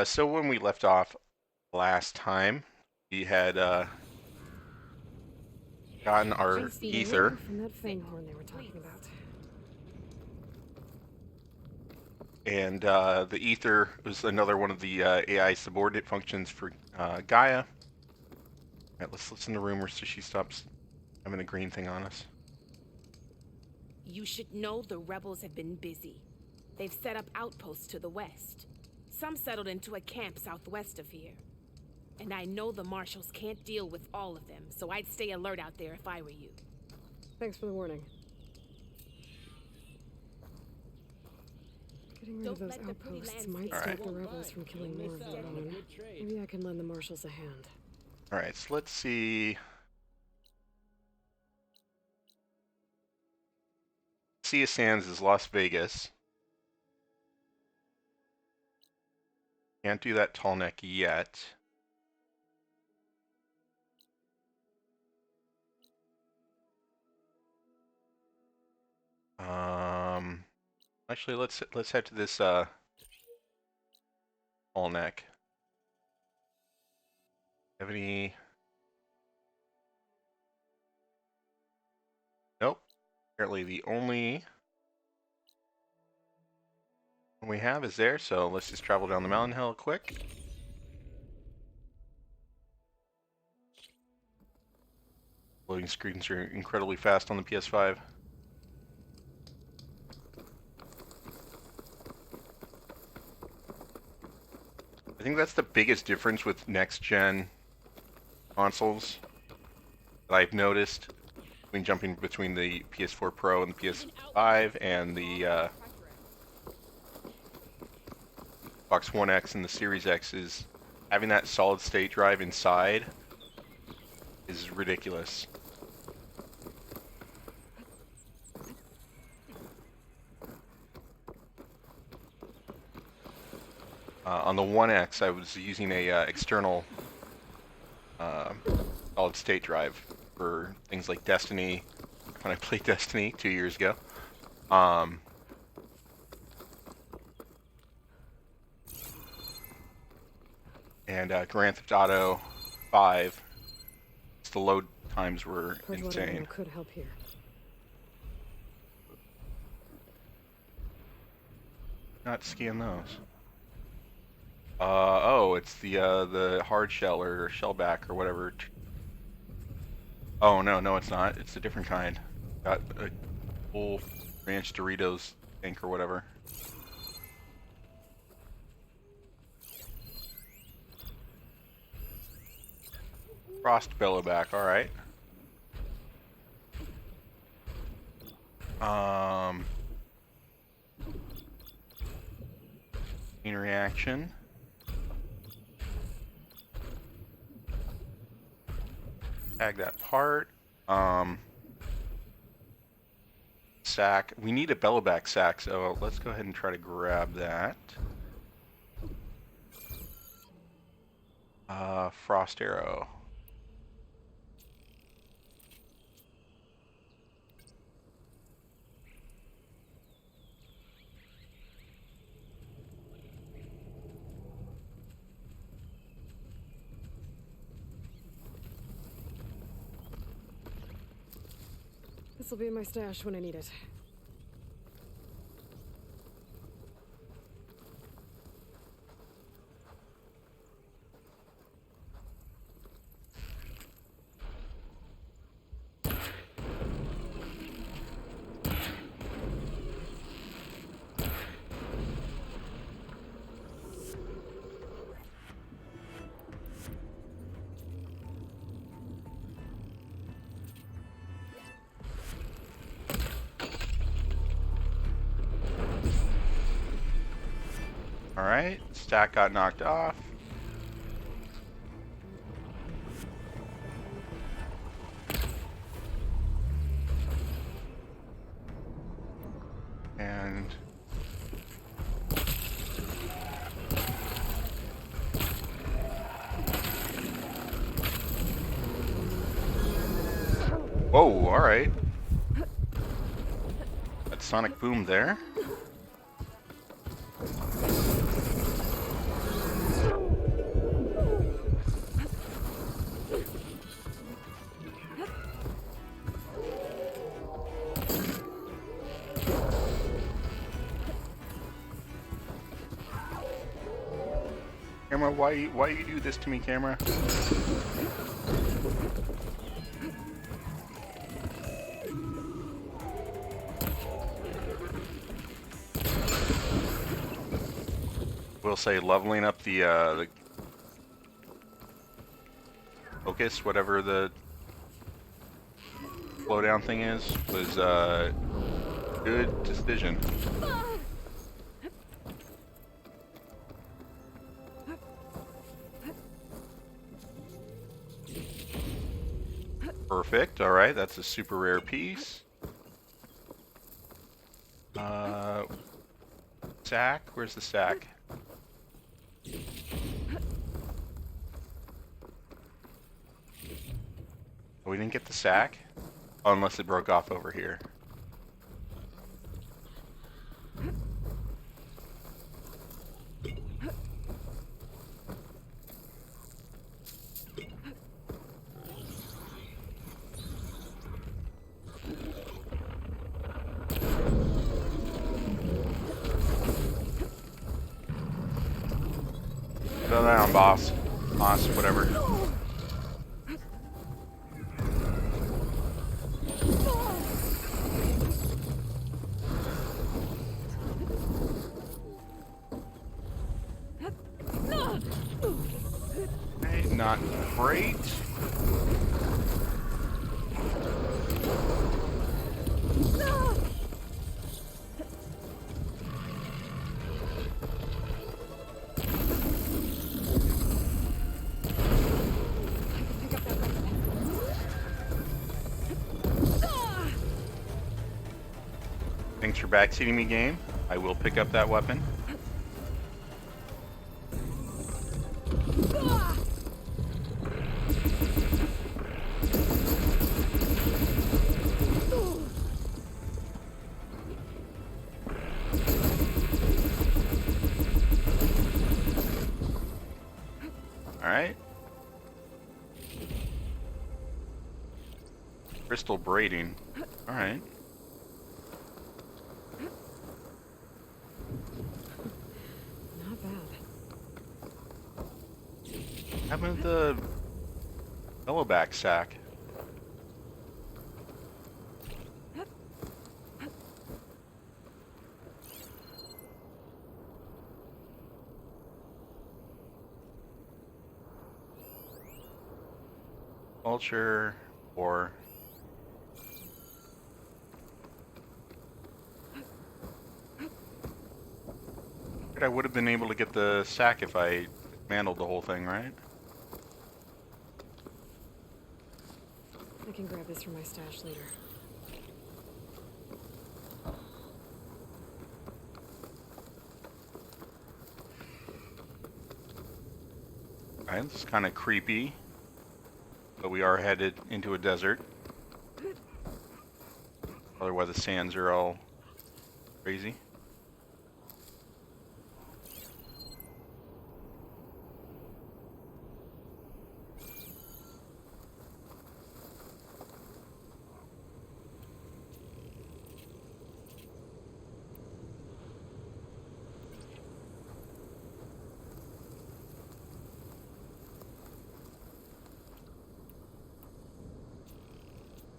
So when we left off last time, we had gotten our ether. From that fang horn they were talking about. And the ether was another one of the AI subordinate functions for Gaia. All right, let's listen to rumors so she stops having a green thing on us. You should know the rebels have been busy. They've set up outposts to the west. Some settled into a camp southwest of here. And I know the marshals can't deal with all of them, so I'd stay alert out there if I were you. Thanks for the warning. Getting rid of those outposts might stop the rebels from killing more of their own. Maybe I can lend the marshals a hand. All right, so let's see. Sea of Sands is Las Vegas. Can't do that tall neck yet. Actually, let's head to this tall neck. Have any? Nope. Apparently, the only one we have is there. So let's just travel down the mountain hill quick. Loading screens are incredibly fast on the PS5. I think that's the biggest difference with next-gen consoles that I've noticed between jumping between the PS4 Pro and the PS5 and the Xbox One X and the Series X is having that solid-state drive inside is ridiculous. On the One X, I was using a external solid-state drive for things like Destiny, when I played Destiny 2 years ago. And Grand Theft Auto 5, the load times were insane. Could help here. Not scan those. Oh, it's the hard shell or shellback or whatever. Oh no, it's not. It's a different kind. Got a full ranch Doritos tank or whatever. Frost bellowback. All right. Chain reaction. Tag that part. Sack. We need a bellowback sack, so let's go ahead and try to grab that. Frost arrow. This will be in my stash when I need it. Alright, stack got knocked off. And whoa, alright. That sonic boom there. Camera, why you do this to me, camera? We'll say leveling up the focus, whatever the slowdown thing is, was a good decision. Perfect. All right, that's a super rare piece. Sack. Where's the sack? Oh, we didn't get the sack? Oh, unless it broke off over here. Go down, boss. Boss, whatever. Okay, not great. Thanks for backseating me, game. I will pick up that weapon. Alright. Crystal braiding. Alright. Not bad. How about the yellowback sack? Culture or I would have been able to get the sack if I dismantled the whole thing, right? I can grab this from my stash later. Alright, this is kind of creepy. But we are headed into a desert. Otherwise the sands are all crazy.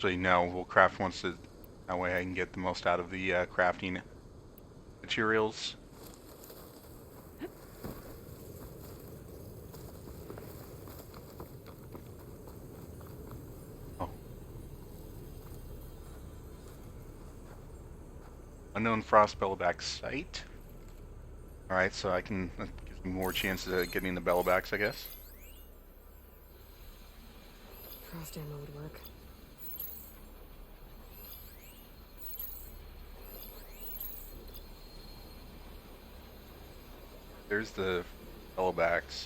So now we'll craft once it, that way I can get the most out of the crafting materials. Oh. Unknown frost bellowback site. Alright, so I can, that gives me more chances of getting the bellowbacks, I guess. Frost ammo would work. There's the bellowbacks.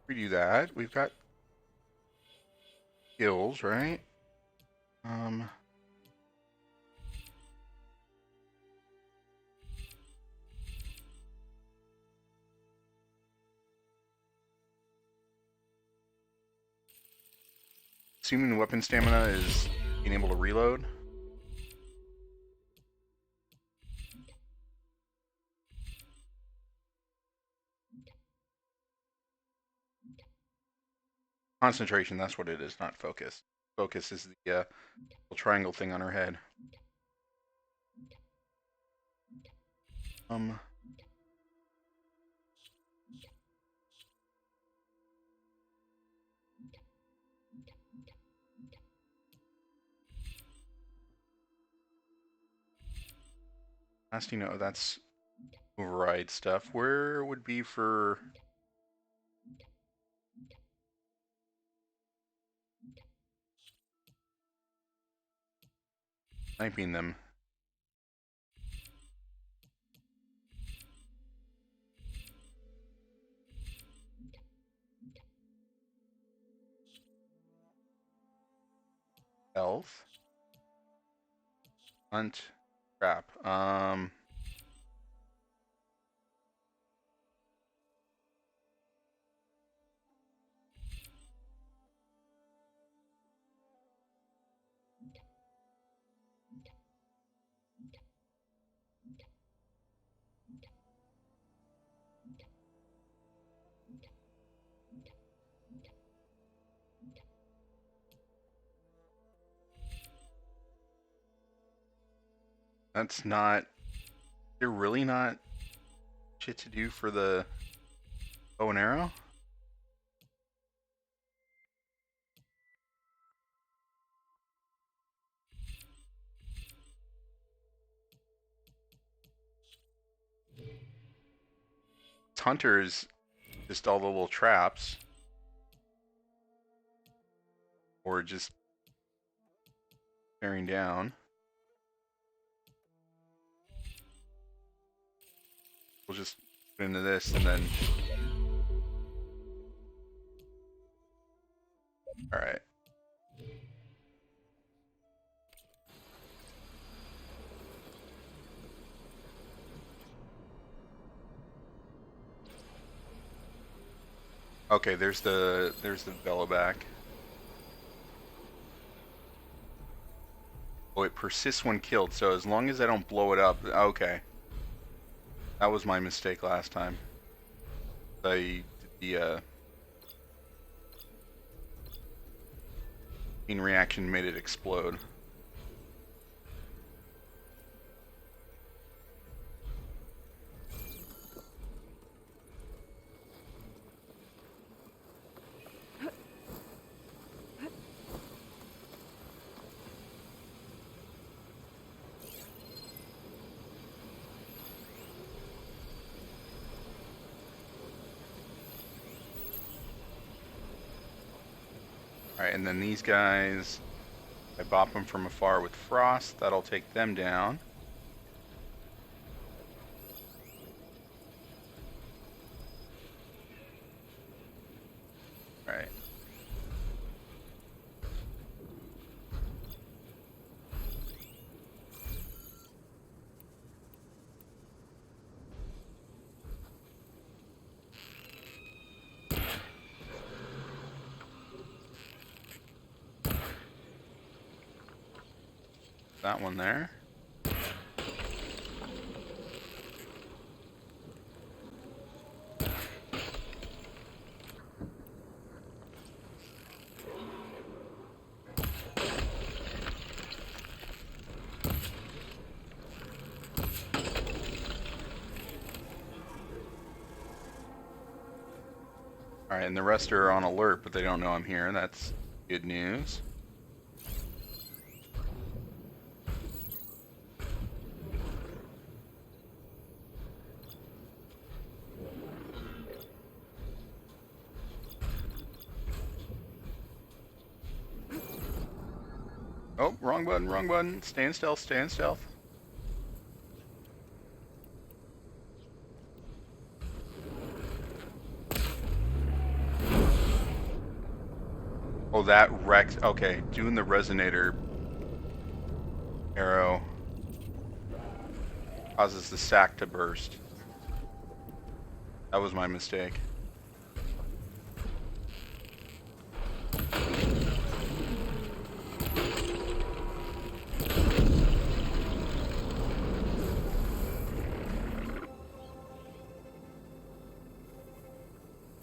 We do that. We've got skills, right? assuming the weapon stamina is being able to reload. Concentration, that's what it is, not focus. Focus is the little triangle thing on her head. Last you know, that's override stuff. Where would be for sniping them? Health. Hunt. Crap. That's not. They're really not shit to do for the bow and arrow? Hunters, just all the little traps. Or just bearing down. We'll just put into this and then. Alright. Okay, there's the bellow back. Oh, it persists when killed, so as long as I don't blow it up, okay. That was my mistake last time. I did the chain reaction made it explode. Alright, and then these guys, I bop them from afar with frost, that'll take them down. Alright. That one there. Alright, and the rest are on alert, but they don't know I'm here. That's good news. Oh, wrong button, wrong button. Stay in stealth, stay in stealth. Oh, that wrecked. Okay, doing the resonator arrow causes the sack to burst. That was my mistake.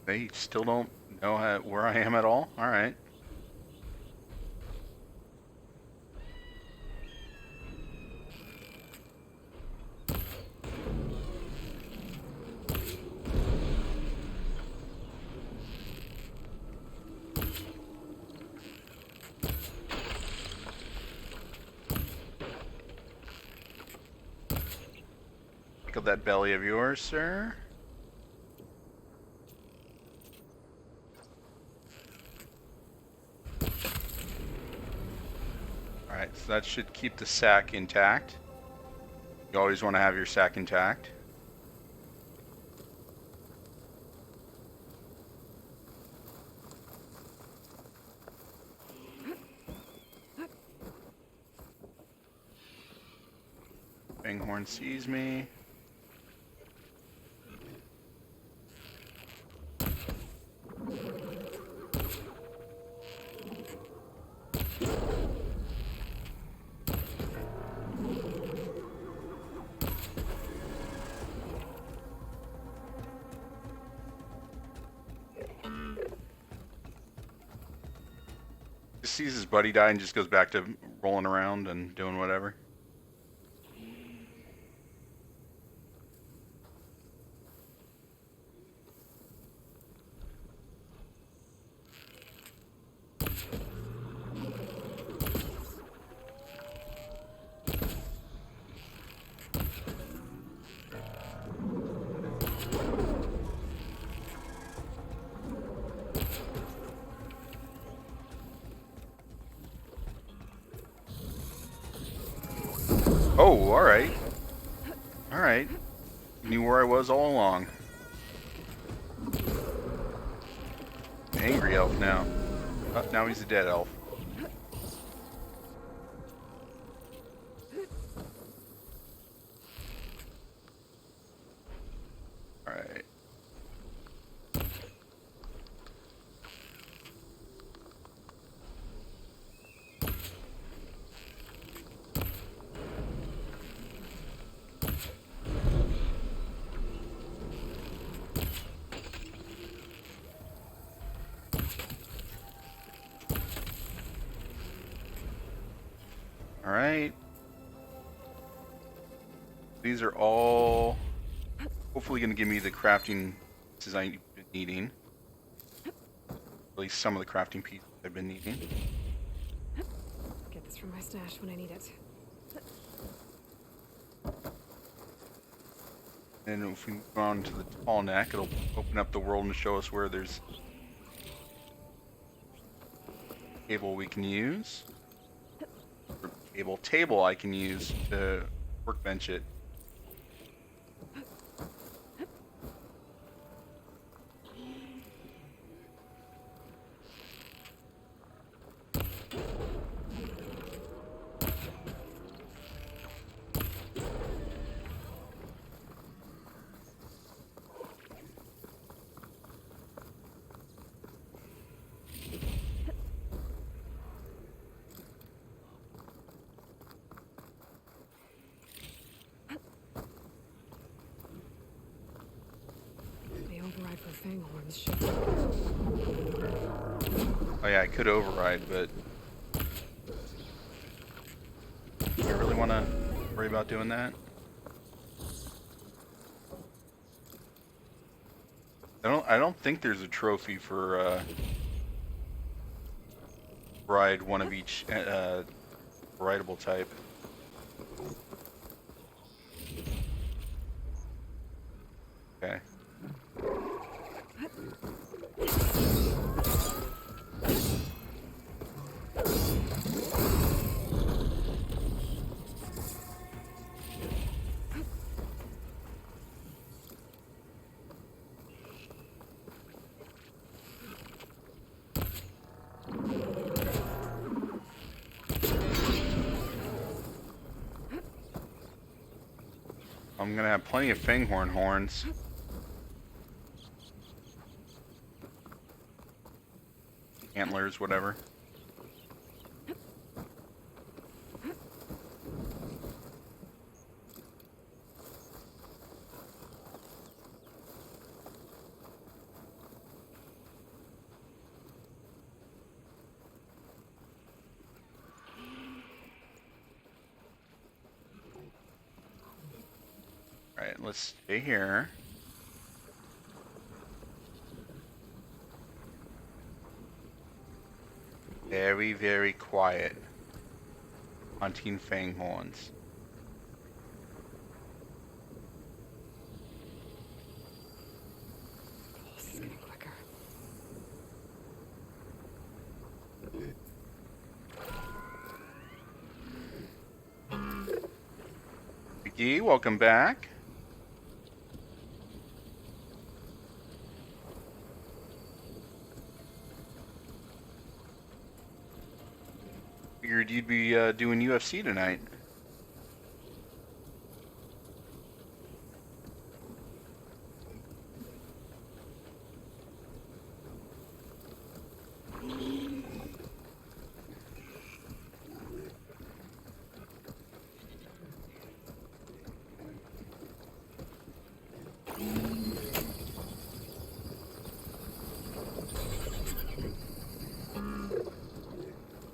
They still don't know where I am at all? Alright. Look at that belly of yours, sir. Alright, so that should keep the sack intact. You always want to have your sack intact. Fanghorn sees me. Just sees his buddy die and just goes back to rolling around and doing whatever. Oh, alright. Alright. Knew where I was all along. Angry elf now. Oh, now he's a dead elf. Alright. Alright. These are all hopefully going to give me the crafting pieces I've been needing. At least some of the crafting pieces I've been needing. Get this from my stash when I need it. And if we move on to the tall neck, it'll open up the world and show us where there's cable we can use. Or table I can use to workbench it. The override for Fanghorn's ship. Oh yeah, I could override, but do I really want to worry about doing that? I don't think there's a trophy for ride one of each rideable type. Okay. I'm gonna have plenty of Fanghorn horns. Antlers, whatever. Alright, let's stay here. Very, very quiet. Hunting fanghorns. Pulse is getting quicker. Vicky, welcome back. Figured you'd be doing UFC tonight.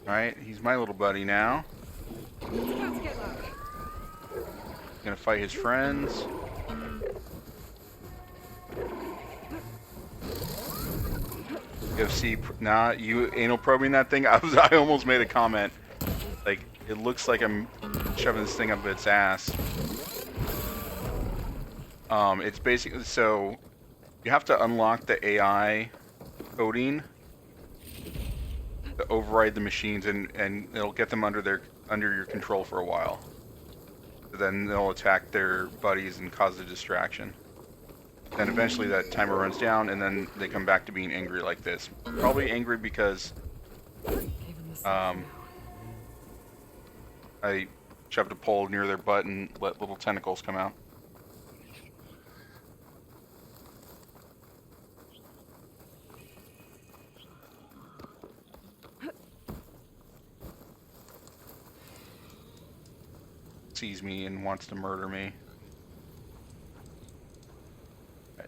Alright, he's my little buddy now. Gonna fight his friends. UFC, nah, you anal probing that thing? I almost made a comment. Like, it looks like I'm shoving this thing up its ass. It's basically, so, you have to unlock the AI coding to override the machines, and it'll get them under your control for a while. Then they'll attack their buddies and cause a distraction. Then eventually that timer runs down, and then they come back to being angry like this. Probably angry because I shoved a pole near their butt and let little tentacles come out. Sees me and wants to murder me. Okay.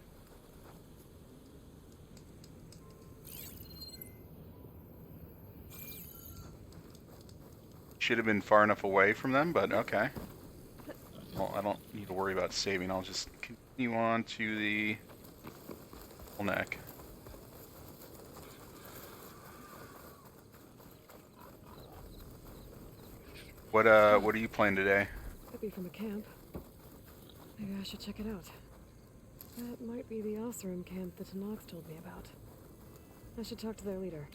Should have been far enough away from them, but okay. Well, I don't need to worry about saving. I'll just continue on to the neck. What are you playing today? Could be from a camp. Maybe I should check it out. That might be the Osram camp that Tanox told me about. I should talk to their leader.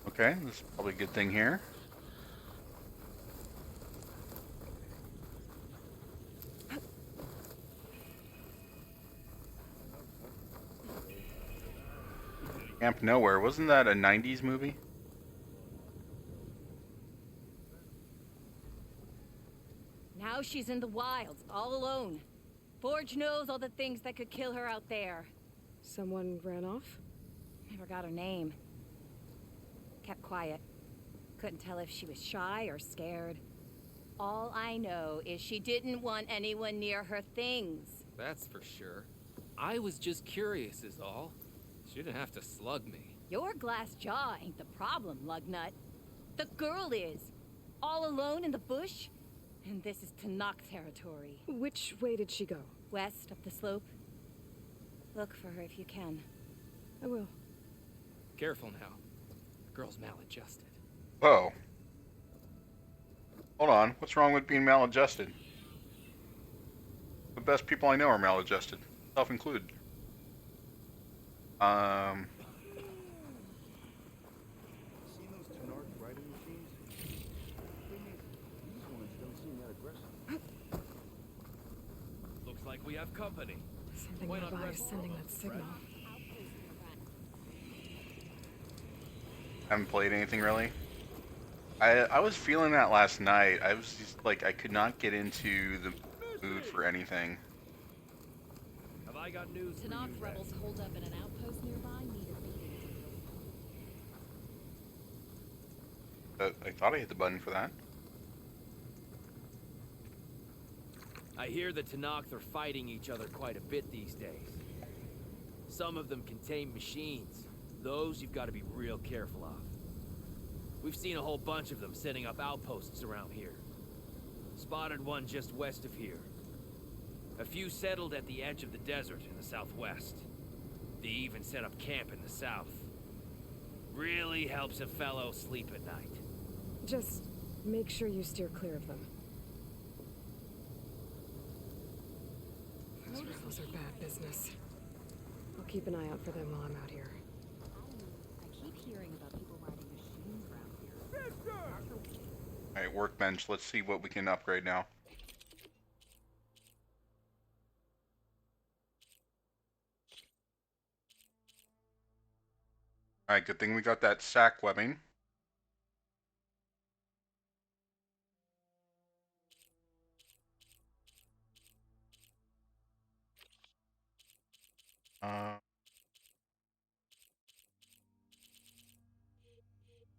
Okay, this is probably a good thing here. Camp Nowhere, wasn't that a 90s movie? Now she's in the wilds, all alone. Forge knows all the things that could kill her out there. Someone ran off? Never got her name. Kept quiet. Couldn't tell if she was shy or scared. All I know is she didn't want anyone near her things. That's for sure. I was just curious is all. She didn't have to slug me. Your glass jaw ain't the problem, lugnut. The girl is. All alone in the bush. And this is Tanox territory. Which way did she go? West up the slope. Look for her if you can. I will. Careful now. The girl's maladjusted. Whoa. Hold on. What's wrong with being maladjusted? The best people I know are maladjusted. Self-included. Seen those Tenarch riding machines? These ones don't seem that aggressive. Looks like we have company. Something Why not nearby is rest sending for a that moment, signal. Haven't played anything really. I was feeling that last night. I was just like, I could not get into the mood for anything. Have I got news for you, Tanox Red? rebels hold up in an outpost nearby. Need a beating. I thought I hit the button for that. I hear the Tanox are fighting each other quite a bit these days. Some of them contain machines. Those you've got to be real careful of. We've seen a whole bunch of them setting up outposts around here. Spotted one just west of here. A few settled at the edge of the desert in the southwest. They even set up camp in the south. Really helps a fellow sleep at night. Just make sure you steer clear of them. Those rebels are bad business. I'll keep an eye out for them while I'm out here. I keep hearing about people riding machines around here. Alright, workbench. Let's see what we can upgrade now. Alright, good thing we got that sack webbing.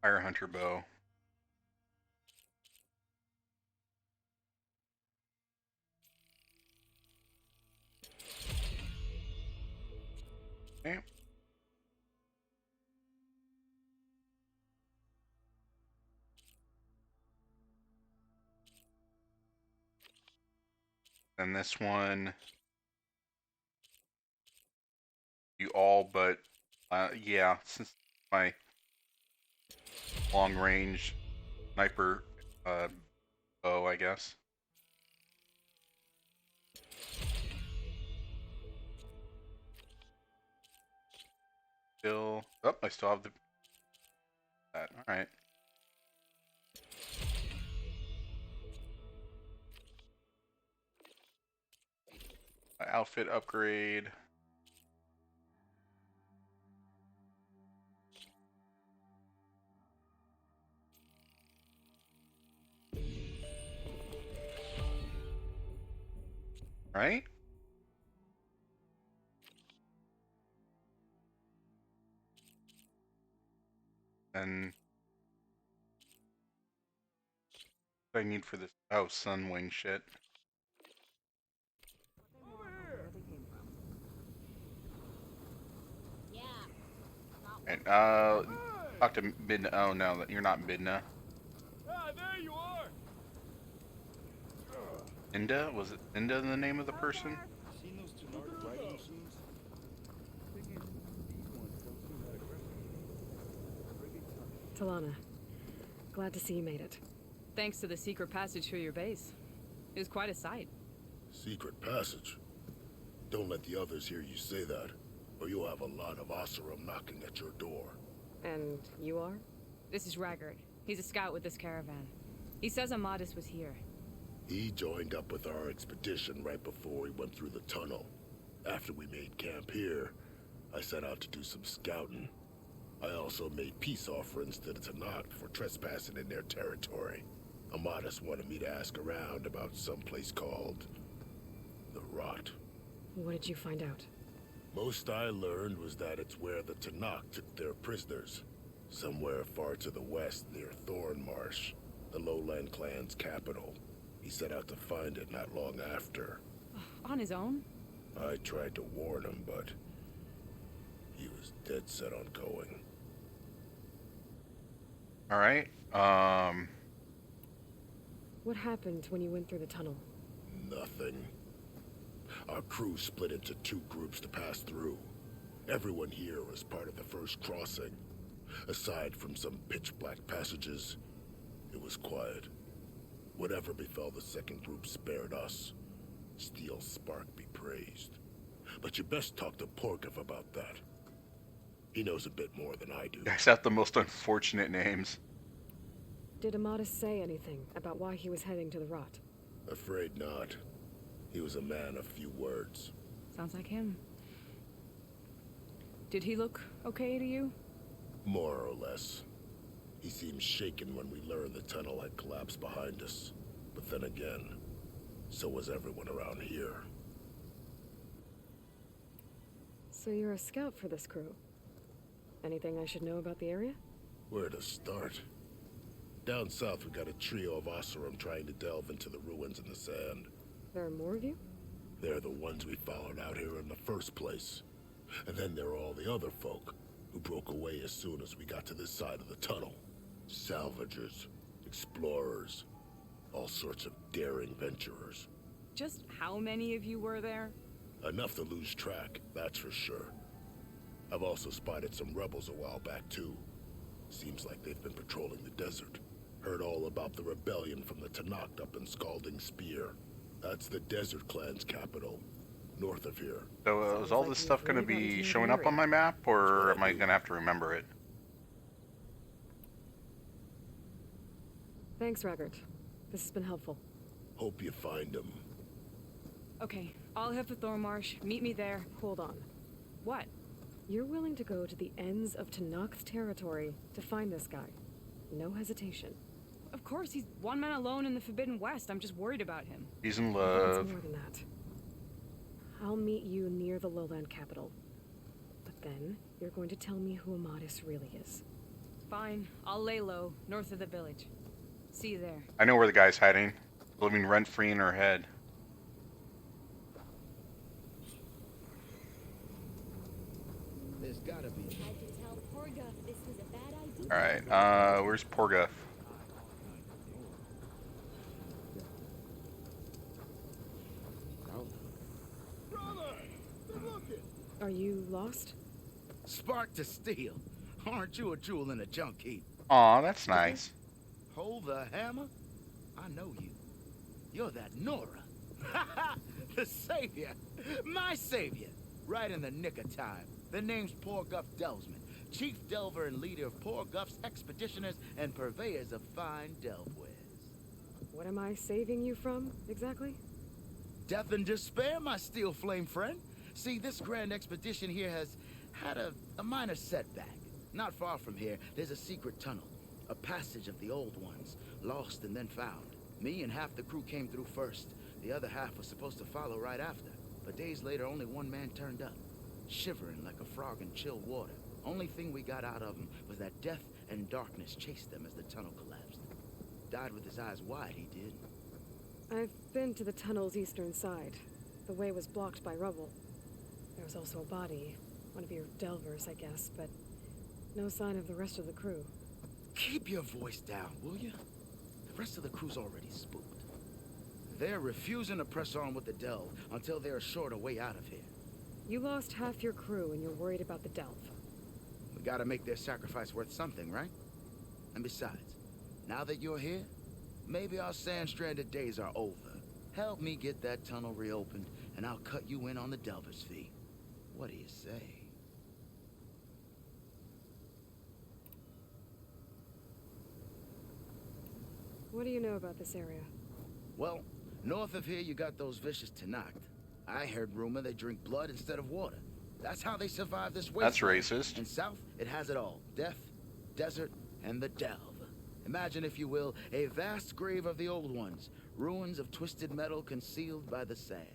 Fire hunter bow. Okay. And this one, you all but, yeah, since my long range sniper bow, I guess. Still, oh, I still have that. All right. Outfit upgrade. Right? And what do I need for this? Oh, sunwing shit. Yeah. And talk to Midna. Oh no, you're not Midna. Ah, there you are! Inda? Was it Inda the name of the person? Seen those Tenark riding machines? Thing is, these ones don't seem that aggressive. Talana, glad to see you made it. Thanks to the secret passage through your base. It was quite a sight. Secret passage? Don't let the others hear you say that, or you'll have a lot of Oseram knocking at your door. And you are? This is Raggard. He's a scout with this caravan. He says Amadis was here. He joined up with our expedition right before we went through the tunnel. After we made camp here, I set out to do some scouting. I also made peace offerings to the Tenark for trespassing in their territory. Amadis wanted me to ask around about some place called the Rot. What did you find out? Most I learned was that it's where the Tenark took their prisoners. Somewhere far to the west near Thornmarsh, the lowland clan's capital. He set out to find it not long after. On his own? I tried to warn him, but he was dead set on going. Alright. What happened when you went through the tunnel? Nothing. Our crew split into two groups to pass through. Everyone here was part of the first crossing. Aside from some pitch-black passages, it was quiet. Whatever befell the second group spared us. Steel Spark be praised. But you best talk to Porkov about that. He knows a bit more than I do. You guys have the most unfortunate names. Did Amadis say anything about why he was heading to the Rot? Afraid not. He was a man of few words. Sounds like him. Did he look okay to you? More or less. He seemed shaken when we learned the tunnel had collapsed behind us. But then again, so was everyone around here. So you're a scout for this crew? Anything I should know about the area? Where to start? Down south we got a trio of Oseram trying to delve into the ruins in the sand. There are more of you? They're the ones we followed out here in the first place. And then there are all the other folk, who broke away as soon as we got to this side of the tunnel. Salvagers, explorers, all sorts of daring venturers. Just how many of you were there? Enough to lose track, that's for sure. I've also spotted some rebels a while back, too. Seems like they've been patrolling the desert. Heard all about the rebellion from the Tanakh up in Scalding Spear. That's the Desert Clan's capital, north of here. So is all this stuff going to be showing up on my map, or am I going to have to remember it? Thanks, Raggart. This has been helpful. Hope you find them. Okay, I'll head for Thormarsh. Meet me there. Hold on. What? You're willing to go to the ends of Tanakh's territory to find this guy. No hesitation. Of course, he's one man alone in the Forbidden West. I'm just worried about him. He's in It's love. more than that. I'll meet you near the lowland capital. But then, you're going to tell me who Amadis really is. Fine, I'll lay low, north of the village. See you there. I know where the guy's hiding. Living rent-free in her head. There's gotta be. I can tell Porga this was a bad idea. Alright, where's Porguff? Are you lost? Spark to steel. Aren't you a jewel in a junk heap? Aw, that's nice. Hold the hammer? I know you. You're that Nora. The savior. My savior. Right in the nick of time. The name's Porguff Delvesman, chief delver and leader of Porguff's expeditioners and purveyors of fine delvewares. What am I saving you from, exactly? Death and despair, my steel flame friend. See, this grand expedition here has had a minor setback. Not far from here, there's a secret tunnel. A passage of the old ones, lost and then found. Me and half the crew came through first. The other half was supposed to follow right after. But days later, only one man turned up, shivering like a frog in chilled water. Only thing we got out of him was that death and darkness chased them as the tunnel collapsed. Died with his eyes wide, he did. I've been to the tunnel's eastern side. The way was blocked by rubble. There was also a body, one of your delvers, I guess, but no sign of the rest of the crew. Keep your voice down, will you? The rest of the crew's already spooked. They're refusing to press on with the delve until they're assured a way out of here. You lost half your crew and you're worried about the delve. We gotta make their sacrifice worth something, right? And besides, now that you're here, maybe our sand-stranded days are over. Help me get that tunnel reopened, and I'll cut you in on the delver's fee. What do you say? What do you know about this area? Well, north of here you got those vicious Tanakh. I heard rumor they drink blood instead of water. That's how they survive this wasteland. That's racist. And south, it has it all. Death, desert, and the delve. Imagine, if you will, a vast grave of the old ones. Ruins of twisted metal concealed by the sands.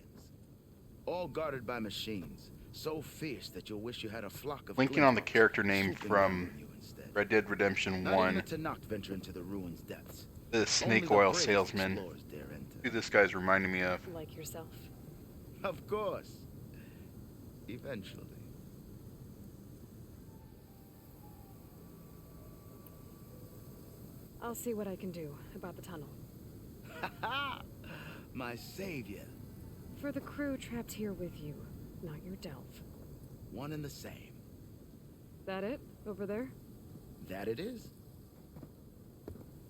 All guarded by machines. So fierce that you'll wish you had a flock of Linking on the flinthawks character name swooping from down on you instead. Red Dead Redemption Not 1. even the Tanakh venture into the ruins' depths. The Only snake the oil bravest salesman. explorers dare enter. Who this guy's reminding me of. Like yourself. Of course. Eventually. I'll see what I can do about the tunnel. Ha! My savior. For the crew trapped here with you, not your delve. One and the same. That it? Over there? That it is.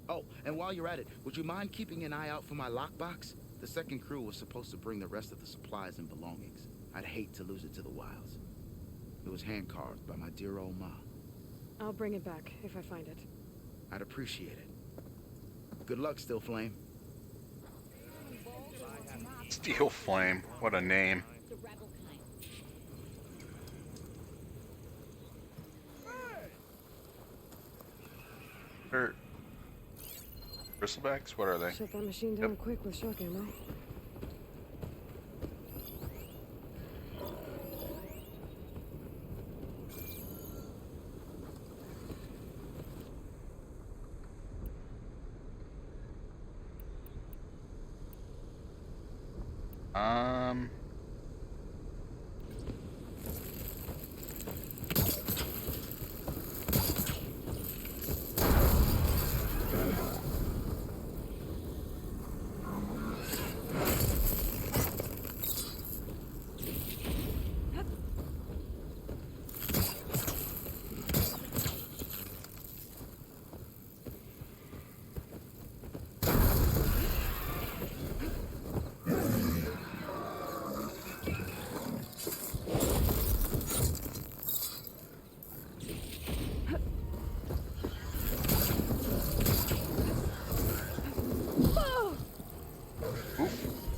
Oh, and while you're at it, would you mind keeping an eye out for my lockbox? The second crew was supposed to bring the rest of the supplies and belongings. I'd hate to lose it to the wilds. It was hand-carved by my dear old ma. I'll bring it back if I find it. I'd appreciate it. Good luck, Still Flame. Steel Flame. What a name. The rebel kind. They're bristlebacks? What are they? Shut that machine down quick with shock ammo.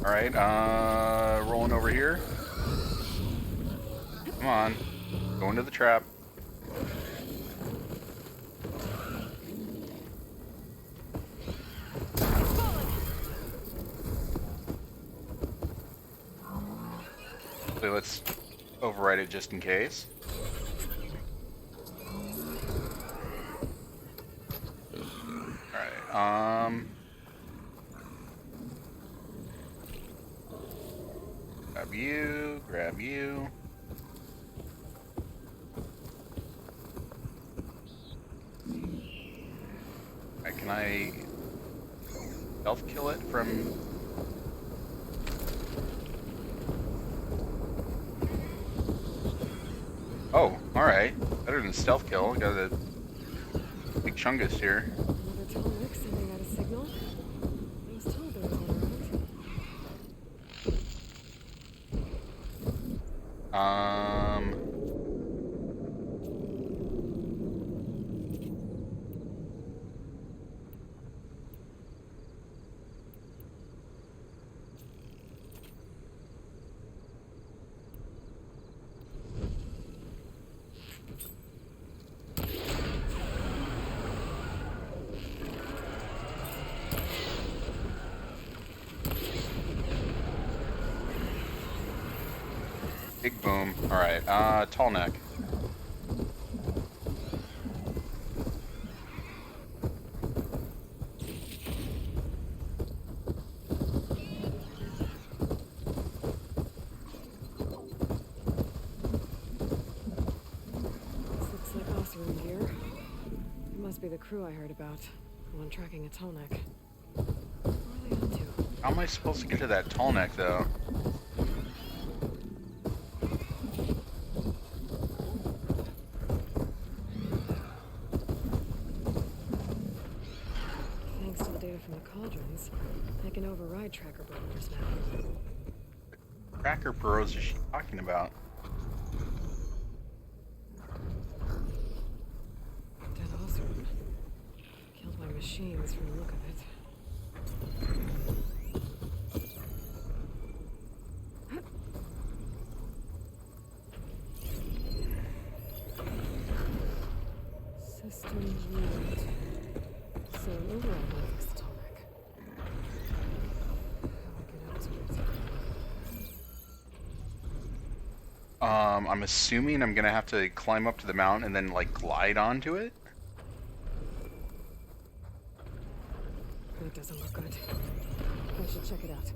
Alright, rolling over here. Come on. Go into the trap. So let's override it just in case. Alright, grab you, grab you. Alright, can I stealth kill it from... Oh, alright. Better than stealth kill. Got a big chungus here. Another tall Nick sending out a signal. I was told there was one around. Big boom. Alright, tall neck. This looks like Oseram gear. It must be the crew I heard about. The one tracking a tall neck. Where are they up to? How am I supposed to get to that tall neck, though? Thanks to the data from the cauldrons, I can override tracker burglars now. Cracker burrows is she talking about? Dead Oseram. Killed by machines from the look of it. System reboot. So an overall will fix the tall neck. How do I get up to it? I'm assuming I'm gonna have to climb up to the mountain and then, like, glide onto it? That doesn't look good. I should check it out.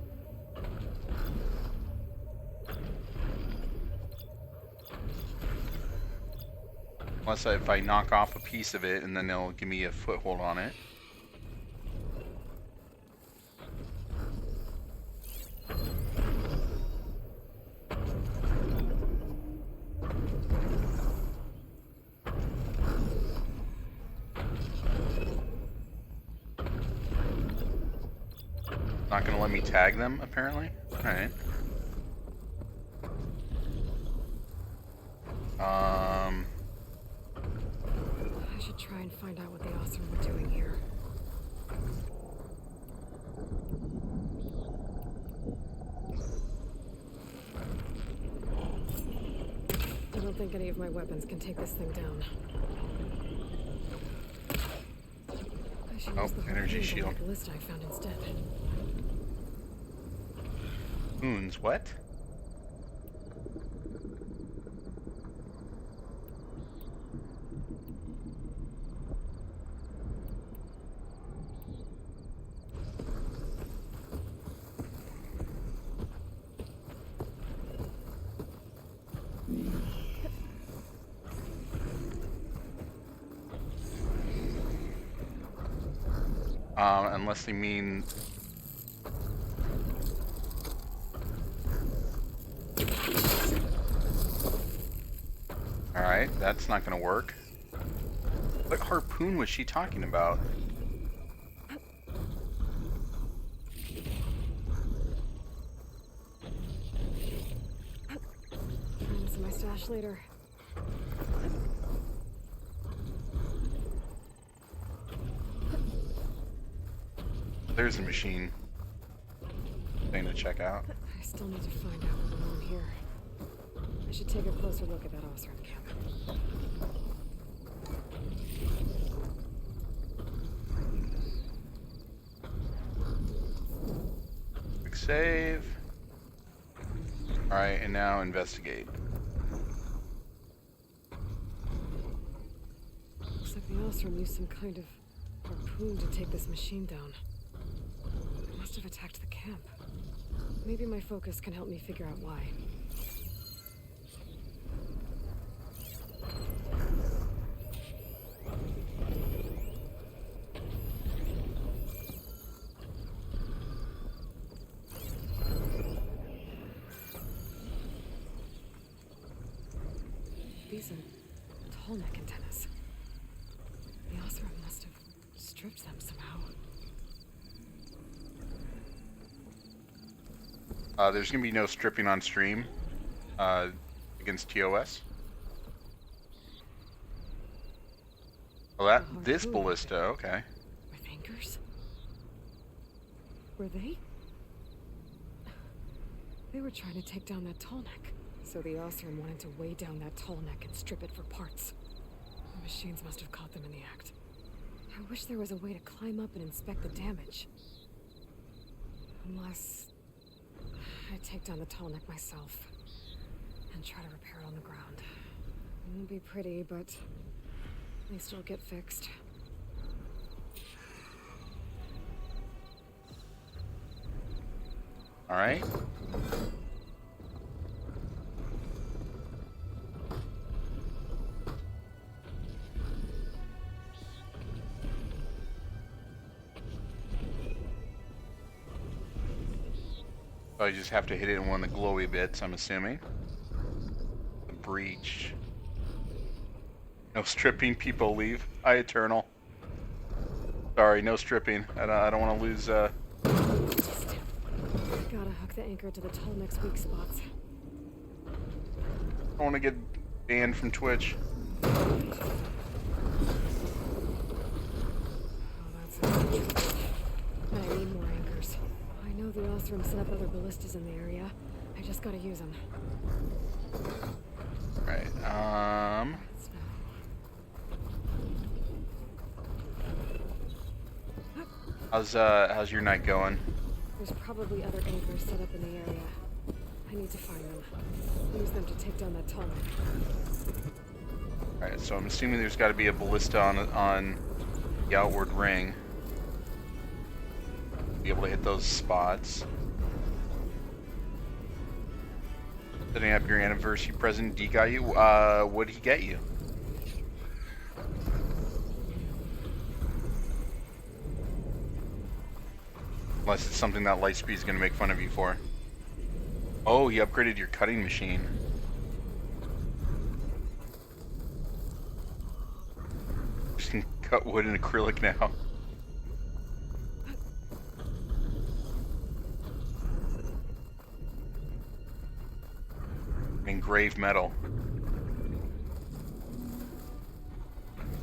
Unless if I knock off a piece of it and then it'll give me a foothold on it. Not gonna let me tag them, apparently. Alright. I should try and find out what the Oseram were doing here. I don't think any of my weapons can take this thing down. I should use the energy harpoons on shield. that ballista I found instead. Moons, what? Unless they mean... Alright, that's not gonna work. What harpoon was she talking about? Find this in my stash later. There's a machine. thing to check out. I still need to find out what went on here. I should take a closer look at that Osram camp. Quick save. Alright, and now investigate. Looks like the Osram used some kind of harpoon to take this machine down. It must have attacked the camp. Maybe my focus can help me figure out why. These are tall neck antennas. The Osram must have stripped them somehow. There's gonna be no stripping on stream against TOS. Oh, this ballista, okay. With anchors? Were they? They were trying to take down that tall neck. So the Osram wanted to weigh down that tall neck and strip it for parts. The machines must have caught them in the act. I wish there was a way to climb up and inspect the damage. Unless I take down the tall neck myself and try to repair it on the ground. It won't be pretty, but at least it'll get fixed. All right. So I just have to hit it in one of the glowy bits, I'm assuming. The breach. No stripping, people leave. Hi, Eternal. Sorry, no stripping. I don't want to lose, Gotta hook the anchor to the tall neck's weak spots. I don't want to get banned from Twitch. Oh, that's it. I need more anchors. I know the Osram set up other ballistas in the area. I just gotta use them. Right, how's your night going? There's probably other anchors set up in the area. I need to find them. Use them to take down that tall neck. Alright, so I'm assuming there's got to be a ballista on the outward ring. Be able to hit those spots. Setting up your anniversary present. D got you. What did he get you? Unless it's something that Lightspeed is going to make fun of you for. Oh, he upgraded your cutting machine. You can cut wood in acrylic now. Engraved metal.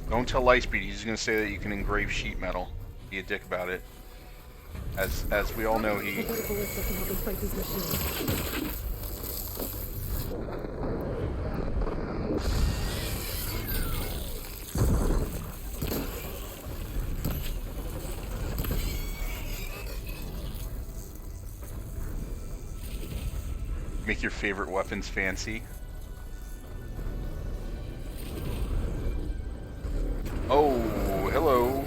Don't tell Lightspeed, he's going to say that you can engrave sheet metal. Be a dick about it. As we all know, he... Make your favorite weapons fancy. Oh, hello.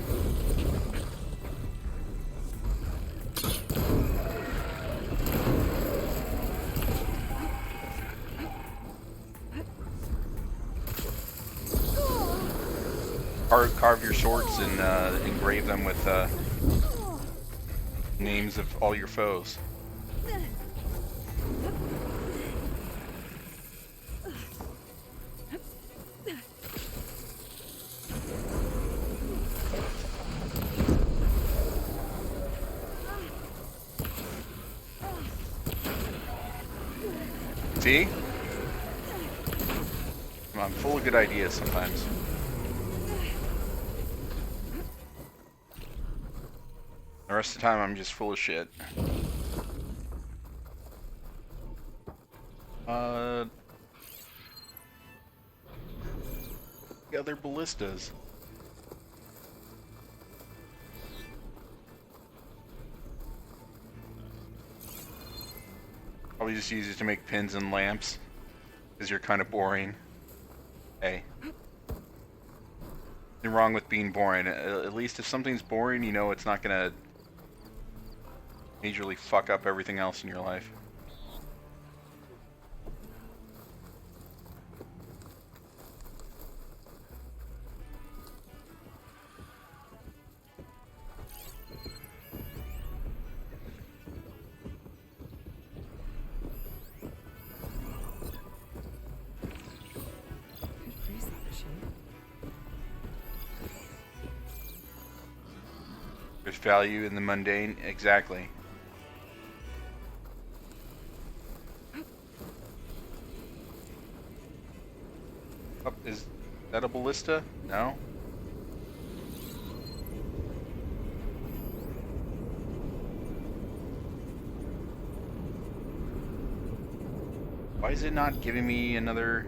Carve your swords and engrave them with names of all your foes. See? I'm full of good ideas sometimes. The rest of the time I'm just full of shit. The other ballistas. Probably just use it to make pins and lamps, because you're kind of boring. Hey. Nothing wrong with being boring. At least if something's boring, you know it's not gonna majorly fuck up everything else in your life. There's value in the mundane, exactly. Oh, is that a ballista? No. Why is it not giving me another?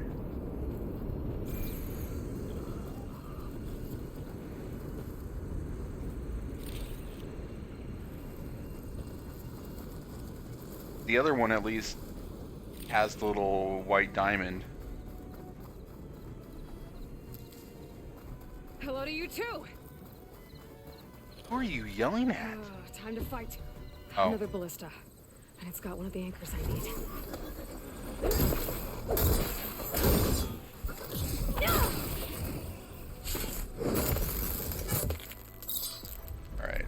The other one at least has the little white diamond. Hello to you too. Who are you yelling at? Time to fight. Oh. Another ballista, and it's got one of the anchors I need. All right.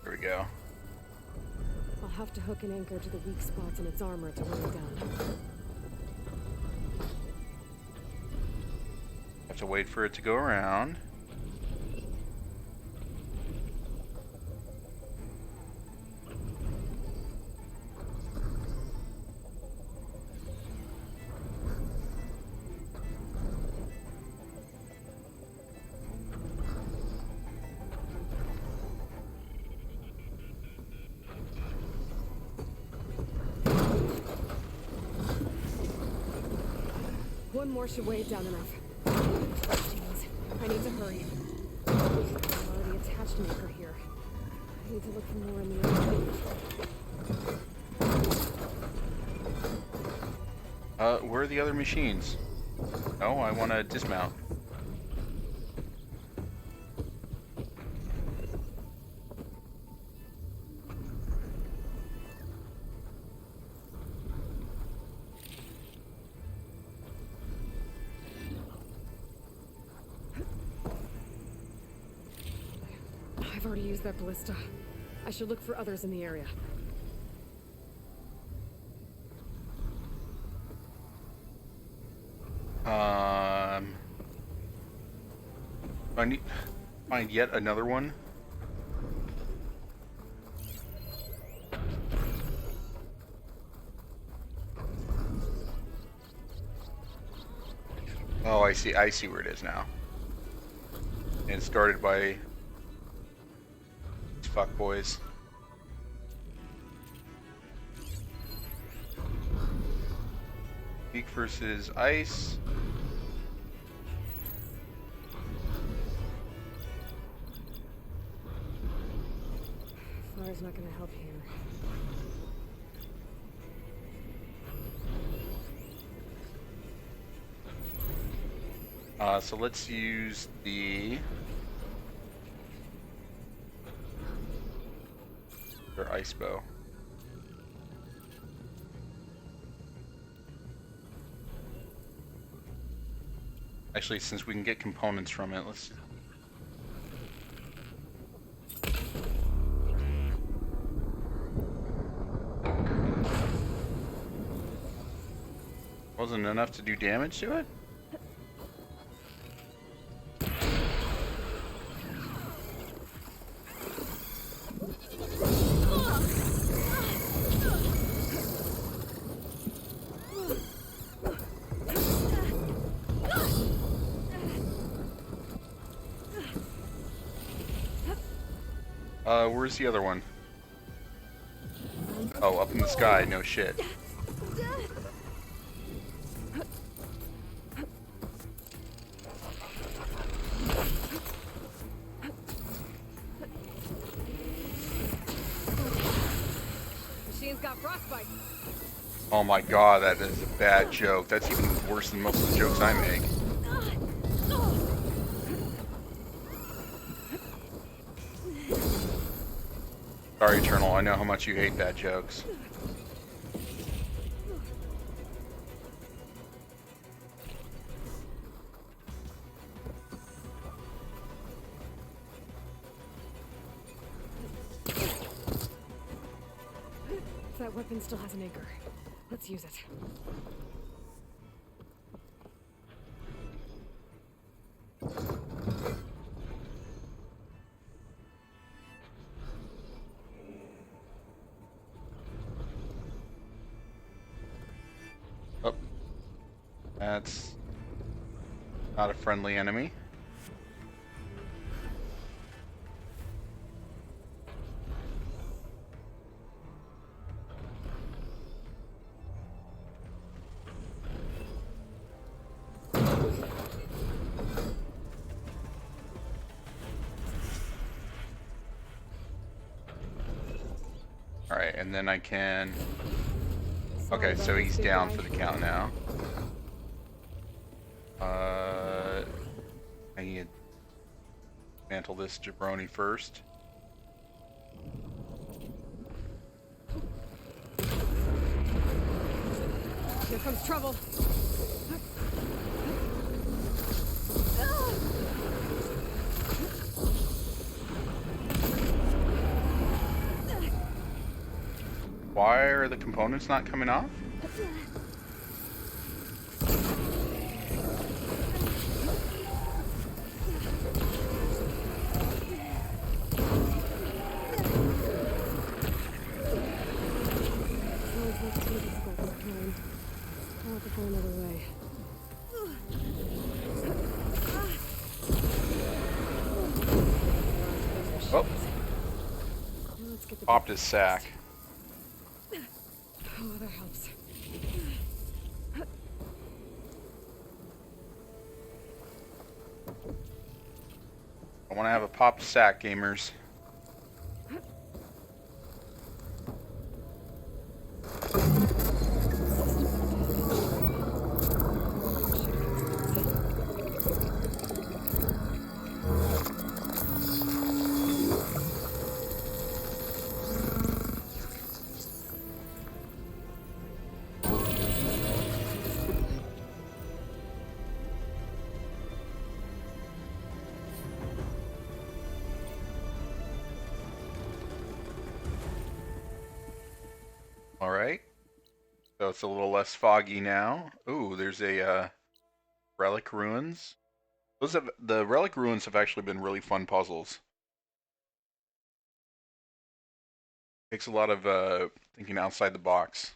Here we go. I'll have to hook an anchor to the weak spots in its armor to weigh it down. Have to wait for it to go around. One more should weigh it down enough. Jeez, I need to hurry. I've already attached an anchor here. I need to look for more in the area. Where are the other machines? Oh, I want to dismount. I've already used that ballista. I should look for others in the area. I need to find yet another one. Oh, I see where it is now. And it's guarded by these fuck boys. Weak versus ice. Fire's not gonna help here. So let's use their ice bow. Actually, since we can get components from it, let's. Wasn't enough to do damage to it? Where's the other one? Oh, up in the sky, no shit. Machine's got frostbite. Oh my god, that is a bad joke. That's even worse than most of the jokes I make. Sorry, Eternal, I know how much you hate bad jokes. That weapon still has an anchor. Let's use it. Oh. That's not a friendly enemy. Alright, and then I can... Okay, so he's down for the count now. I need to mantle this jabroni first. Here comes trouble. Why are the components not coming off? I'll have to find another way. Oh. Popped his sack. Oh, that helps. I want to have a popped sack, gamers. Alright. So it's a little less foggy now. Ooh, there's a relic ruins. The relic ruins have actually been really fun puzzles. Takes a lot of thinking outside the box.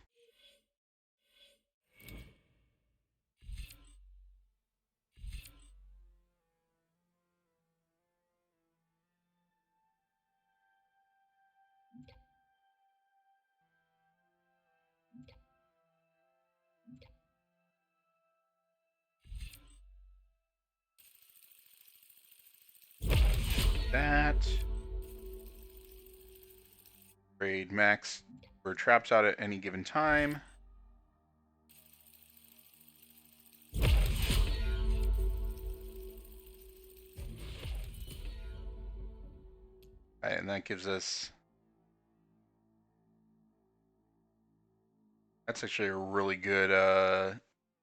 That. Trade max for traps out at any given time. Alright, and that gives us... That's actually a really good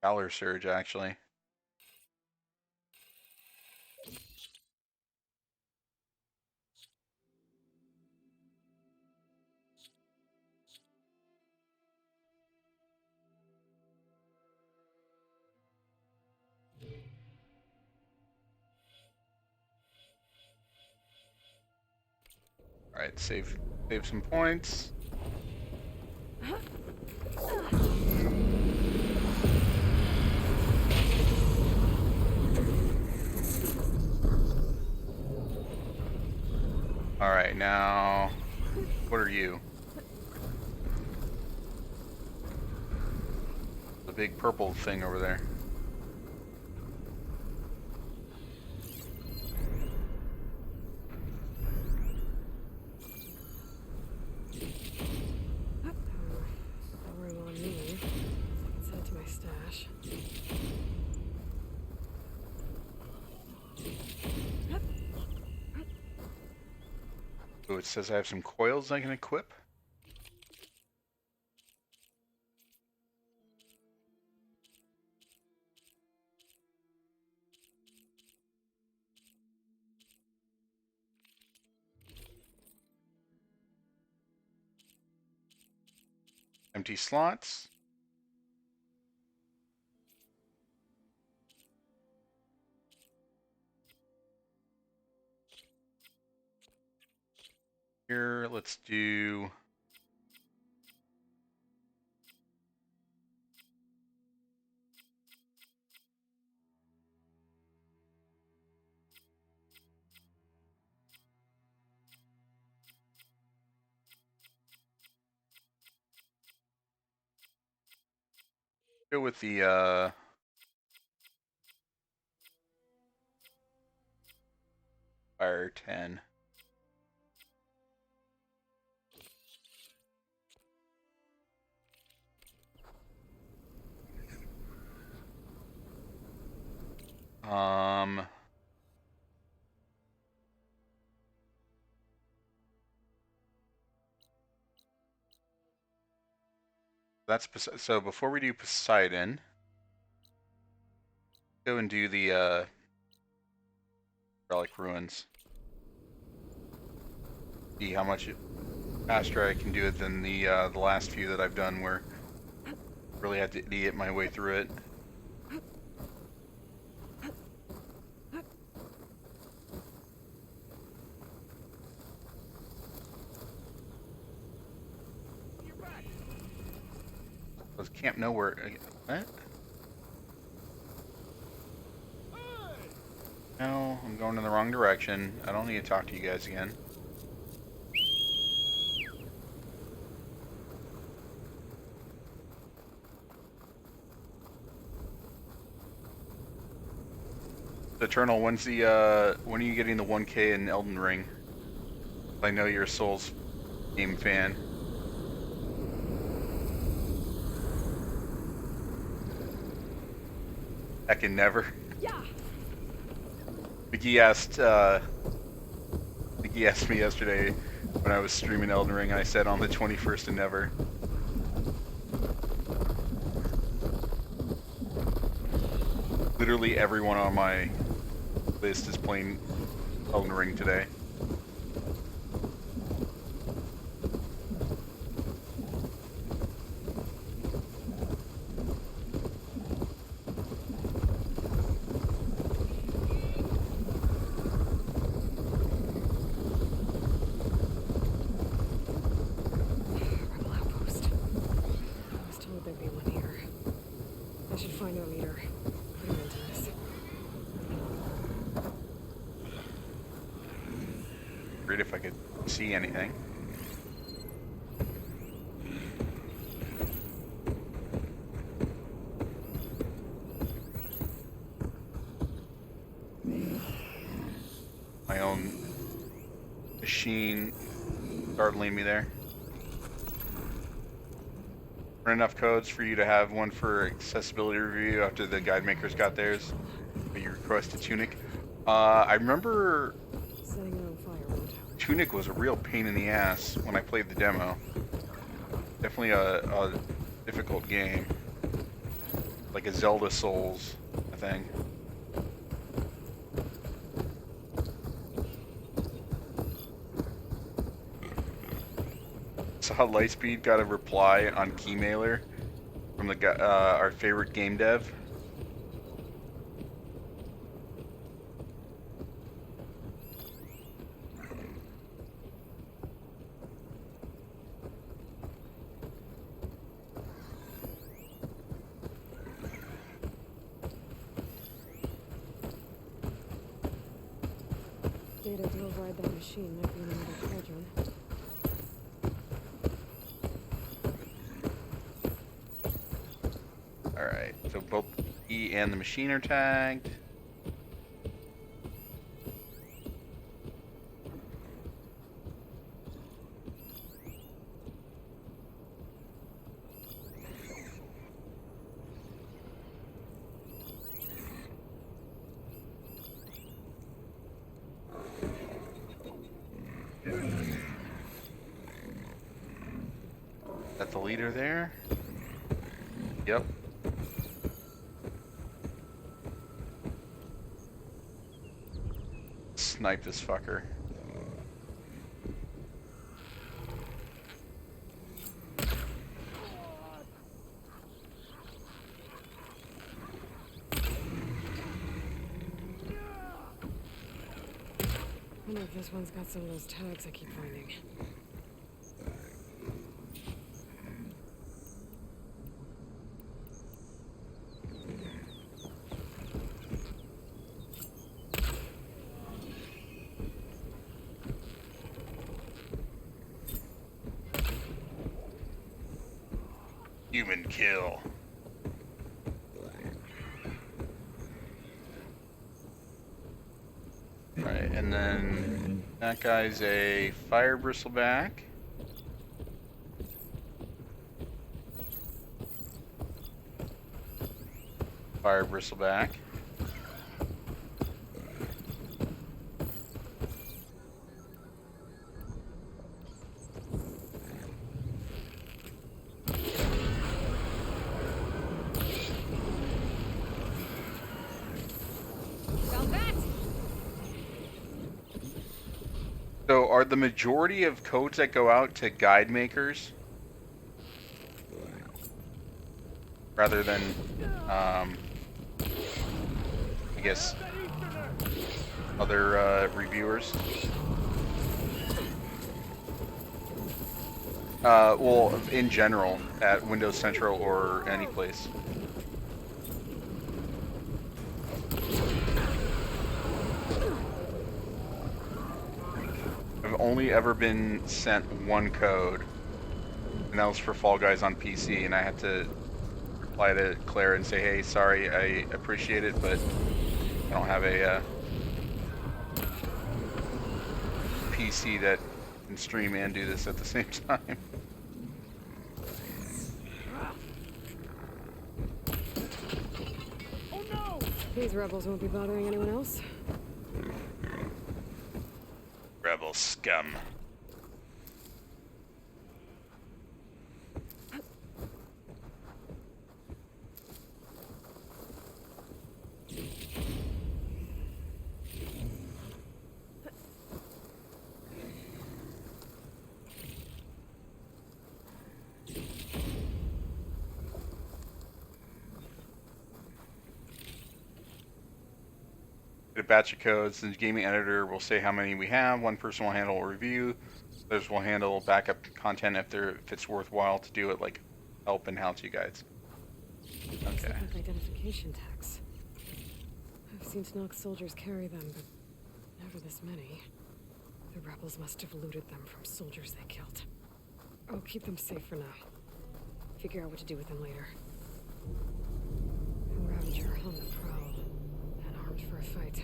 Valor Surge, actually. Alright, save some points. Alright, now, what are you? The big purple thing over there. No room on me. I can send it to my stash. Oh, it says I have some coils I can equip. Empty slots. Here, let's do... Go with the, Fire 10. That's so before we do Poseidon, go and do the Relic Ruins. See how much faster I can do it than the last few that I've done, where I really had to idiot my way through it. Was Camp Nowhere? What? No, I'm going in the wrong direction. I don't need to talk to you guys again. Eternal, when are you getting the 1K in Elden Ring? I know you're a Souls game fan. Heckin' never. Yeah. Mickey asked me yesterday when I was streaming Elden Ring, and I said on the 21st and never. Literally everyone on my list is playing Elden Ring today. Rebel outpost. I was told there'd be one here. I should find their leader. Put him into this. Great if I could see anything. My own machine startling me there. Run enough codes for you to have one for accessibility review after the guide makers got theirs. But you request a tunic. I remember Setting it on fire won't help. Tunic was a real pain in the ass when I played the demo. Definitely a difficult game. Like a Zelda Souls, I think. Saw Lightspeed got a reply on Keymailer from the guy, our favorite game dev. Data to override that machine might be in another cauldron. So both E and the machine are tagged. Got the leader there. Yep. Snipe this fucker. I wonder if this one's got some of those tags I keep finding. Human kill. Right, and then that guy's a fire bristleback. Fire bristleback. So are the majority of codes that go out to guide makers rather than, I guess, other reviewers? Well, in general, at Windows Central or any place. I've only ever been sent one code, and that was for Fall Guys on PC, and I had to reply to Claire and say, hey, sorry, I appreciate it, but I don't have a PC that can stream and do this at the same time. These rebels won't be bothering anyone else. Rebel scum. A batch of codes. The gaming editor will say how many we have. One person will handle a review. Others will handle backup content if it's worthwhile to do it, like help and how-to guides. These look like identification tags. I've seen Snox soldiers carry them, but never this many. The rebels must have looted them from soldiers they killed. I'll keep them safe for now. Figure out what to do with them later. A Ravager on the prowl, and armed for a fight.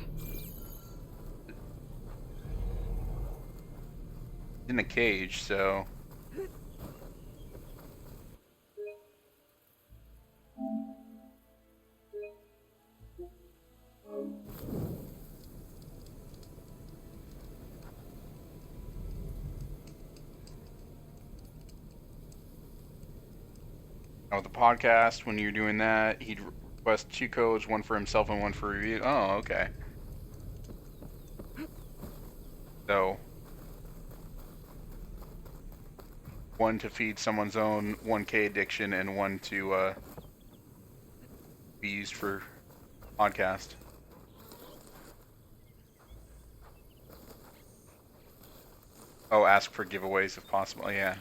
In a cage, so... Now with the podcast, when you're doing that, he'd request 2 codes, one for himself and one for review. Oh, okay. So, one to feed someone's own 1K addiction and one to be used for podcast. Oh, ask for giveaways if possible, yeah.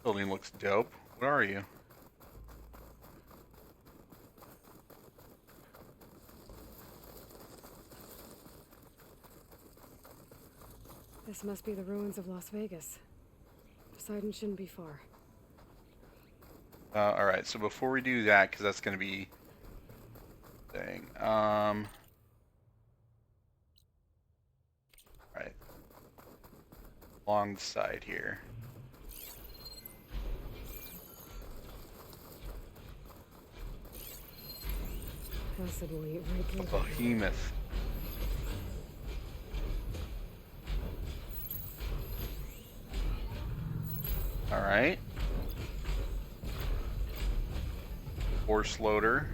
Building looks dope. What are you? This must be the ruins of Las Vegas. Poseidon shouldn't be far. Alright, so before we do that, because that's going to be... thing. Alright. Along the side here. Acid will eat right through A that. behemoth. Alright. Horse loader.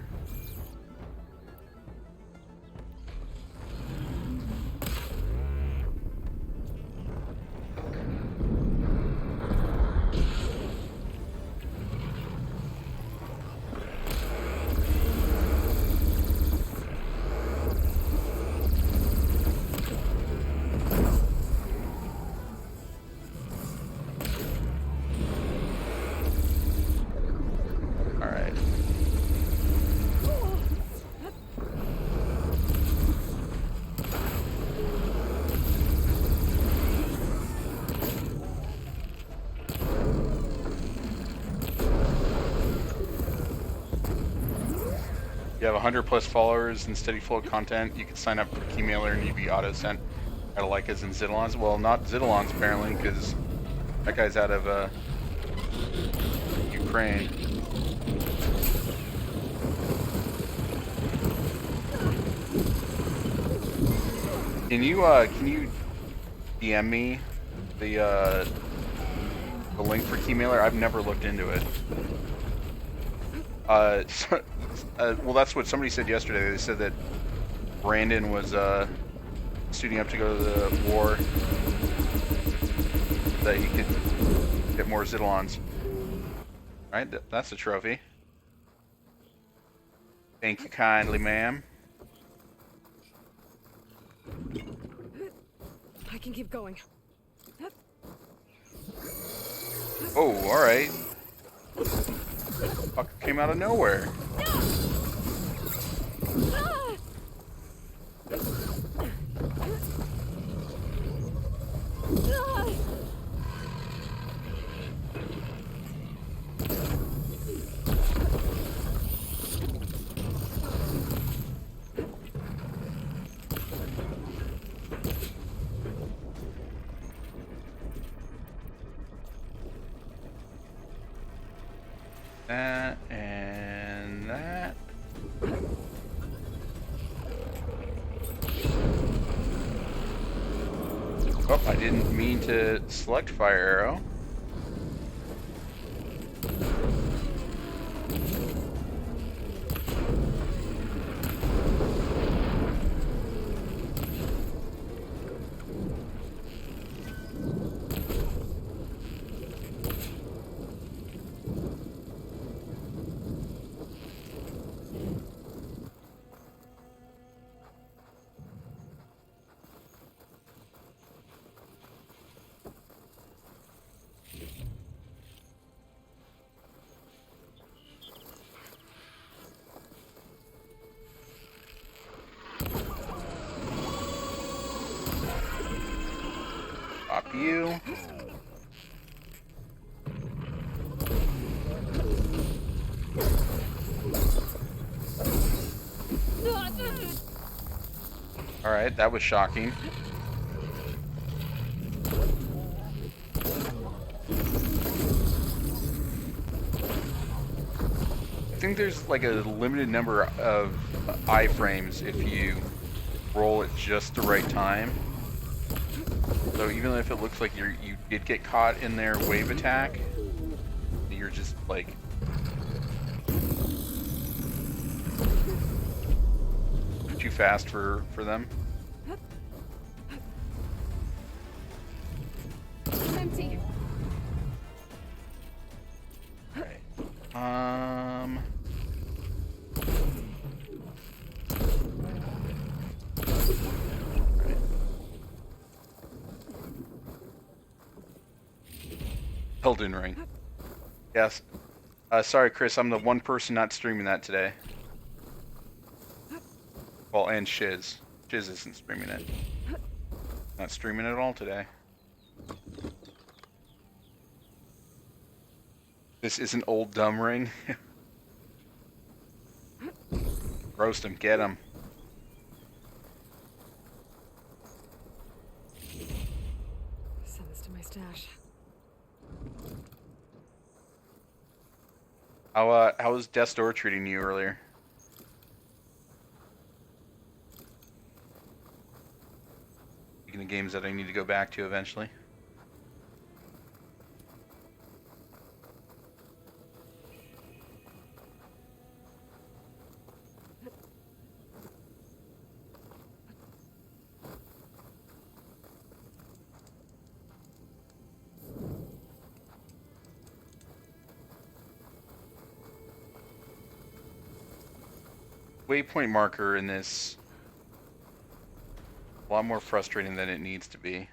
Alright. You have 100 plus followers and steady flow of content. You can sign up for key mailer and you'd be auto sent out of Lycas and Zidalons. Well, not Zidalons apparently, because that guy's out of Ukraine. Can you DM me the link for key mailer? I've never looked into it. Well, that's what somebody said yesterday. They said that Brandon was suiting up to go to the war, that he could get more Zidalons. Right, that's a trophy. Thank you kindly, ma'am. I can keep going. Oh, alright. Fuck came out of nowhere. That and that. Oh, I didn't mean to select fire arrow. Pop you. Alright, that was shocking. I think there's like a limited number of iframes if you roll at just the right time. So even if it looks like you did get caught in their wave attack, you're just like too fast for them. I'm empty. Alright. Elden Ring. Yes. Sorry, Chris, I'm the one person not streaming that today. Well, and Shiz. Shiz isn't streaming it. Not streaming at all today. This is an old dumb ring. Roast him, get him. Send this to my stash. How was Death's Door treating you earlier? Speaking of games that I need to go back to eventually. Waypoint marker in this a lot more frustrating than it needs to be.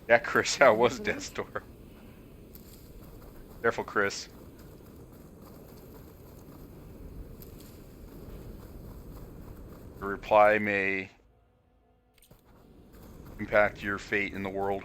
Yeah, Chris, how was Death's Door? Careful, Chris. The reply may impact your fate in the world.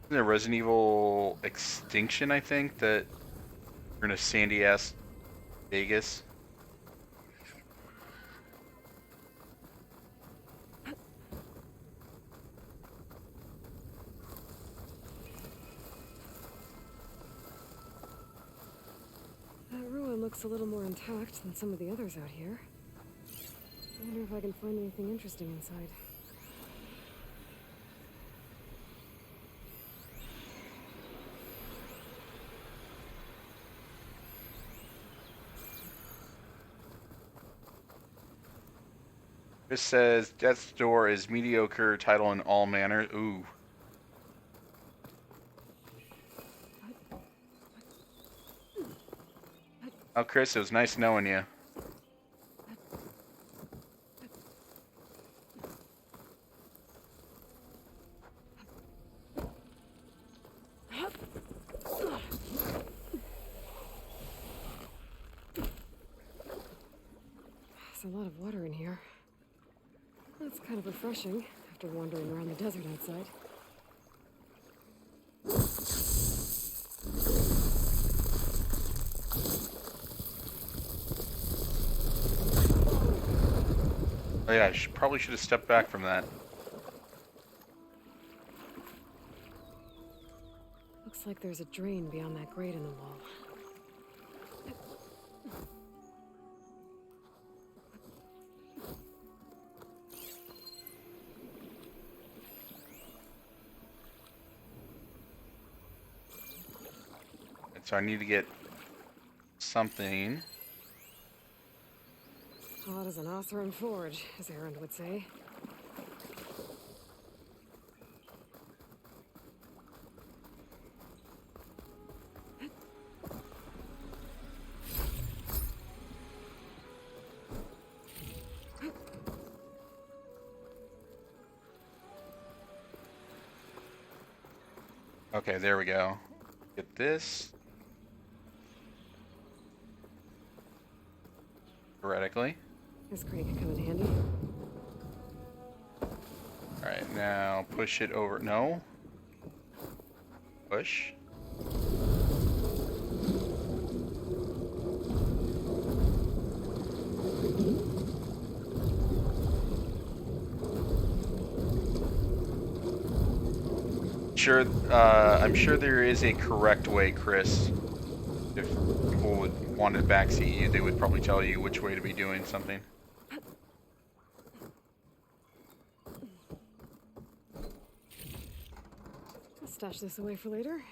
Isn't there Resident Evil Extinction, I think, that you're in a sandy-ass Vegas? That ruin looks a little more intact than some of the others out here. I wonder if I can find anything interesting inside. Chris says Death's Door is mediocre title in all manners. Ooh. Oh, Chris, it was nice knowing you. There's a lot of water in here. That's kind of refreshing after wandering around the desert outside. Oh yeah, I probably should have stepped back from that. Looks like there's a drain beyond that grate in the wall. So I need to get something. Hot as an Oseram forge, as Erend would say. Okay, there we go. Get this. Theoretically. This crate could come in handy. Alright, now push it over. No. Push. I'm sure there is a correct way, Chris. If people would want to backseat you, they would probably tell you which way to be doing something. I'll stash this away for later.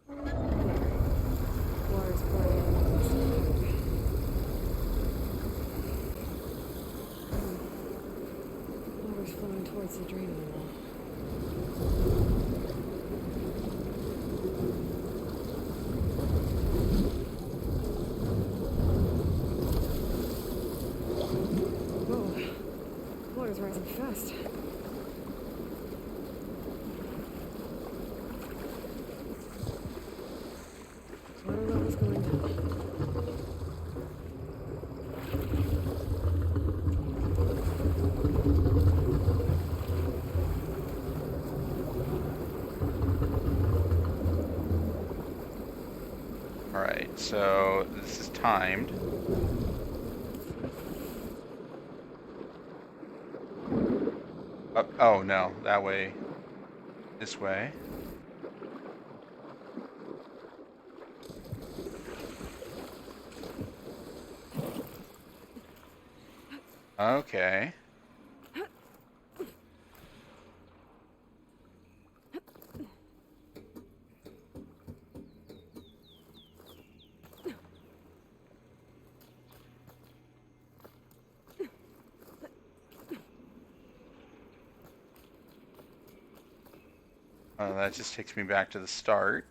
Water's pouring out of this pipe. Water's flowing towards the drain in the wall. rising fast. Water level's going down. Alright, so this is timed. Oh no, that way. This way. Okay. That just takes me back to the start.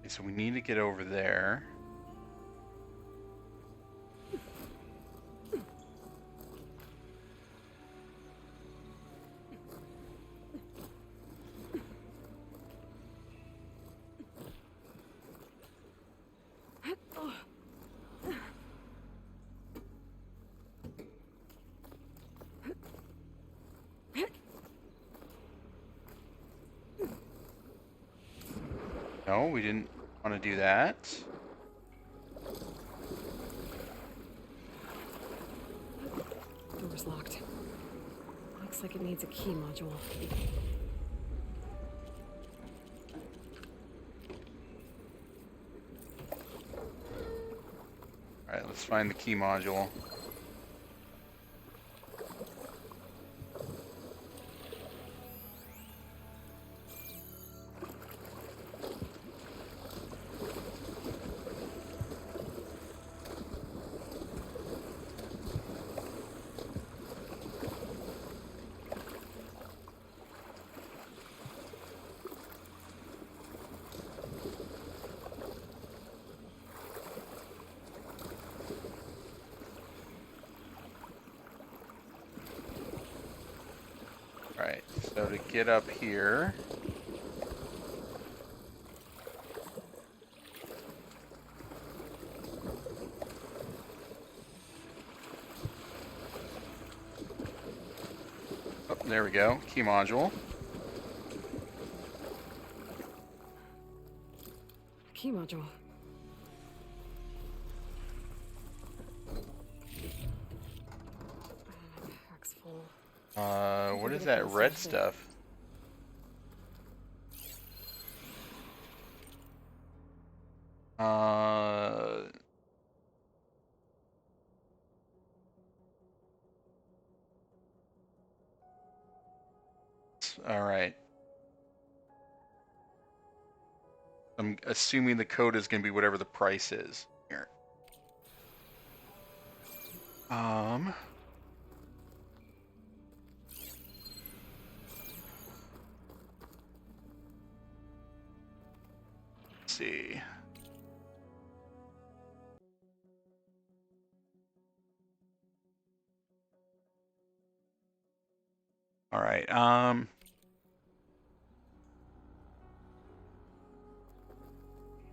So we need to get over there. No, we didn't want to do that. Door's locked. Looks like it needs a key module. Alright, let's find the key module. Alright, so to get up here... Oh, there we go, key module. Key module. Pack's full. What is that red stuff? All right. I'm assuming the code is going to be whatever the price is. Here. Let's see. All right.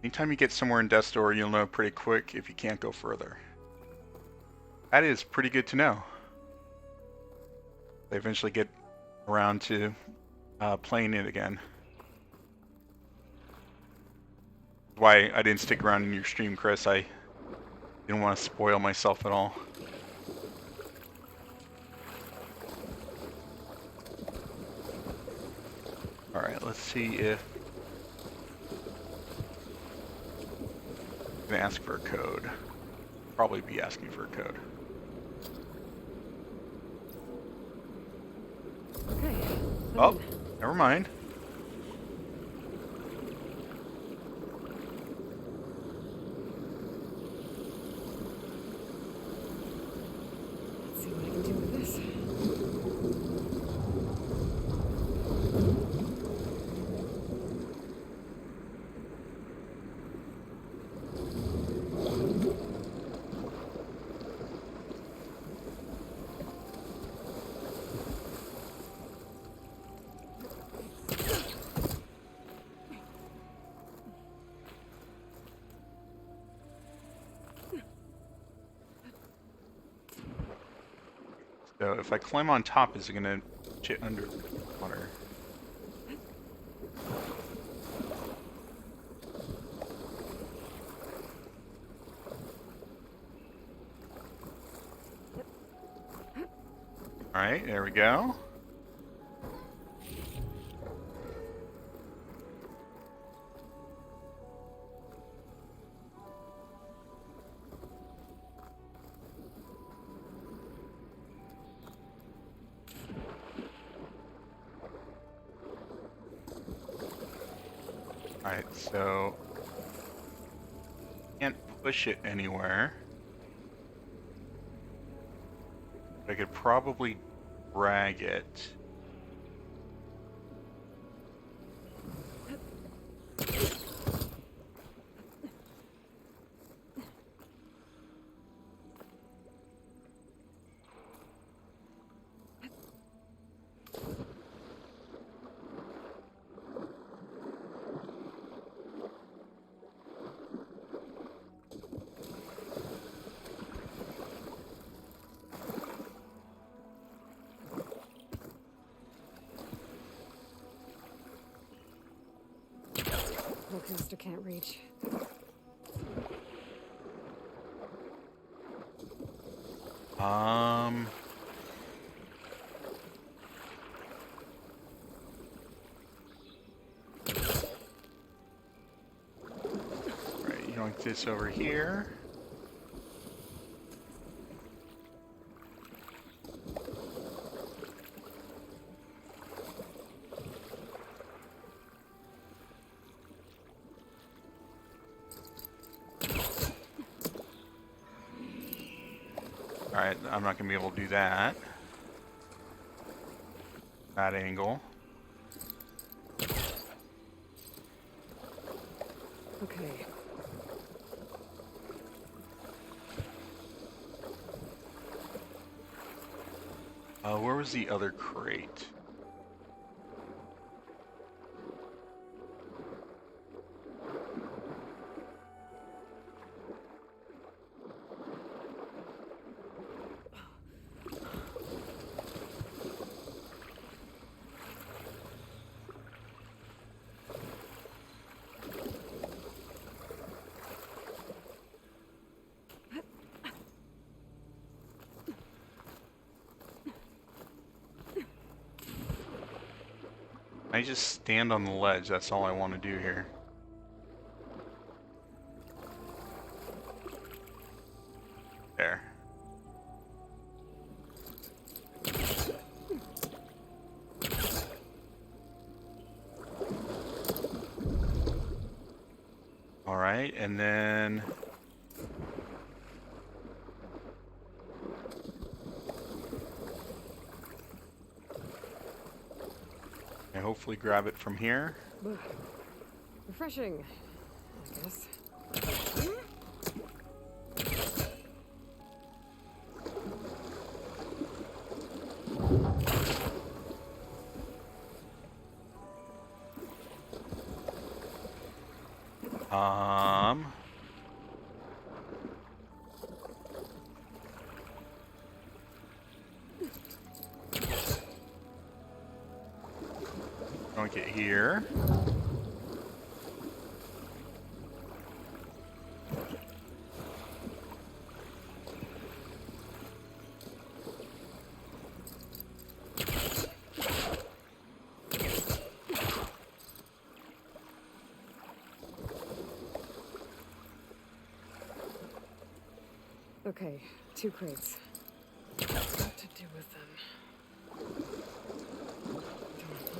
Anytime you get somewhere in Death's Door, you'll know pretty quick if you can't go further. That is pretty good to know. They eventually get around to playing it again. Why I didn't stick around in your stream, Chris. I didn't want to spoil myself at all. Alright, let's see if... I'm gonna ask for a code. Probably be asking for a code. Okay. Oh, never mind. Let's see what I can do with this. So if I climb on top, is it gonna get under the water? Alright, there we go. Alright, so can't push it anywhere. I could probably drag it. Broadcaster can't reach. Right, you want this over here. Alright, I'm not going to be able to do that. That angle. Okay. Where was the other crate? I just stand on the ledge, that's all I want to do here. There. Alright, and then... and hopefully grab it from here. Refreshing, I guess. Don't get here. Okay, 2 crates. What to do with them? Darn.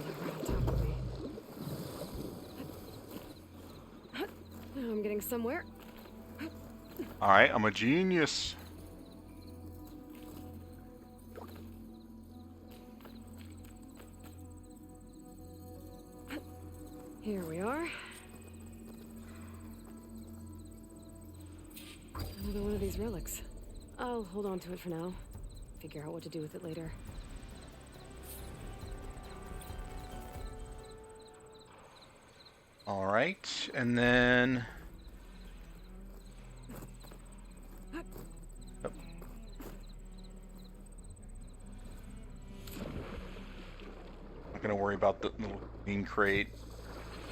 I'm getting somewhere. Alright, I'm a genius. Here we are. Another one of these relics. I'll hold on to it for now. Figure out what to do with it later. Alright, and then... Yep. Not gonna worry about the little green crate.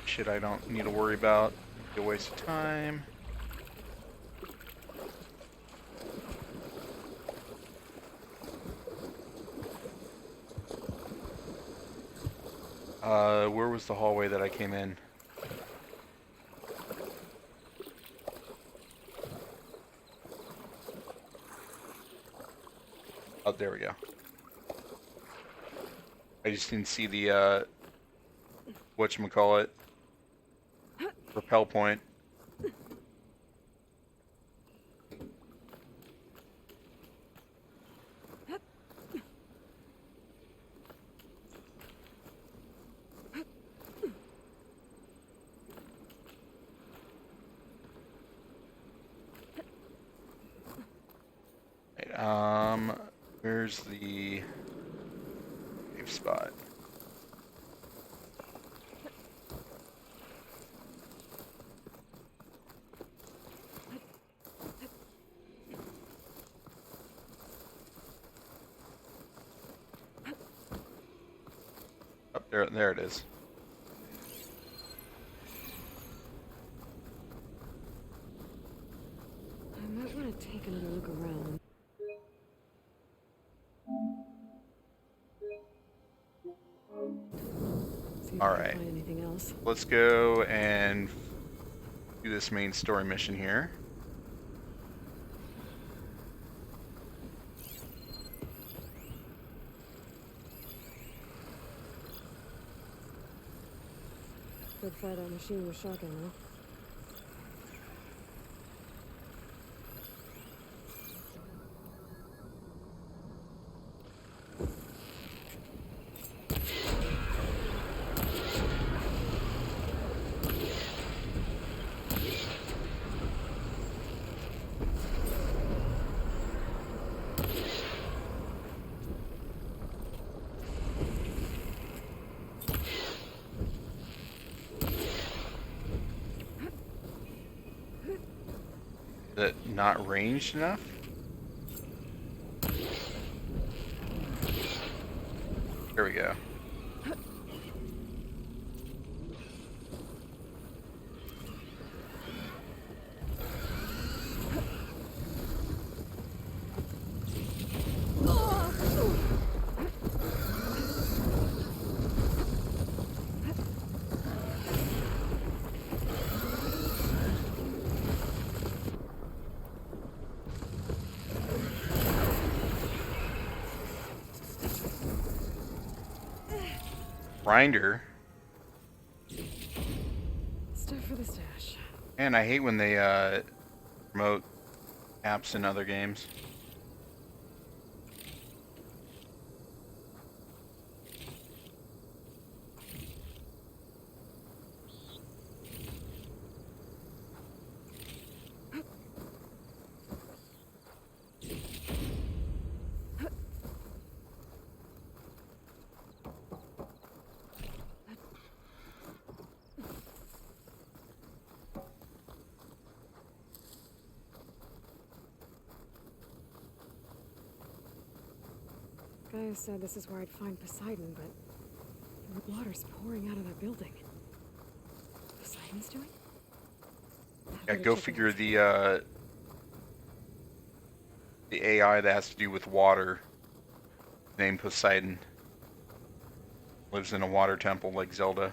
Shit I don't need to worry about. Be a waste of time. Where was the hallway that I came in? Oh, there we go. I just didn't see the, whatchamacallit, rappel point. Where's the safe spot? Up there, there it is. I might want to take another look around. All right. Find anything else? Let's go and do this main story mission here. Good fight on machine with shotgun, huh? Is it not ranged enough? Here we go. Grinder. Stuff for the stash. And I hate when they promote apps in other games. Gaia said this is where I'd find Poseidon, but the water's pouring out of that building. Poseidon's doing? Yeah, go figure the AI that has to do with water, named Poseidon, lives in a water temple like Zelda.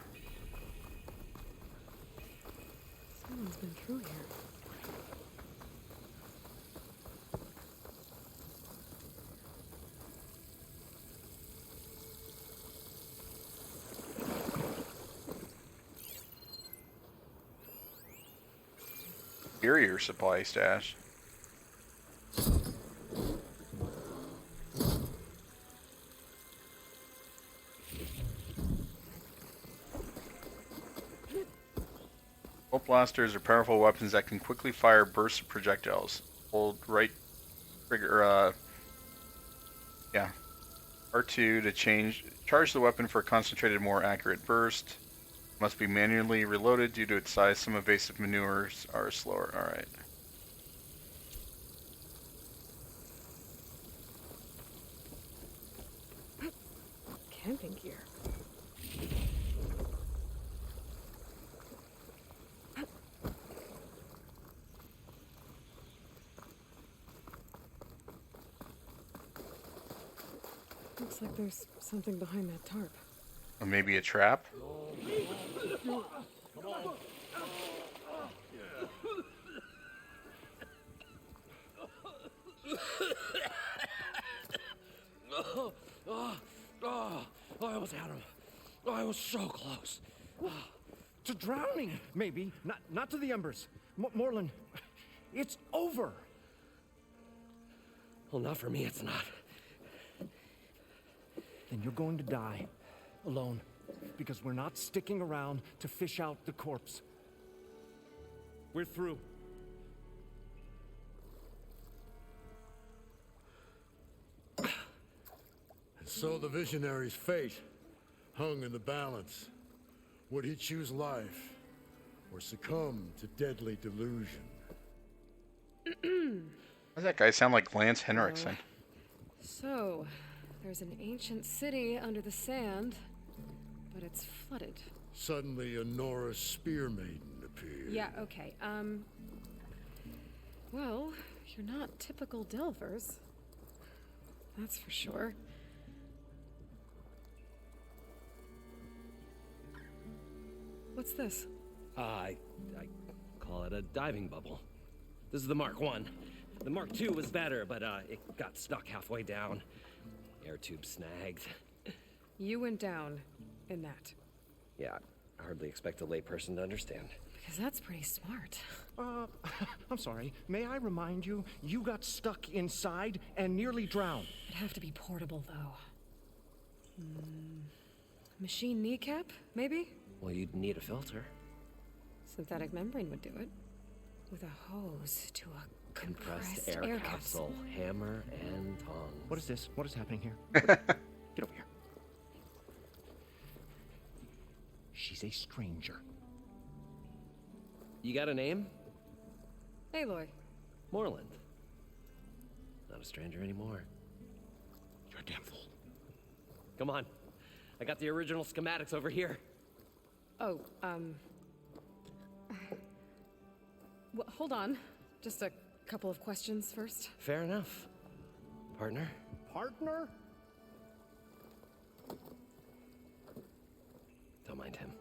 Someone's been through here. Superior supply stash. Bolt blasters are powerful weapons that can quickly fire bursts of projectiles. Hold right trigger, yeah, R2 to charge the weapon for a concentrated, more accurate burst. Must be manually reloaded due to its size. Some evasive maneuvers are slower. Alright. Camping gear. Looks like there's something behind that tarp. Or maybe a trap? I almost had him. I was so close. To drowning, maybe. Not to the embers. Moreland, it's over. Well, not for me, it's not. Then you're going to die. Alone. Because we're not sticking around to fish out the corpse. We're through. And so the visionary's fate hung in the balance. Would he choose life or succumb to deadly delusion? Does that guy sound like Lance Henriksen? So, there's an ancient city under the sand, but it's flooded. Suddenly a Norris spear maiden appeared. Yeah, okay. Well, you're not typical Delvers. That's for sure. What's this? I call it a diving bubble. This is the Mark 1. The Mark 2 was better, but it got stuck halfway down. Air tube snagged. You went down in that. Yeah, I hardly expect a layperson to understand. Because that's pretty smart. I'm sorry. May I remind you, you got stuck inside and nearly drowned. It'd have to be portable, though. Machine kneecap, maybe? Well, you'd need a filter. Synthetic membrane would do it. With a hose to a compressed air capsule. Hammer and tongs. What is this? What is happening here? Get over here. She's a stranger. You got a name? Aloy. Moreland. Not a stranger anymore. You're a damn fool. Come on. I got the original schematics over here. Oh, well, hold on. Just a couple of questions first. Fair enough. Partner? Partner? Don't mind him.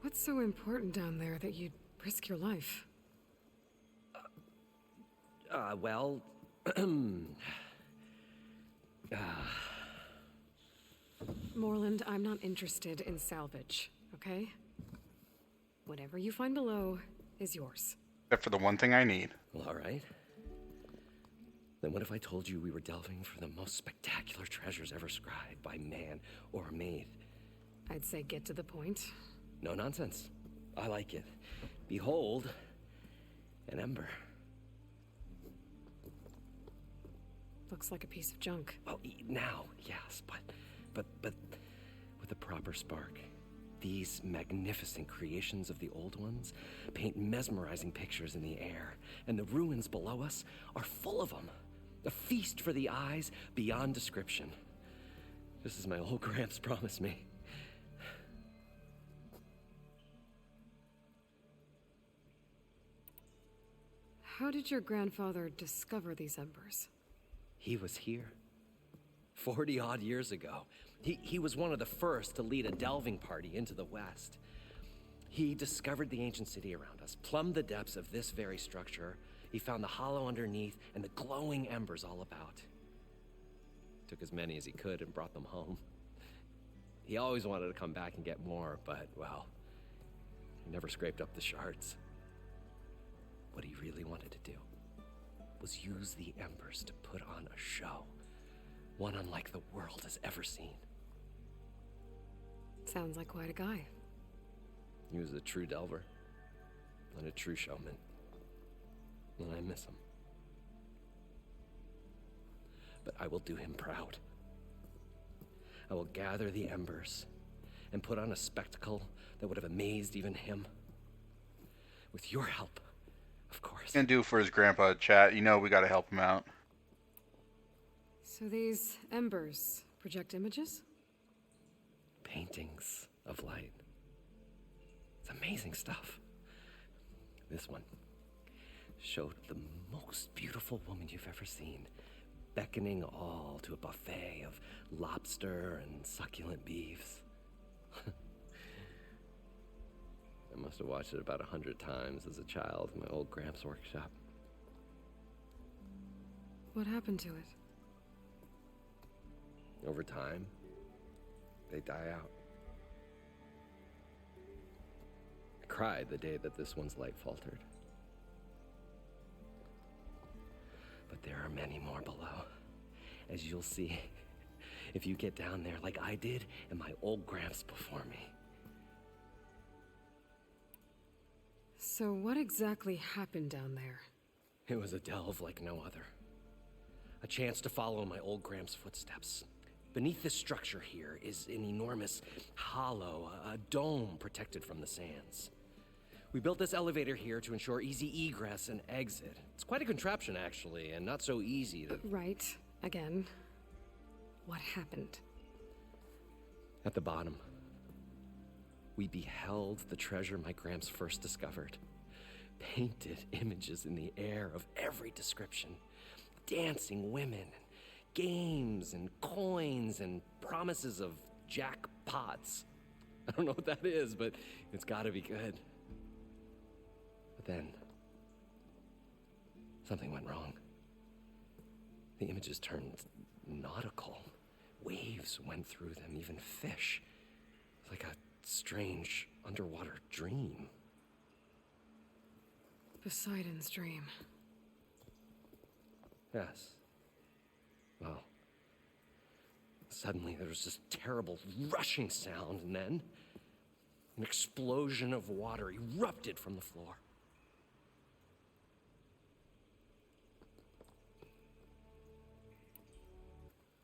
What's so important down there that you'd risk your life? Well... Moreland, I'm not interested in salvage, okay? Whatever you find below is yours. Except for the one thing I need. Well, all right. Then what if I told you we were delving for the most spectacular treasures ever scribed by man or maid? I'd say get to the point. No nonsense. I like it. Behold, an ember. Looks like a piece of junk. Well, now, yes, but with a proper spark. These magnificent creations of the old ones paint mesmerizing pictures in the air, and the ruins below us are full of them. A feast for the eyes beyond description. Just as my old Gramps promised me. How did your grandfather discover these embers? He was here. 40-odd years ago. He was one of the first to lead a delving party into the West. He discovered the ancient city around us, plumbed the depths of this very structure. He found the hollow underneath and the glowing embers all about. Took as many as he could and brought them home. He always wanted to come back and get more, but, well, He never scraped up the shards. What he really wanted to do was use the embers to put on a show, one unlike the world has ever seen. Sounds like quite a guy. He was a true delver and a true showman, and I miss him. But I will do him proud. I will gather the embers and put on a spectacle that would have amazed even him. With your help, of course. Gonna do for his grandpa, chat. You know we gotta help him out. So these embers project images? Paintings of light. It's amazing stuff. This one showed the most beautiful woman you've ever seen, beckoning all to a buffet of lobster and succulent beefs. I must have watched it about 100 times as a child in my old Gramps' workshop. What happened to it? Over time, they die out. I cried the day that this one's light faltered. But there are many more below, as you'll see if you get down there like I did and my old Gramps before me. So what exactly happened down there? It was a delve like no other. A chance to follow my old Gramps' footsteps. Beneath this structure here is an enormous hollow, a dome protected from the sands. We built this elevator here to ensure easy egress and exit. It's quite a contraption, actually, and not so easy to... Right. Again. What happened? At the bottom, we beheld the treasure my Gramps first discovered. Painted images in the air of every description. Dancing women, games and coins and promises of jackpots. I don't know what that is, but it's gotta be good. But then, something went wrong. The images turned nautical. Waves went through them, even fish. Like a strange underwater dream. Poseidon's dream. Yes. Well, suddenly there was this terrible rushing sound, and then an explosion of water erupted from the floor.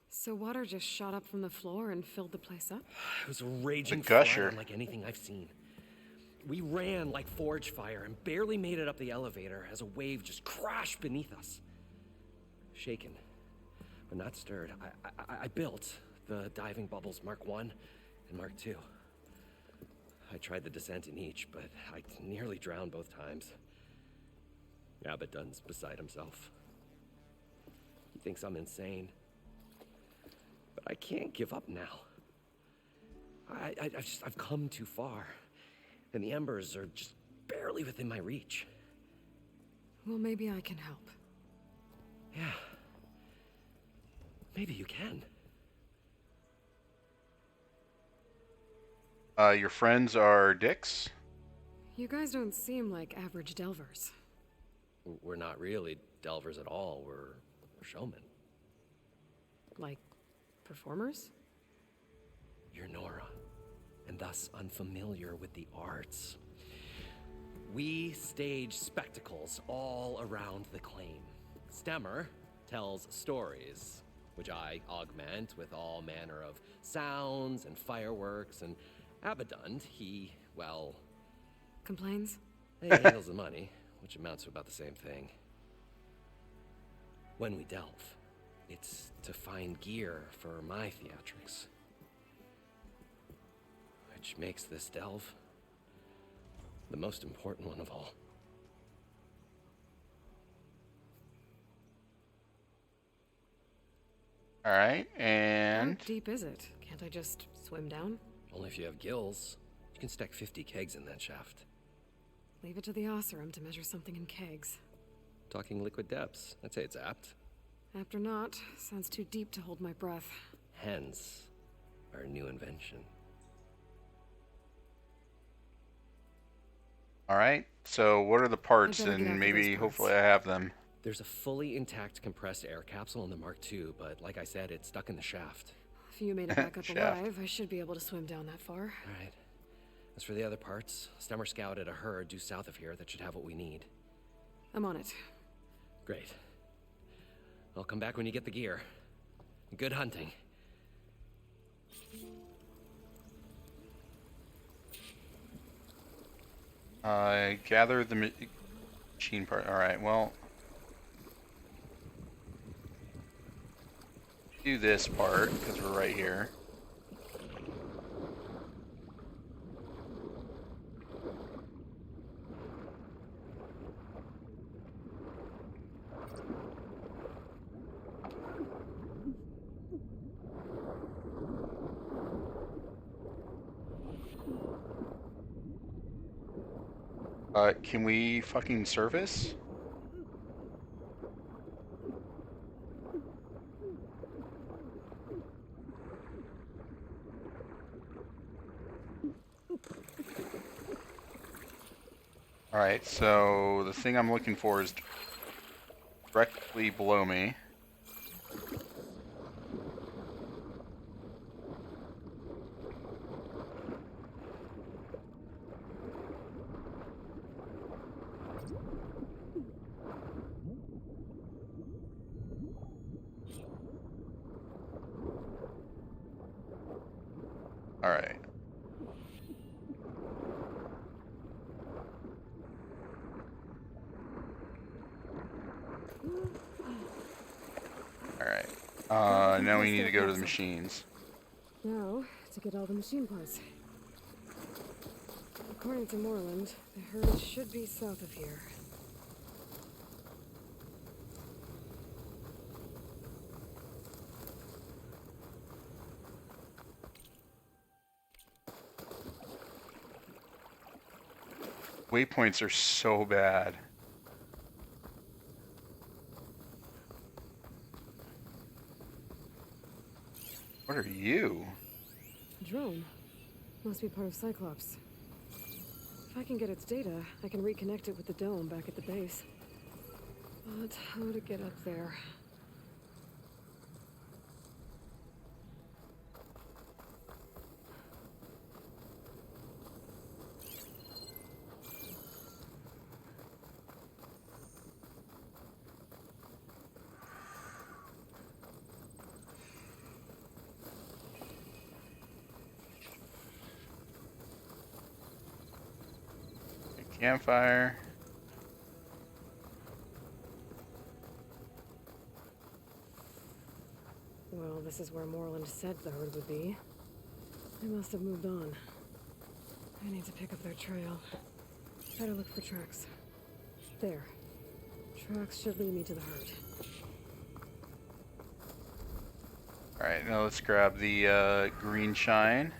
So water just shot up from the floor and filled the place up? It was a raging gusher. flood unlike anything I've seen. We ran like forge fire and barely made it up the elevator as a wave just crashed beneath us. Shaken, but not stirred, I built the diving bubbles Mark I and Mark II. I tried the descent in each, but I nearly drowned both times. Abaddon's beside himself. He thinks I'm insane. But I can't give up now. I've come too far. And the embers are just barely within my reach. Well, maybe I can help. Yeah. Maybe you can. Your friends are dicks? You guys don't seem like average delvers. We're not really delvers at all. We're showmen. Like performers? You're Nora, and thus unfamiliar with the arts. We stage spectacles all around the claim. Stemmer tells stories, which I augment with all manner of sounds and fireworks, and Abaddon, he, well... Complains? He handles the money, which amounts to about the same thing. When we delve, it's to find gear for my theatrics. Which makes this delve the most important one of all. Alright, and... How deep is it? Can't I just swim down? Only if you have gills. You can stack 50 kegs in that shaft. Leave it to the Oseram to measure something in kegs. Talking liquid depths. I'd say it's apt. Apt or not, sounds too deep to hold my breath. Hence, our new invention. All right. So what are the parts, better get and after maybe those parts. hopefully I have them. There's a fully intact compressed air capsule in the Mark II, but like I said, it's stuck in the shaft. If you made it back up Shaft. alive, I should be able to swim down that far. All right. As for the other parts, Stemmer scouted a herd due south of here that should have what we need. I'm on it. Great. I'll come back when you get the gear. Good hunting. Gather the machine part. All right. Well, do this part because we're right here. Can we fucking surface? Alright, so the thing I'm looking for is directly below me. Alright. Alright. Now we need to go to the machines. Now, to get all the machine parts. According to Moreland, the herd should be south of here. Waypoints are so bad. What are you? Drone. Must be part of Cyclops. If I can get its data, I can reconnect it with the dome back at the base. But how to get up there? Campfire. Well, this is where Moreland said the herd would be. They must have moved on. I need to pick up their trail. Better look for tracks. There. Tracks should lead me to the herd. Alright, now let's grab the green shine.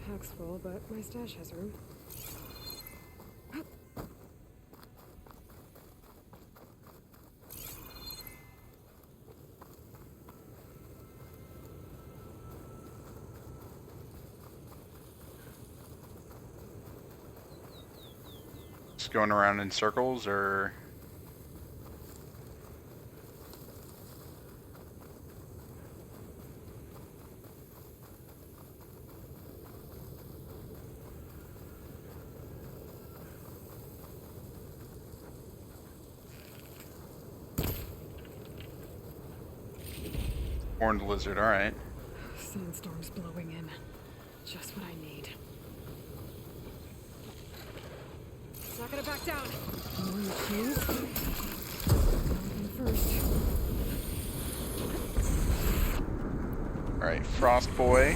Pack's full, but my stash has room. Just going around in circles, or... Horned lizard, alright. Sandstorm's blowing in. Just what I need. Not gonna back down. More machines. First. Alright, Frost Boy.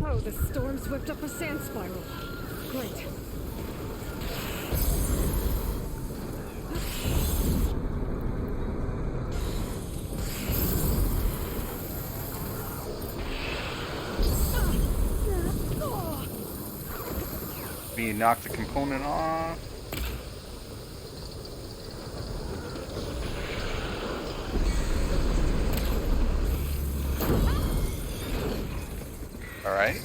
Oh, the storm's whipped up a sand spiral. Great. Can you knock the component off? Alright.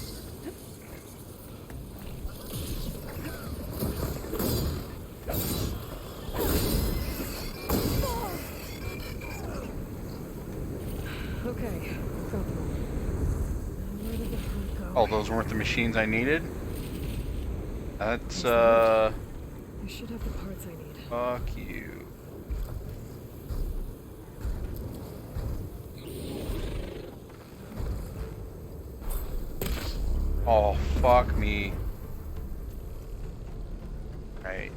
Okay, got them all. Where did the front go? Oh, those weren't the machines I needed? That's, I should have the parts I need. Fuck you. Oh, fuck me. Right.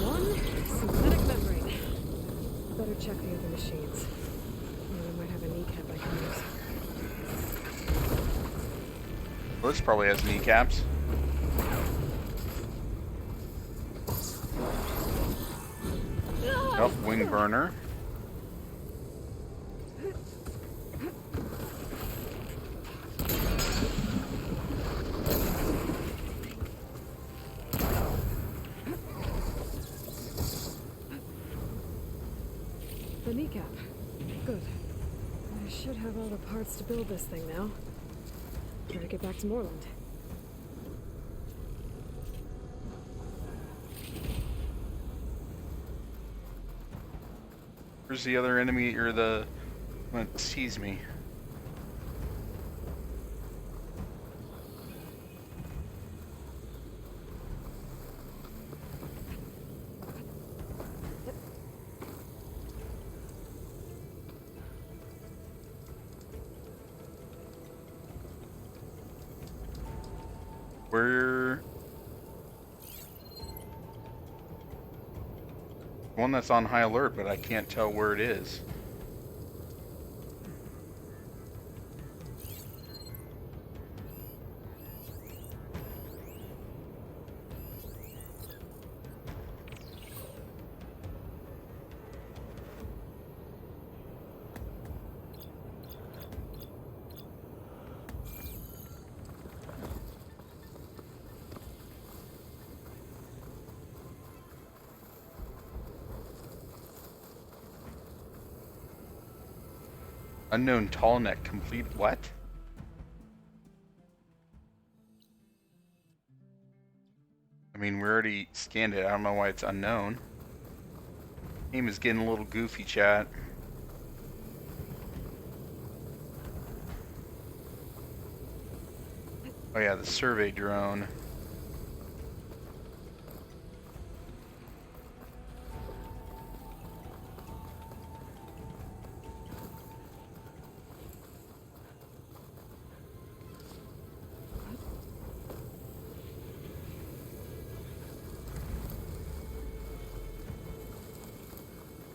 One synthetic membrane. Better check the other machines. Maybe might have a kneecap I can use. Well, this probably has kneecaps. Nope, wing burner. The kneecap. Good. I should have all the parts to build this thing now. Better get back to Moreland. Where's the other enemy, or the one that sees me? Where? One that's on high alert, but I can't tell where it is. Unknown tall neck complete. What? I mean, we already scanned it. I don't know why it's unknown. Game is getting a little goofy, chat. Oh yeah, the survey drone.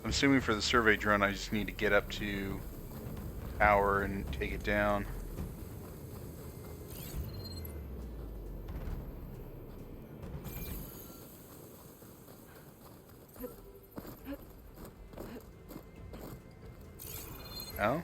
I'm assuming for the survey drone I just need to get up to tower and take it down. No?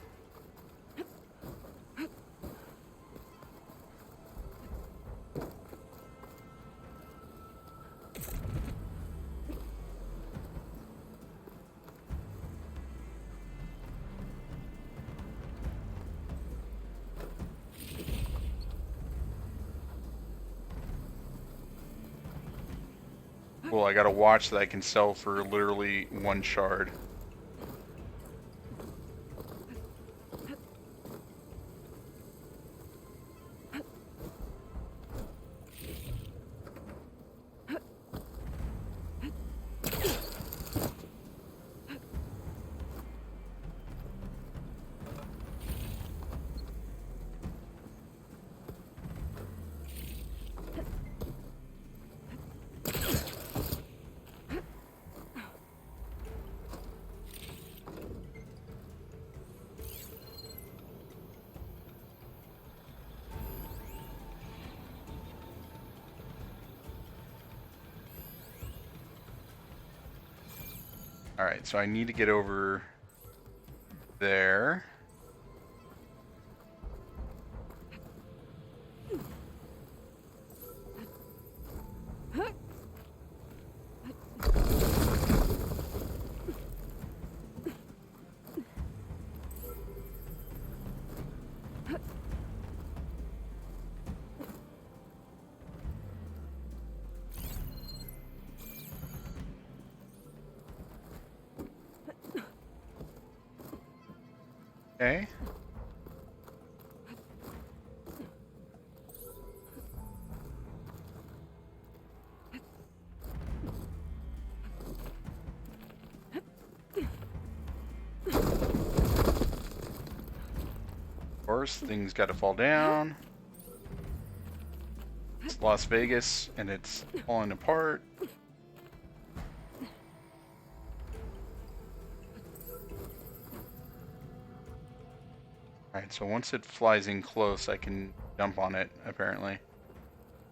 Well, I got a watch that I can sell for literally 1 shard. Alright, so I need to get over there. Okay. Of course, things gotta fall down. It's Las Vegas, and it's falling apart. Alright, so once it flies in close, I can jump on it, apparently.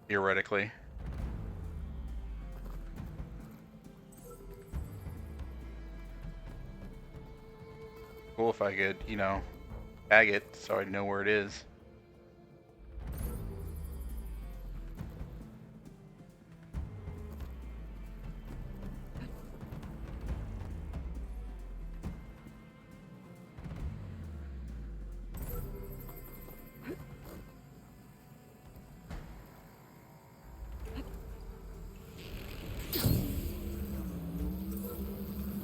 Theoretically. Cool if I could, you know, tag it so I'd know where it is.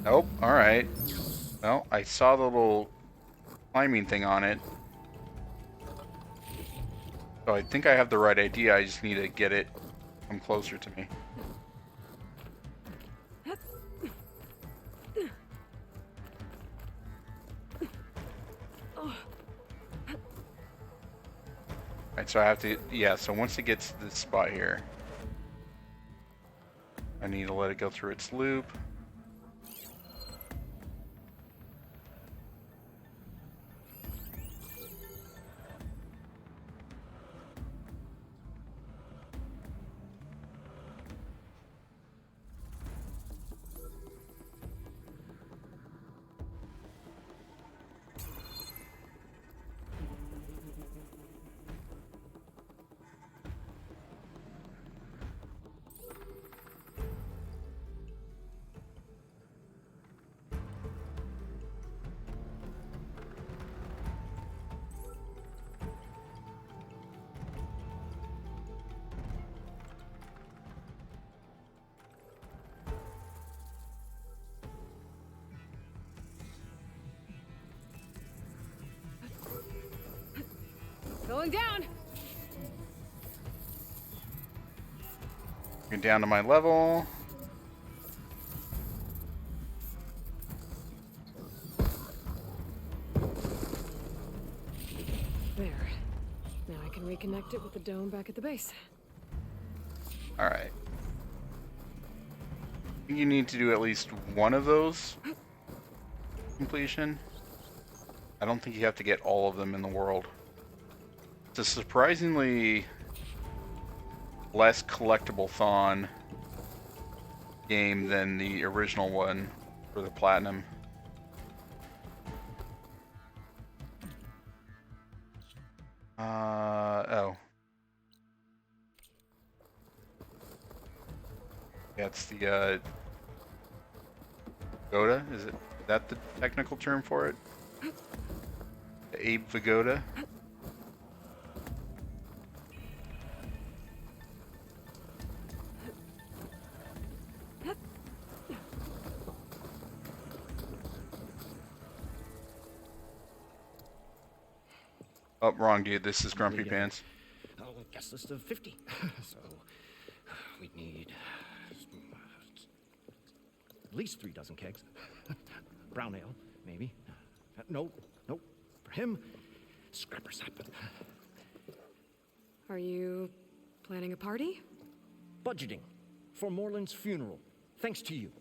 Nope, alright. Well, I saw the little climbing thing on it. So I think I have the right idea, I just need to get it come closer to me. Alright, so I have to, yeah, so once it gets to this spot here, I need to let it go through its loop. Going down. Get down to my level. There. Now I can reconnect it with the dome back at the base. Alright. You need to do at least one of those completion. I don't think you have to get all of them in the world. It's a surprisingly less collectible Thon game than the original one for the Platinum. Oh. Yeah, it's the, Vagoda? Is that the technical term for it? The Abe Vagoda? Oh, wrong dude. This is Grumpy Pants. Oh, guest list of 50. So, we need at least 3 dozen kegs. Brown ale, maybe. No. For him, scrapper sap. Are you planning a party? Budgeting for Moreland's funeral. Thanks to you.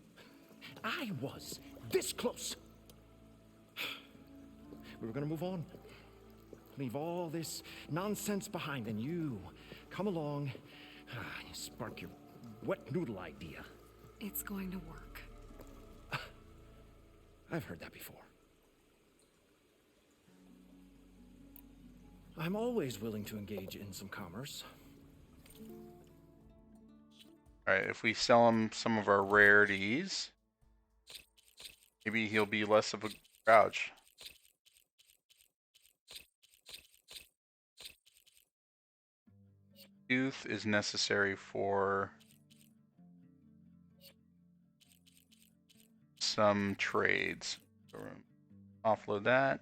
I was this close. We were gonna move on. Leave all this nonsense behind, and you come along, you spark your wet noodle idea. It's going to work. I've heard that before. I'm always willing to engage in some commerce. Alright, if we sell him some of our rarities, maybe he'll be less of a grouch. Youth is necessary for some trades. So we're gonna offload that.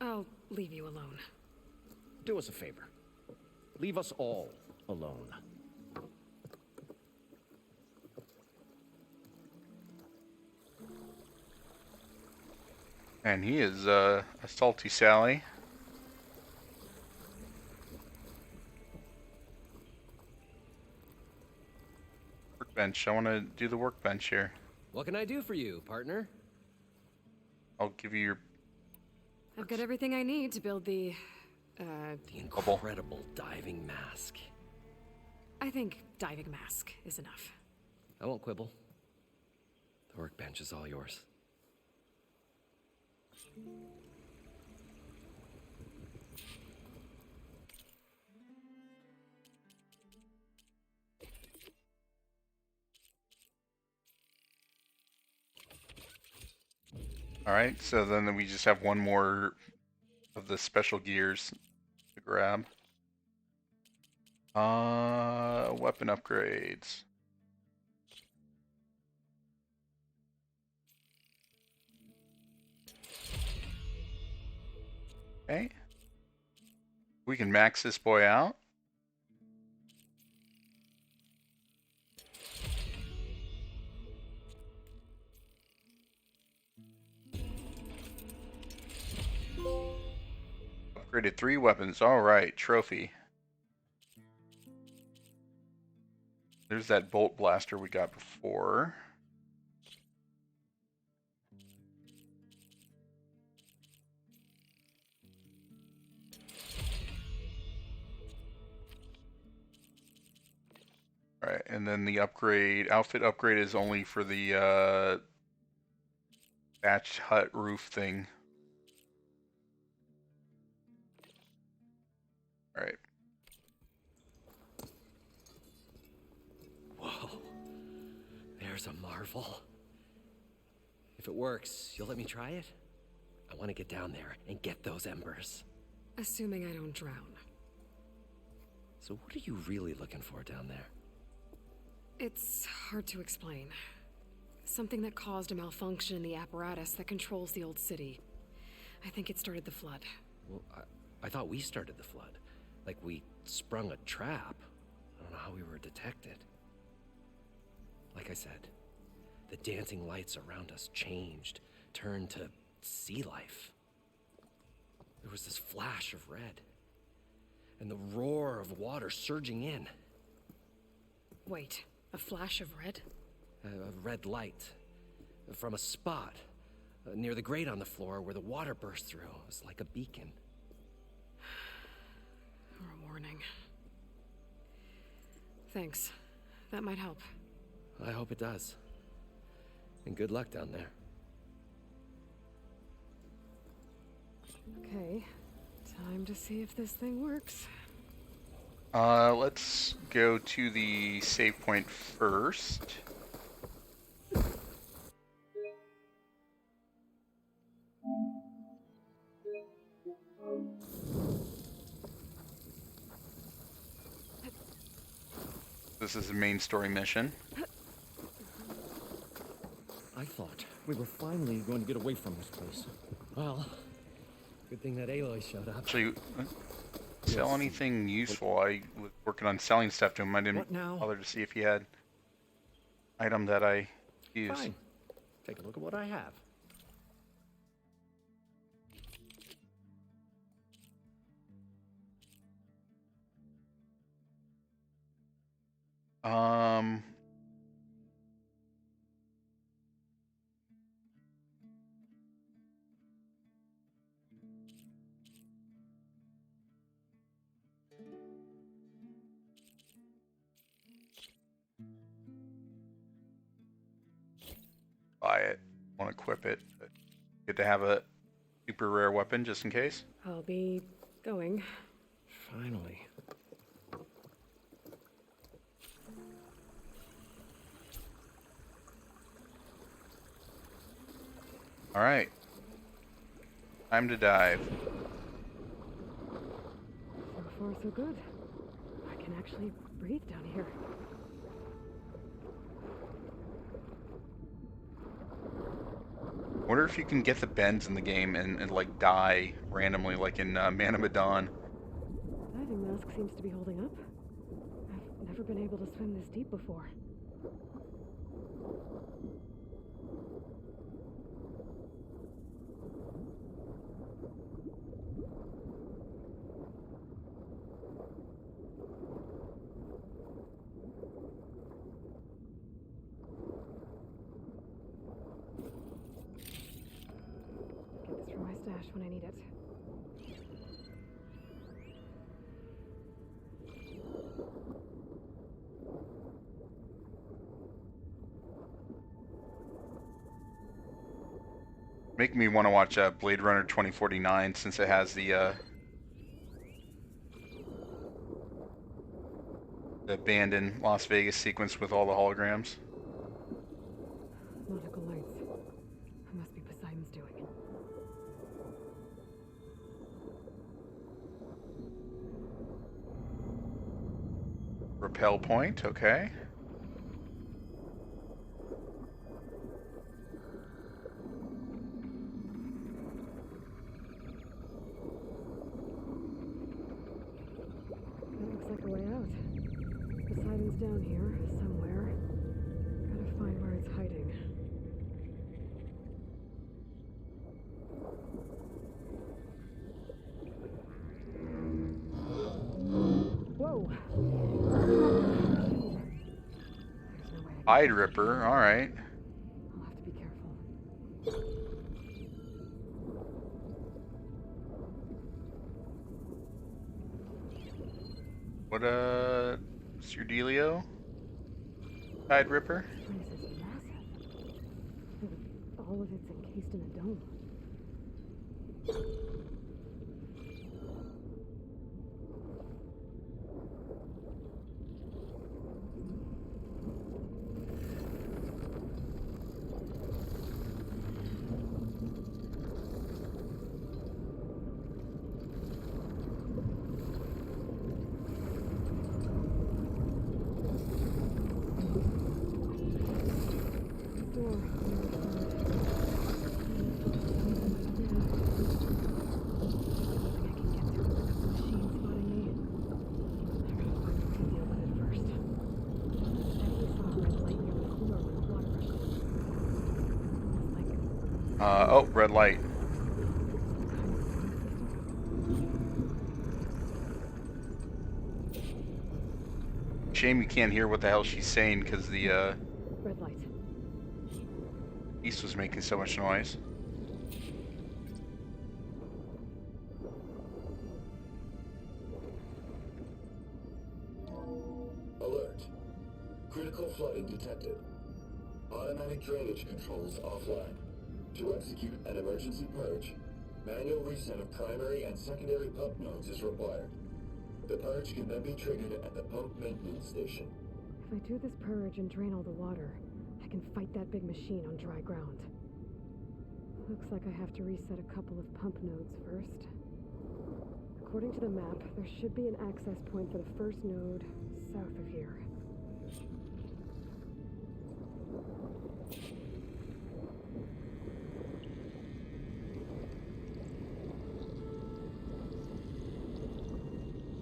I'll leave you alone. Do us a favor. Leave us all alone. And he is a salty Sally. Workbench. I want to do the workbench here. What can I do for you, partner? I'll give you your I've got everything I need to build the incredible diving mask. I think diving mask is enough. I won't quibble. The workbench is all yours. Alright, so then we just have one more of the special gears to grab. Weapon upgrades. Okay. We can max this boy out. Upgraded 3 weapons. Alright, trophy. There's that bolt blaster we got before. Alright, and then the outfit upgrade is only for the thatch hut roof thing. Alright. Whoa. There's a marvel. If it works, you'll let me try it? I want to get down there and get those embers. Assuming I don't drown. So what are you really looking for down there? It's hard to explain. Something that caused a malfunction in the apparatus that controls the old city. I think it started the flood. Well, I thought we started the flood. Like we sprung a trap. I don't know how we were detected. Like I said, the dancing lights around us changed, turned to sea life. There was this flash of red, and the roar of water surging in. Wait, a flash of red? A red light from a spot near the grate on the floor where the water burst through. It was like a beacon. Or a warning. Thanks. That might help. I hope it does. And good luck down there. Okay. Time to see if this thing works. Let's go to the save point first. This is the main story mission. I thought we were finally going to get away from this place. Well, good thing that Aloy showed up. Actually, sell anything useful. I was working on selling stuff to him. I didn't bother to see if he had item that I use. Fine. Take a look at what I have. Um, equip it. But good to have a super rare weapon just in case. I'll be going. Finally. All right. Time to dive. So far, so good. I can actually breathe down here. Wonder if you can get the bends in the game and like die randomly, like in Man of Medan. Diving mask seems to be holding up. I've never been able to swim this deep before. Get this from my stash when I need it. Make me want to watch Blade Runner 2049 since it has the abandoned Las Vegas sequence with all the holograms. Nautical lights. It must be Poseidon's doing. Repel point, okay. That looks like a way out. Poseidon's down here, somewhere. Gotta find where it's hiding. Whoa! Hide Ripper, alright. I'll have to be careful. What's your dealio? Hide Ripper? This place is massive. All of it's encased in a dome. Oh, red light. Shame you can't hear what the hell she's saying because the Red light. beast was making so much noise. Alert. Critical flooding detected. Automatic drainage controls offline. To execute an emergency purge, manual reset of primary and secondary pump nodes is required. The purge can then be triggered at the pump maintenance station. If I do this purge and drain all the water, I can fight that big machine on dry ground. Looks like I have to reset a couple of pump nodes first. According to the map, there should be an access point for the first node south of here.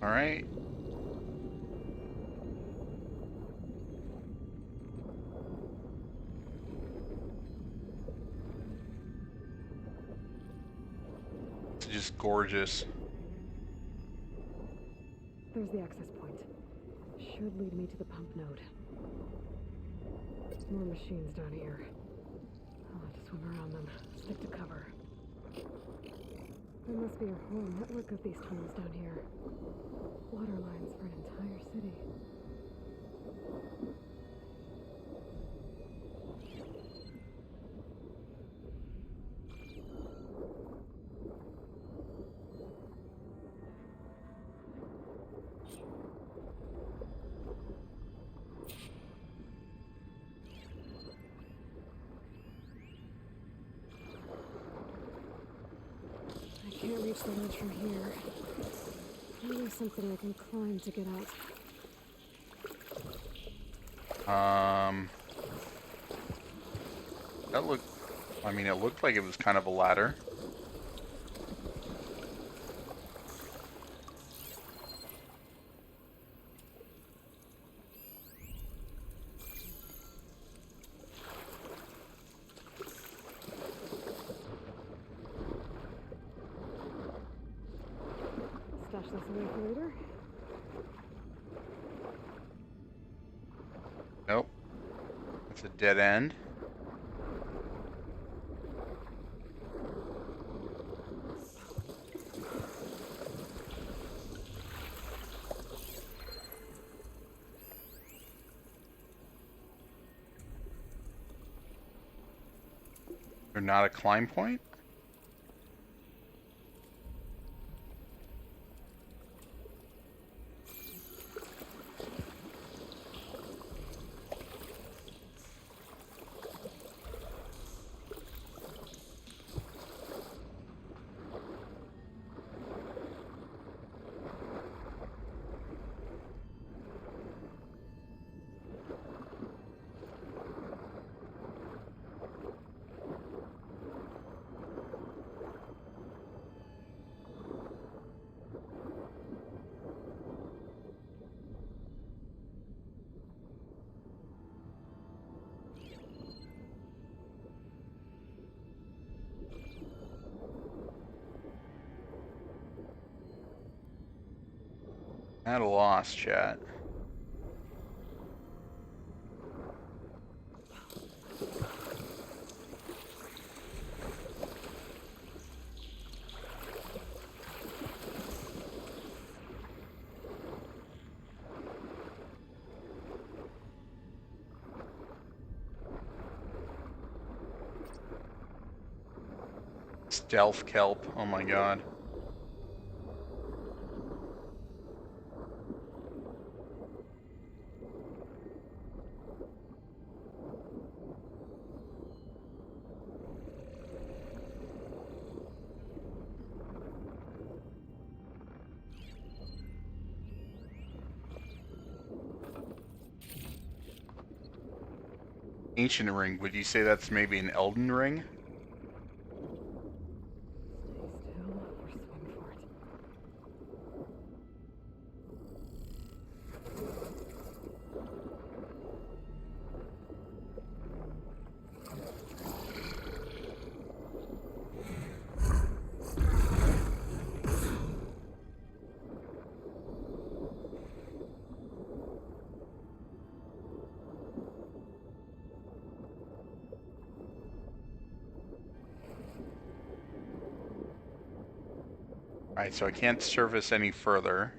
All right. It's just gorgeous. There's the access point. Should lead me to the pump node. More machines down here. I'll have to swim around them. Stick to cover. There must be a whole network of these tunnels down here. Water lines for an entire city. Can't reach the ledge from here. Maybe something I can climb to get out. That looked... I mean, it looked like it was kind of a ladder. Stash this away for later. Nope. It's a dead end. Or not a climb point? At a loss, chat. Stealth kelp, oh my god. Ancient ring, would you say that's maybe an Elden ring? Alright, so I can't surface any further.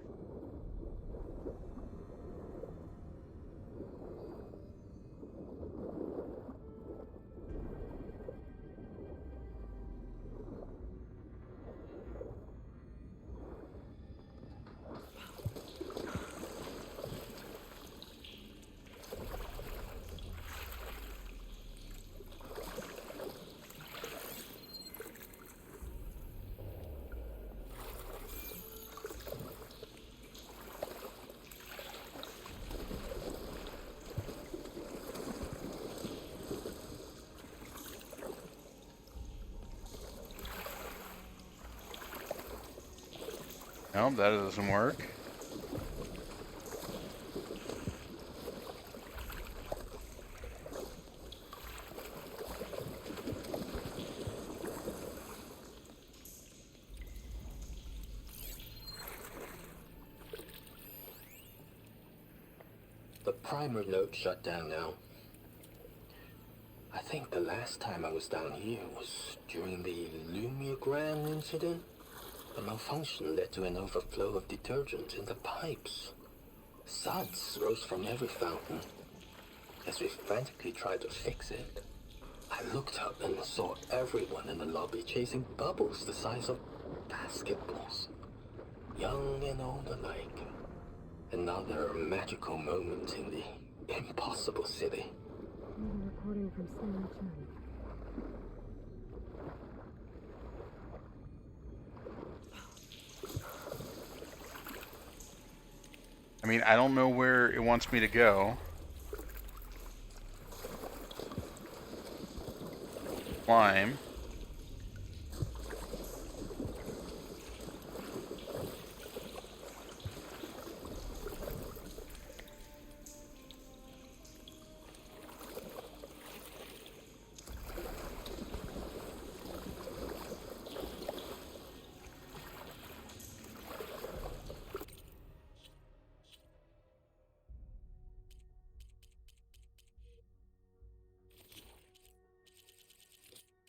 Nope, that doesn't work. The primer node shut down now. I think the last time I was down here was during the Lumiagram incident. The malfunction led to an overflow of detergent in the pipes. Suds rose from every fountain. As we frantically tried to fix it, I looked up and saw everyone in the lobby chasing bubbles the size of basketballs. Young and old alike. Another magical moment in the impossible city. Another recording from Sam Chen. mean, I don't know where it wants me to go. Climb.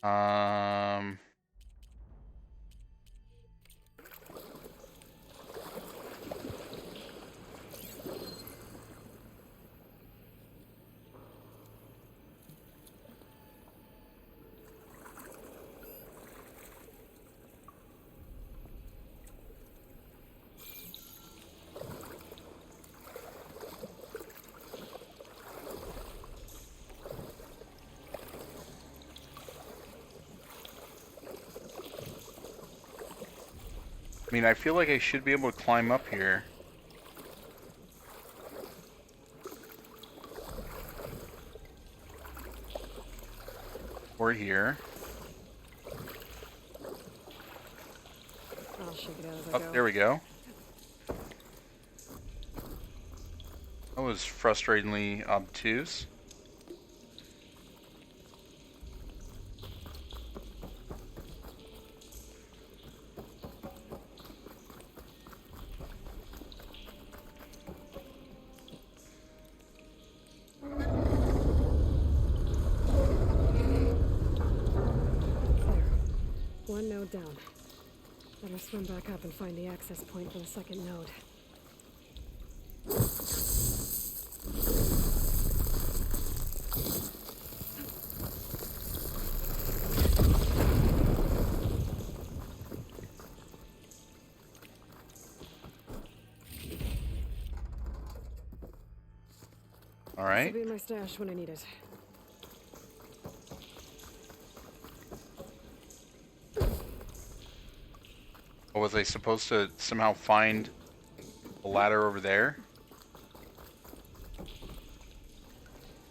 Um, I mean, I feel like I should be able to climb up here. Or here. I'll shake it out as I Oh, go. there we go. That was frustratingly obtuse. One node down. Better swim back up and find the access point for the second node. All right. This will be my stash when I need it. Or was I supposed to somehow find a ladder over there?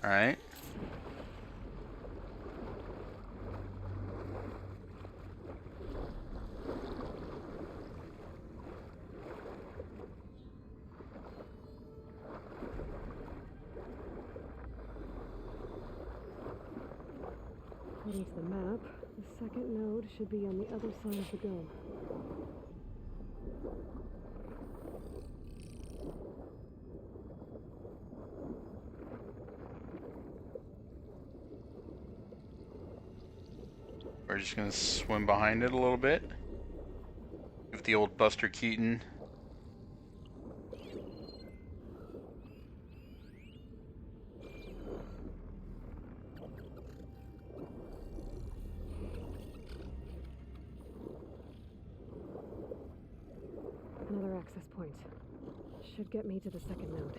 All right. According to the map, the second node should be on the other side of the dome. We're just gonna swim behind it a little bit. Give the old Buster Keaton. Another access point. Should get me to the second node.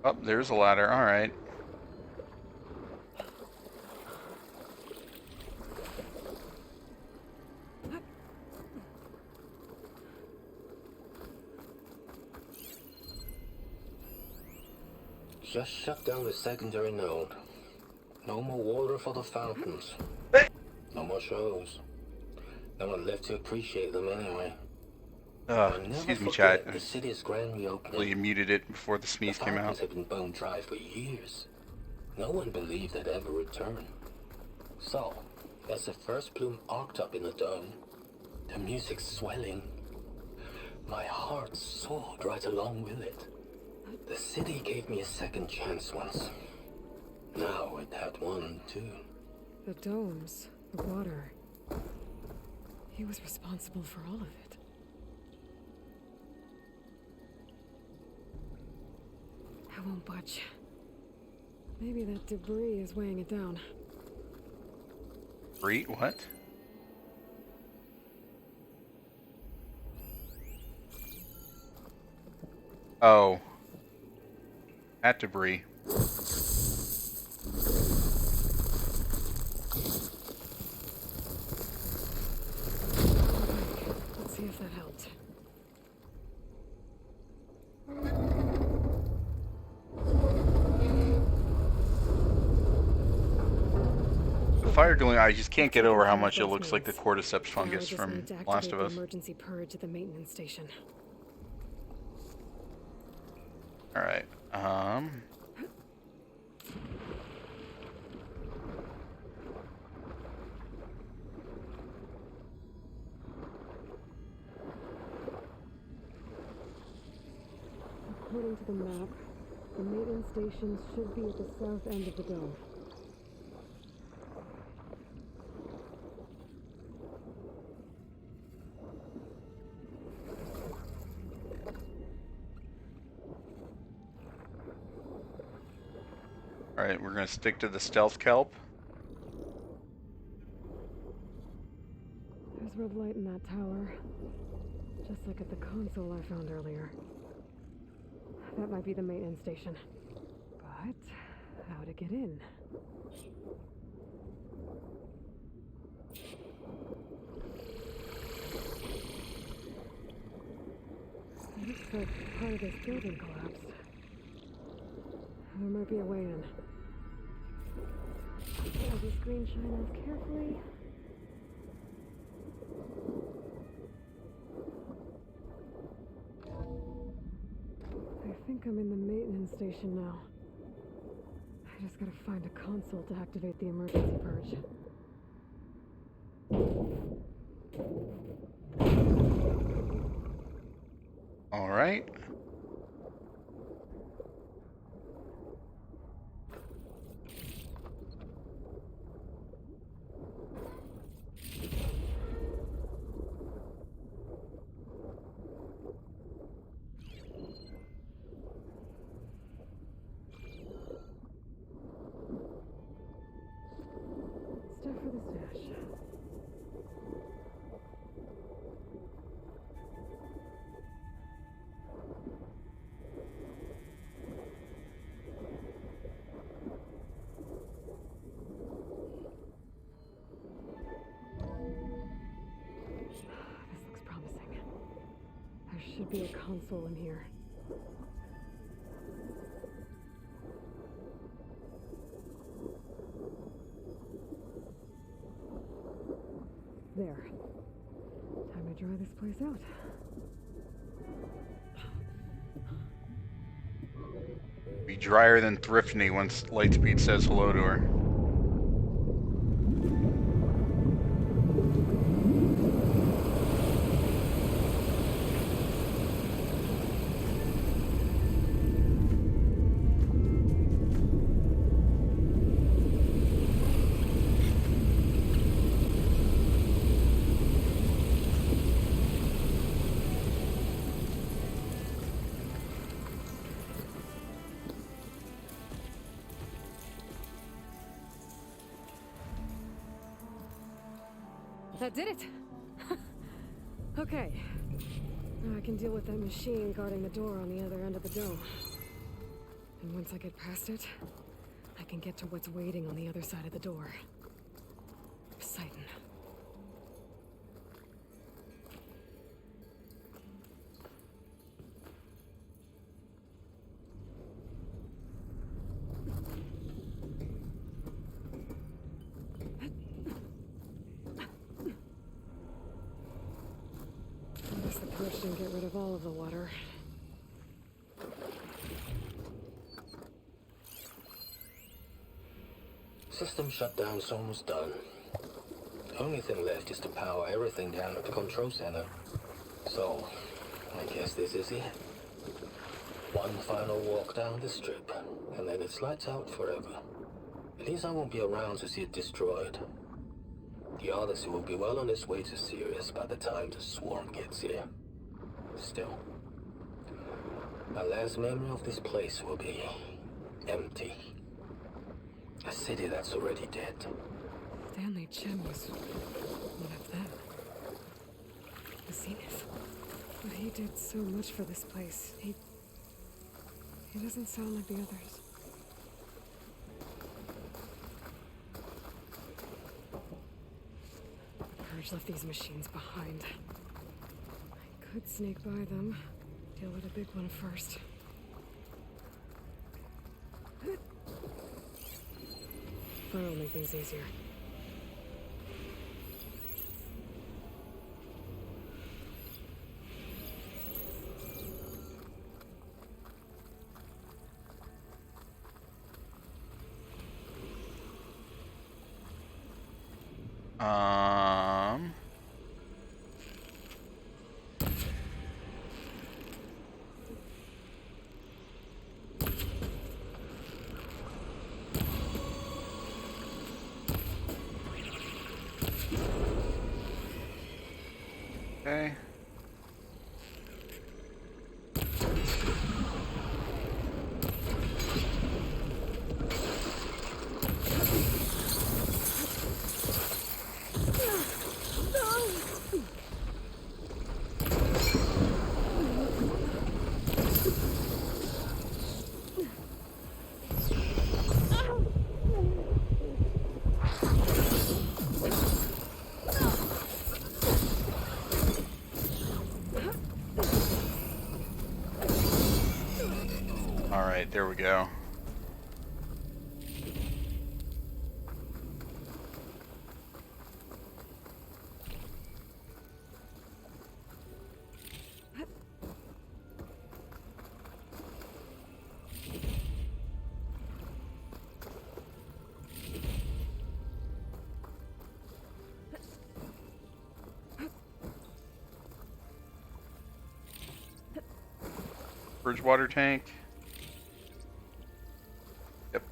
Oh, there's a ladder. All right. Just shut down the secondary node. No more water for the fountains. No more shows. No one left to appreciate them anyway. Excuse me, chat. The city's grand reopening. Hopefully you muted it before the sneeze came out. The fountains have been bone dry for years. No one believed they'd ever return. So, as the first bloom arced up in the dome, the music swelling, my heart soared right along with it. The city gave me a second chance once. Now it had one, too. The domes, the water. He was responsible for all of it. I won't budge. Maybe that debris is weighing it down. Debris? What? Oh. That debris. Let's see if that helped. The fire glowing, I just can't get over how much it looks like the cordyceps Now I fungus just from need to Last activate of the Us. emergency purge at the maintenance station. Alright, According to the map, the maintenance station should be at the south end of the dome. alright, we're gonna stick to the stealth kelp. There's red light in that tower, just like at the console I found earlier. That might be the maintenance station. But how to get in? Looks like part of this building collapsed. There might be a way in. I'll the screen shine off carefully. I think I'm in the maintenance station now. I just gotta find a console to activate the emergency purge. Alright. Stuff for the stash. This looks promising. There should be a console in here. There. Time to dry this place out. Be drier than Thriftney once Lightspeed says hello to her. That did it! Okay. Now I can deal with that machine guarding the door on the other end of the dome. And once I get past it, I can get to what's waiting on the other side of the door. Poseidon. I guess the purge didn't get rid of all of the water. System shutdown's almost done. The only thing left is to power everything down at the control center. So, I guess this is it. One final walk down the strip, and then it's lights out forever. At least I won't be around to see it destroyed. The Odyssey will be well on its way to Sirius by the time the swarm gets here. Still, my last memory of this place will be empty. A city that's already dead. Stanley Chen was one of them. The Zenith. But he did so much for this place. He doesn't sound like the others. Purge left these machines behind. I could sneak by them. Deal with a big one first. That'll make things easier. Okay. Alright, there we go. Purge water tank. Yep.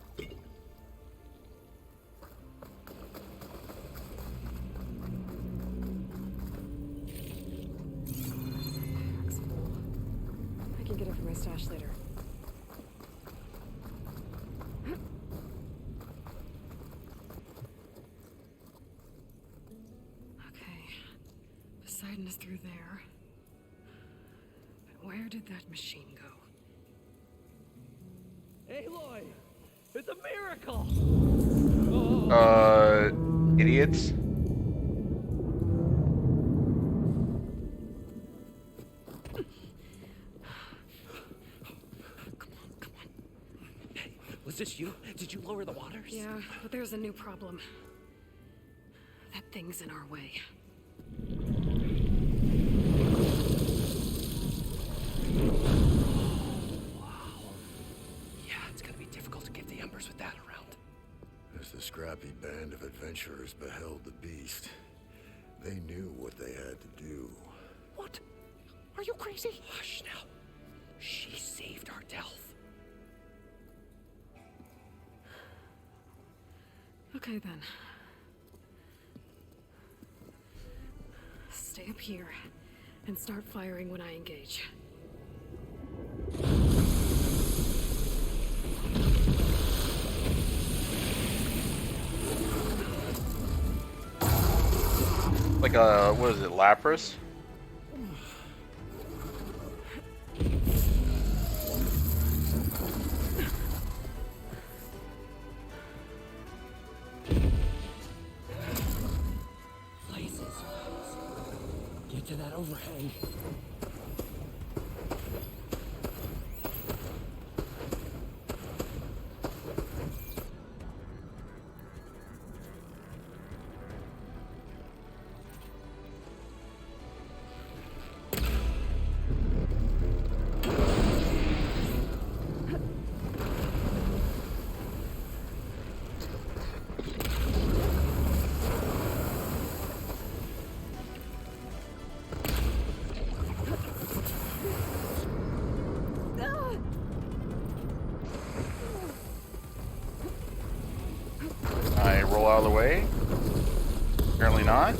I can get it from my stash later. Okay. Poseidon is through there. But where did that machine go? Aloy! It's a miracle! Idiots. Was this you? Did you lower the waters? Yeah, but there's a new problem. That thing's in our way. Yeah, it's gonna be difficult to get the embers with that around. As the scrappy band of adventurers beheld the beast, they knew what they had to do. What? Are you crazy? Hush now. She saved our Delph. Okay then. Stay up here and start firing when I engage. Like a, what is it, Lapras? Places. Get to that overhang. I roll out of the way. Apparently not.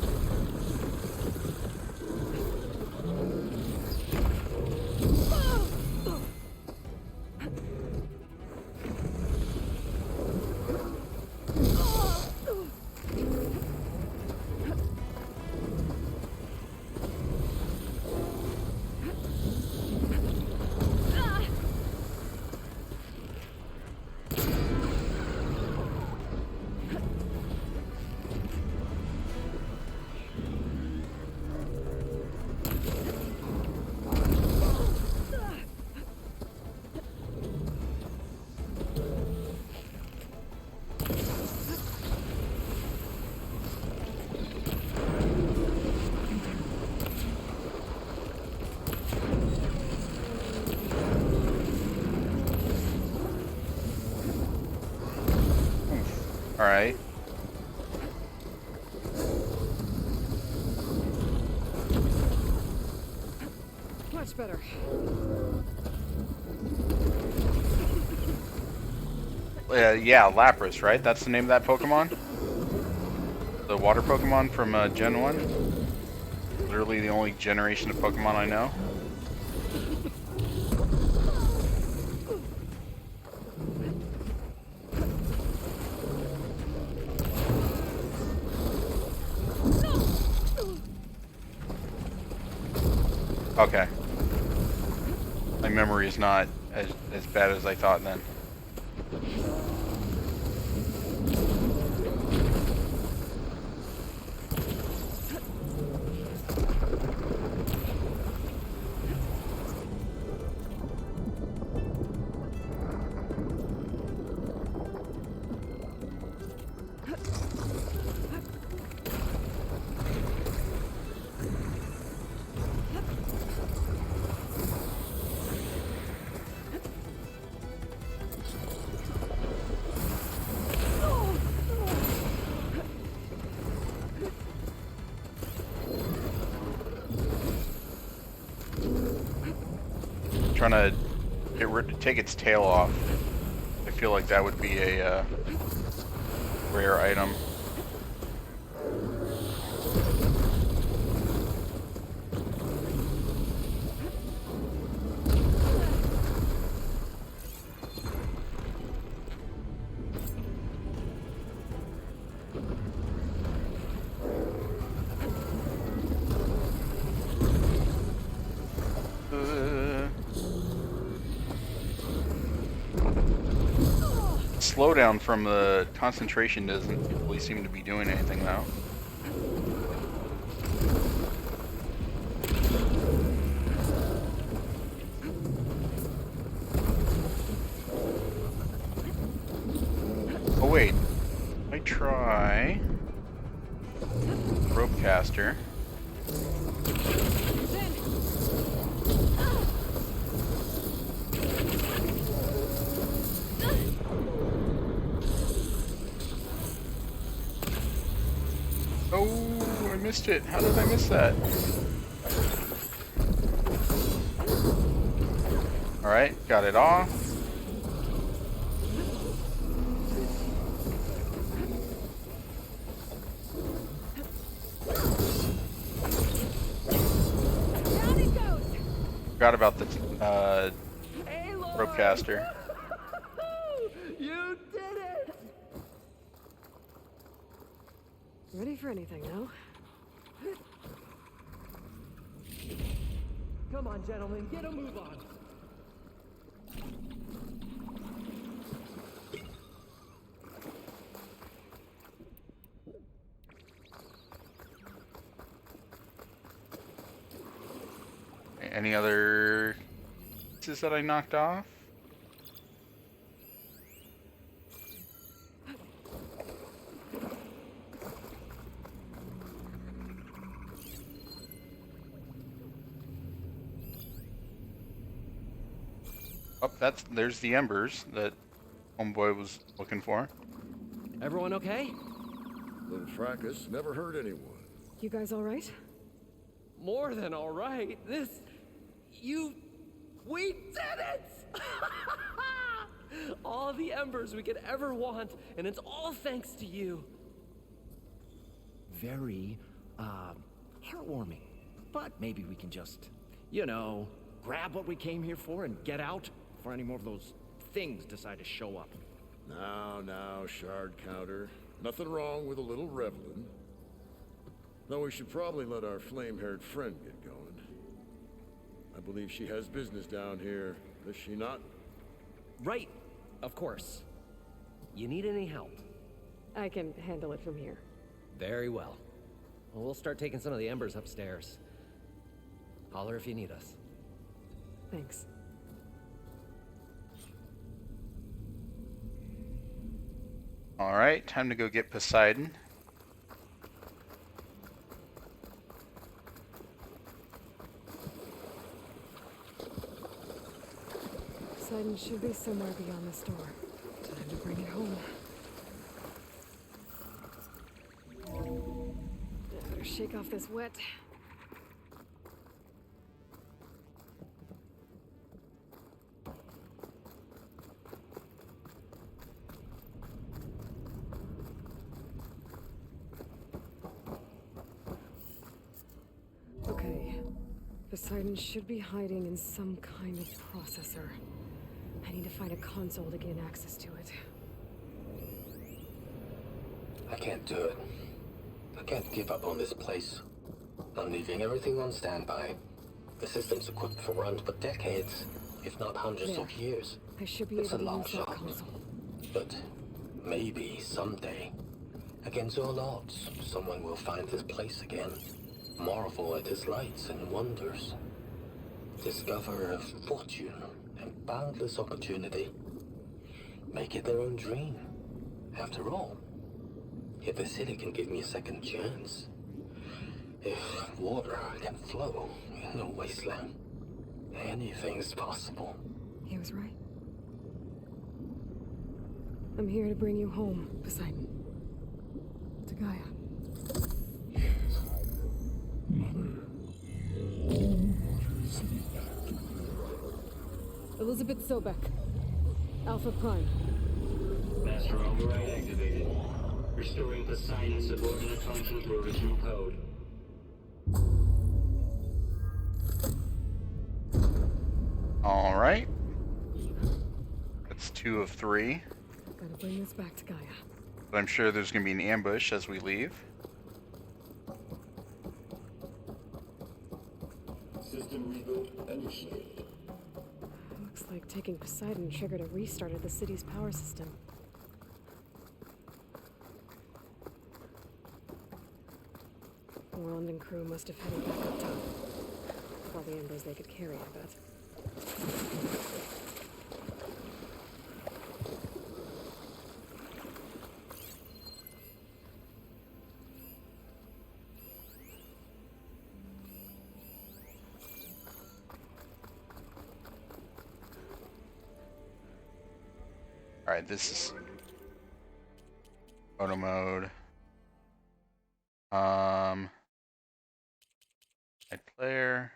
Alright. Much better. Yeah, Lapras, right? That's the name of that Pokemon? The water Pokemon from Gen 1? Literally the only generation of Pokemon I know. Okay. My memory is not as bad as I thought then. Trying to take its tail off. I feel like that would be a rare item. Slowdown from the concentration doesn't really seem to be doing anything though. Oh wait, I try rope caster. Oh, I missed it. How did I miss that? Alright, got it off. Forgot about the rope caster. You did it! Ready for anything, no? Come on, gentlemen, get a move on. Any other pieces that I knocked off? Oh, there's the embers that homeboy was looking for. Everyone okay? Little fracas never hurt anyone. You guys all right? More than all right. We did it! All the embers we could ever want, and it's all thanks to you. Very, heartwarming. But maybe we can just, grab what we came here for and get out before any more of those things decide to show up. Now, shard counter. Nothing wrong with a little reveling. Though we should probably let our flame-haired friend get going. I believe she has business down here, does she not? Right, of course. You need any help? I can handle it from here. Very well. We'll start taking some of the embers upstairs. Holler if you need us. Thanks. Alright, time to go get Poseidon. Poseidon should be somewhere beyond this door. Time to bring it home. shake off this wet. Okay. Poseidon should be hiding in some kind of processor. I need to find a console to gain access to it. I can't do it. I can't give up on this place. I'm leaving everything on standby. The system's equipped for runs for decades, if not hundreds of years. I should be It's a able to long use that shot. console. But maybe someday, against all odds, someone will find this place again. Marvel at its lights and wonders. Discover a fortune and boundless opportunity. Make it their own dream. After all, if the city can give me a second chance, if water can flow in a wasteland, anything's possible. He was right. I'm here to bring you home, Poseidon. To Gaia. Elizabeth Sobek. Alpha Prime. Master override activated. Restoring Poseidon's subordinate function to original code. All right. That's 2 of 3. Gotta bring this back to Gaia. But I'm sure there's going to be an ambush as we leave. System reboot initiated. Looks like taking Poseidon triggered a restart of the city's power system. Worland and crew must have headed back up top. With all the embers they could carry, I bet. Alright, this is photo mode. Add player.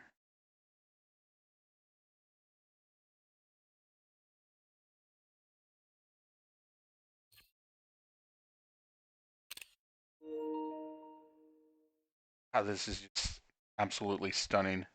Wow, this is just absolutely stunning.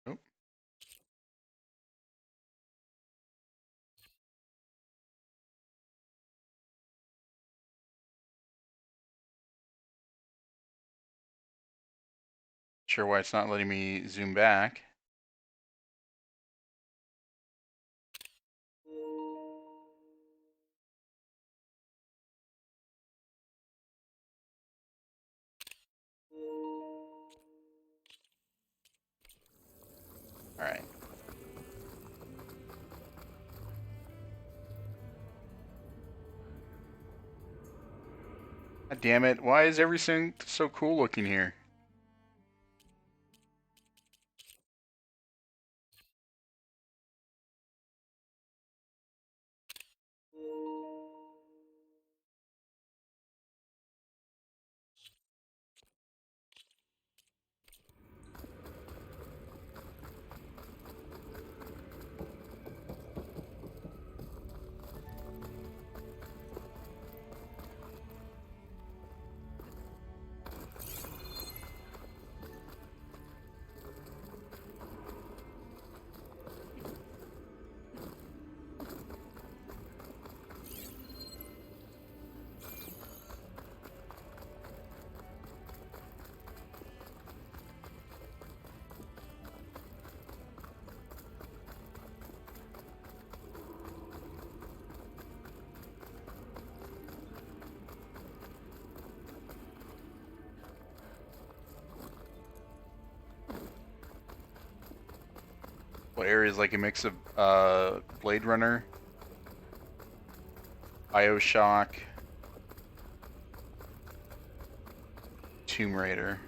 Nope. Sure why it's not letting me zoom back. All right. God damn it. Why is everything so cool looking here? Well, area is like a mix of Blade Runner, BioShock, Tomb Raider.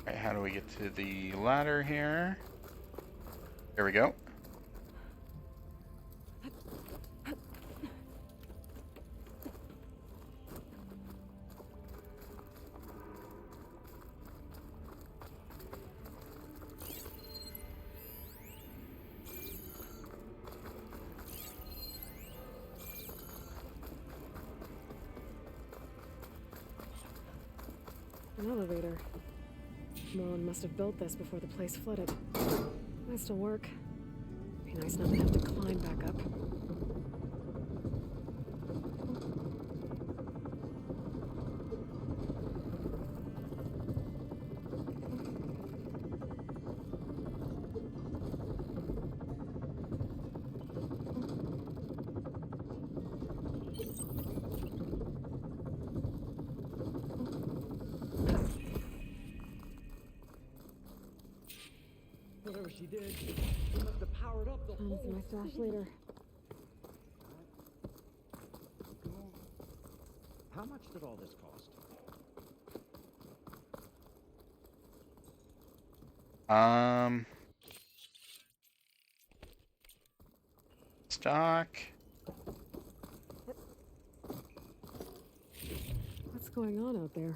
Alright, how do we get to the ladder here? There we go. An elevator. Merlin must have built this before the place flooded. Might still work. Be nice not to have to climb back up. Whatever she did, she must have powered up the I'll see my stash later. How much did all this cost? Stock. What's going on out there?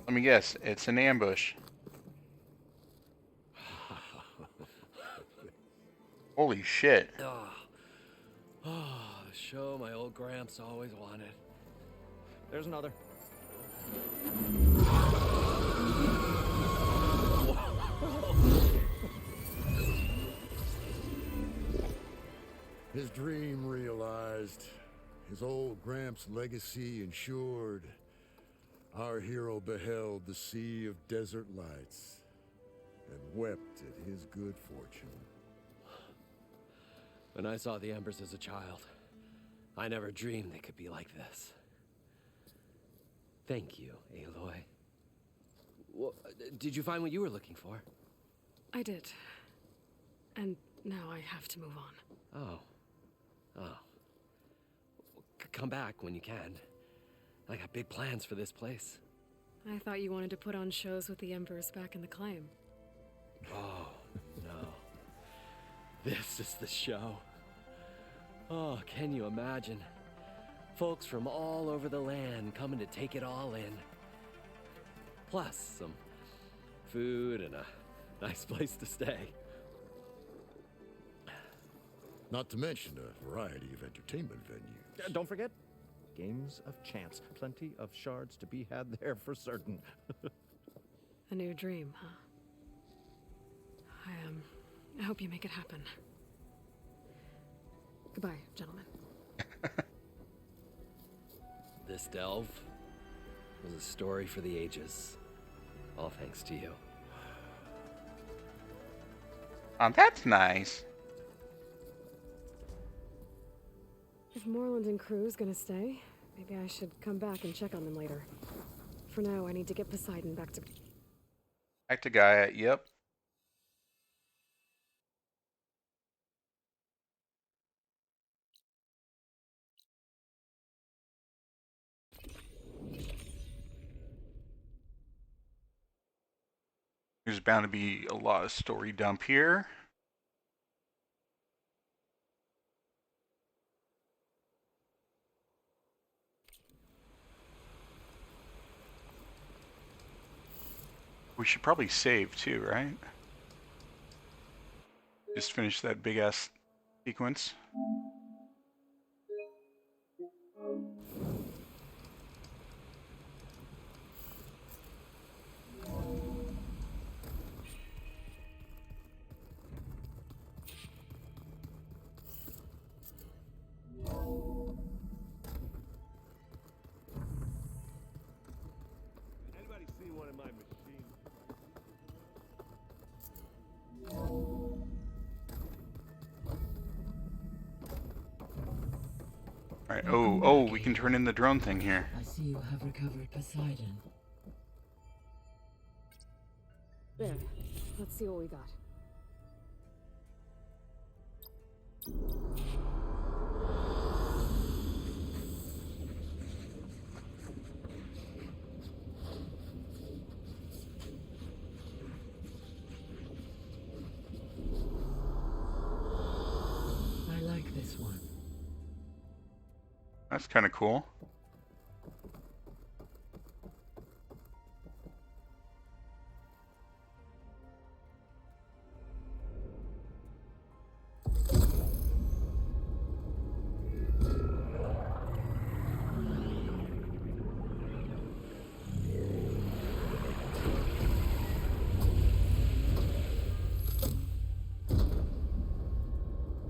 Let me guess, it's an ambush. Holy shit. Oh, the show my old Gramps always wanted. There's another. His dream realized, his old Gramps' legacy ensured. Our hero beheld the sea of desert lights and wept at his good fortune. When I saw the embers as a child, I never dreamed they could be like this. Thank you, Aloy. Well, did you find what you were looking for? I did. And now I have to move on. Oh. Come back when you can. I got big plans for this place. I thought you wanted to put on shows with the Embers back in the claim. Oh, no. This is the show. Oh, can you imagine? Folks from all over the land coming to take it all in. Plus, some food and a nice place to stay. Not to mention a variety of entertainment venues. Don't forget, games of chance. Plenty of shards to be had there for certain. A new dream, huh? I hope you make it happen. Goodbye, gentlemen. This delve was a story for the ages. All thanks to you. That's nice. If Moreland and crew's gonna stay, maybe I should come back and check on them later. For now, I need to get Poseidon back to... Back to Gaia, yep. There's bound to be a lot of story dump here. We should probably save too, right? Just finish that big ass sequence. Anybody seen one of my machines? Oh, we can turn in the drone thing here. I see you have recovered Poseidon. There. Let's see what we got. I like this one. That's kind of cool.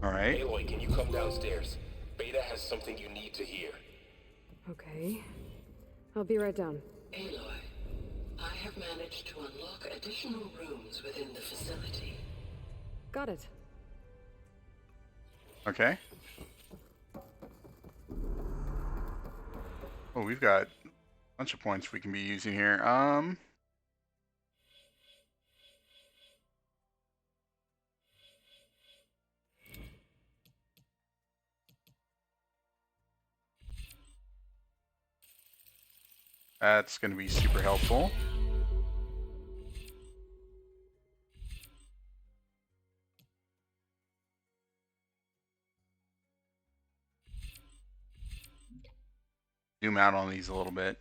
All right. Aloy, can you come downstairs? Beta has something you need to hear. Okay. I'll be right down. Aloy, I have managed to unlock additional rooms within the facility. Got it. Okay. Oh, we've got a bunch of points we can be using here. That's going to be super helpful. Zoom out on these a little bit.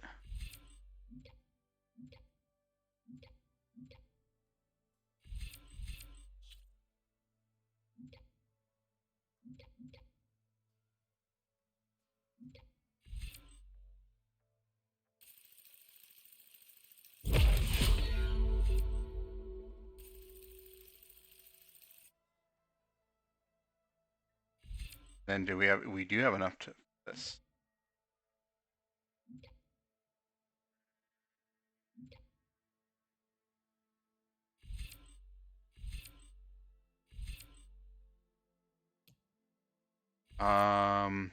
Then we do have enough to this. Um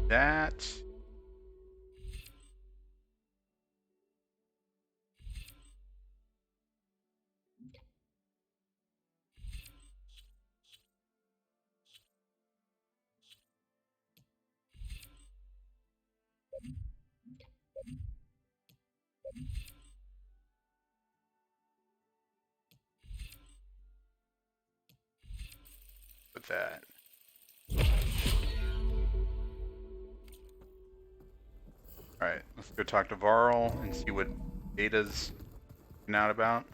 that with that. Alright, let's go talk to Varl and see what Beta's out about.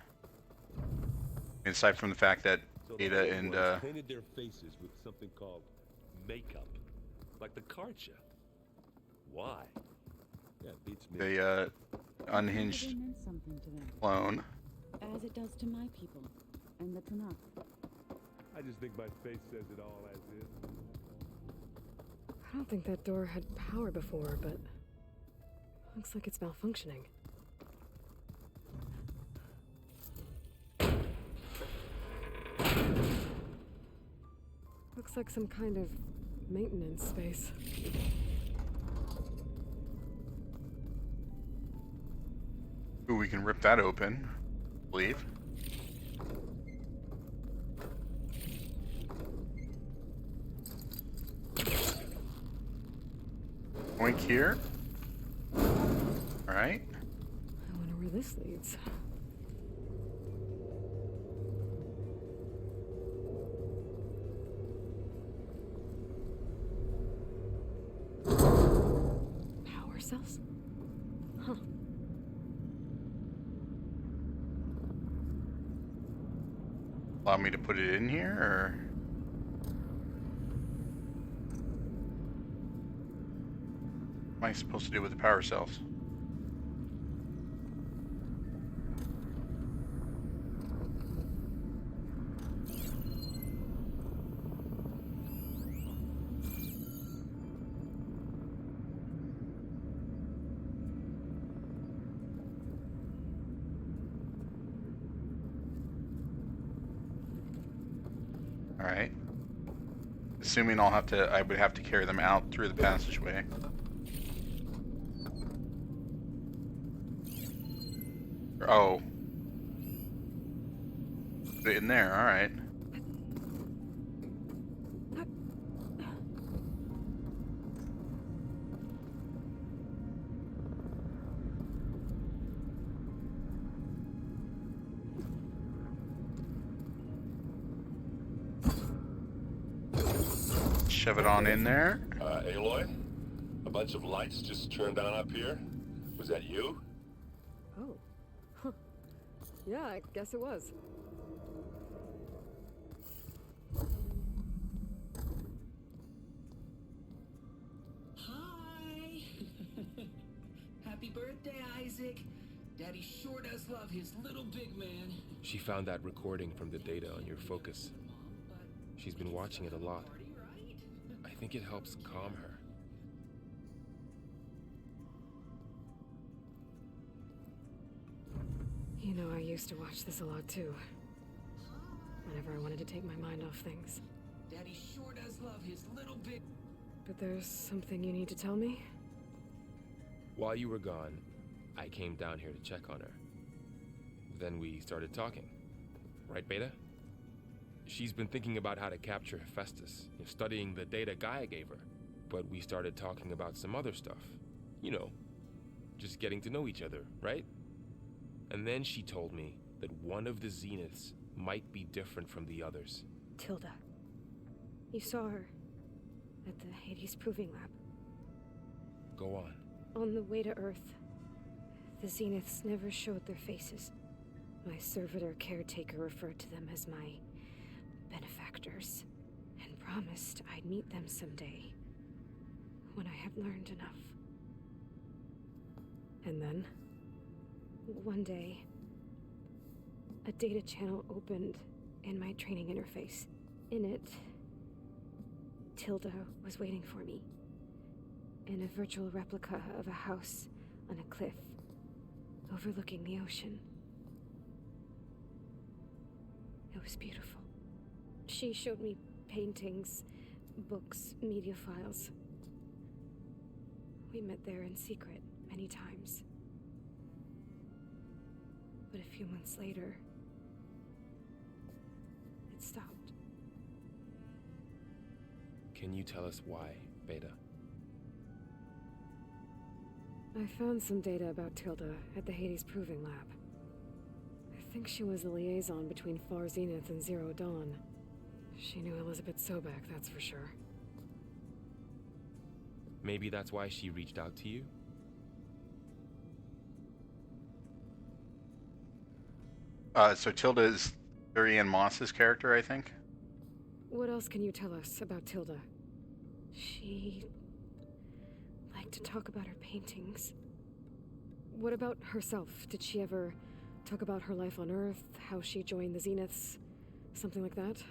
Aside from the fact that Beta and painted their faces with something called makeup, like the Karcha. Why? Yeah, it beats me. the unhinged It meant something to them, clone. as it does to my people, and that's enough. I just think my face says it all as is. I don't think that door had power before, but looks like it's malfunctioning. Looks like some kind of maintenance space. Ooh, we can rip that open, I believe. Point here. Alright. I wonder where this leads. Power cells? Huh. Allow me to put it in here, or? What am I supposed to do with the power cells? Alright. Assuming I would have to carry them out through the passageway. Oh. Put it in there, alright. Shove it on in there. Aloy? A bunch of lights just turned on up here? Was that you? Oh. Huh. Yeah, I guess it was. Hi! Happy birthday, Isaac! Daddy sure does love his little big man. She found that recording from the data on your focus. She's been watching it a lot. I think it helps calm her. You know, I used to watch this a lot too. Whenever I wanted to take my mind off things. Daddy sure does love his little big... But there's something you need to tell me? While you were gone, I came down here to check on her. Then we started talking. Right, Beta? She's been thinking about how to capture Hephaestus, studying the data Gaia gave her. But we started talking about some other stuff. You know, just getting to know each other, right? And then she told me that one of the Zeniths might be different from the others. Tilda. You saw her at the Hades Proving Lab. Go on. On the way to Earth, the Zeniths never showed their faces. My servitor caretaker referred to them as my benefactors, and promised I'd meet them someday, when I had learned enough. And then, one day, a data channel opened in my training interface. In it, Tilda was waiting for me, in a virtual replica of a house on a cliff, overlooking the ocean. It was beautiful. She showed me paintings, books, media files. We met there in secret many times. But a few months later, it stopped. Can you tell us why, Beta? I found some data about Tilda at the Hades Proving Lab. I think she was a liaison between Far Zenith and Zero Dawn. She knew Elizabeth Sobek, that's for sure. Maybe that's why she reached out to you? So Tilda is Ariane Moss's character, I think? What else can you tell us about Tilda? She liked to talk about her paintings. What about herself? Did she ever talk about her life on Earth, how she joined the Zeniths, something like that?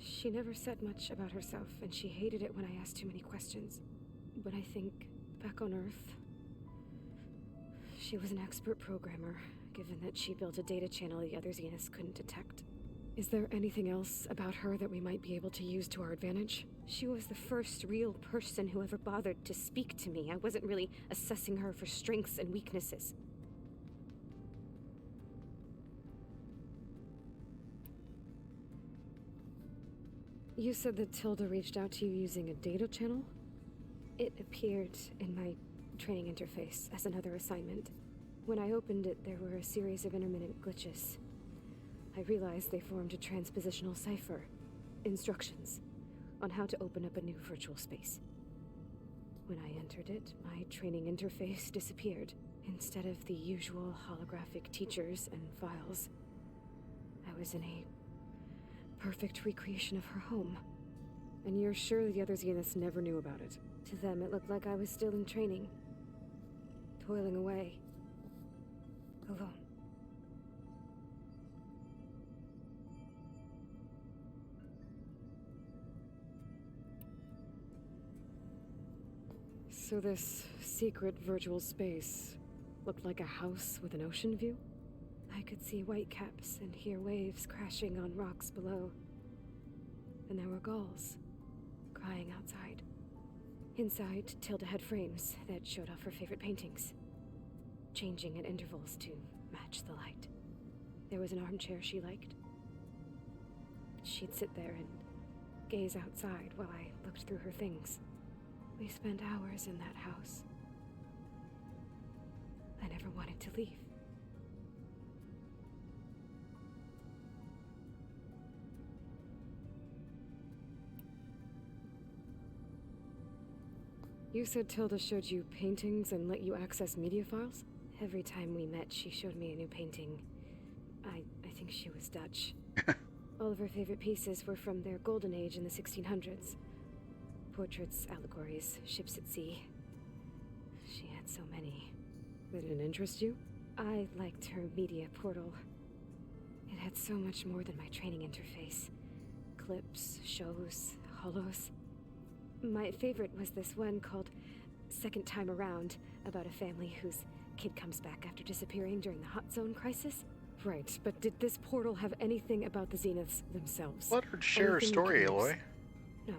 She never said much about herself, and she hated it when I asked too many questions. But I think, back on Earth, she was an expert programmer, given that she built a data channel the other Zeniths couldn't detect. Is there anything else about her that we might be able to use to our advantage? She was the first real person who ever bothered to speak to me. I wasn't really assessing her for strengths and weaknesses. You said that Tilda reached out to you using a data channel? It appeared in my training interface as another assignment. When I opened it, there were a series of intermittent glitches. I realized they formed a transpositional cipher. Instructions on how to open up a new virtual space. When I entered it, my training interface disappeared. Instead of the usual holographic teachers and files, I was in a perfect recreation of her home. And you're sure the other Zeniths never knew about it? To them, it looked like I was still in training. Toiling away. Alone. So this secret virtual space looked like a house with an ocean view? I could see white caps and hear waves crashing on rocks below. and there were gulls crying outside. Inside, Tilda had frames that showed off her favorite paintings, changing at intervals to match the light. There was an armchair she liked. She'd sit there and gaze outside while I looked through her things. We spent hours in that house. I never wanted to leave. You said Tilda showed you paintings and let you access media files? Every time we met, she showed me a new painting. I think she was Dutch. All of her favorite pieces were from their golden age in the 1600s. Portraits, allegories, ships at sea. She had so many. They didn't interest you? I liked her media portal. It had so much more than my training interface. Clips, shows, holos. My favorite was this one called Second Time Around, about a family whose kid comes back after disappearing during the Hot Zone crisis. Right, but did this portal have anything about the Zeniths themselves? Let her share her Anything we story, can use? Aloy. No.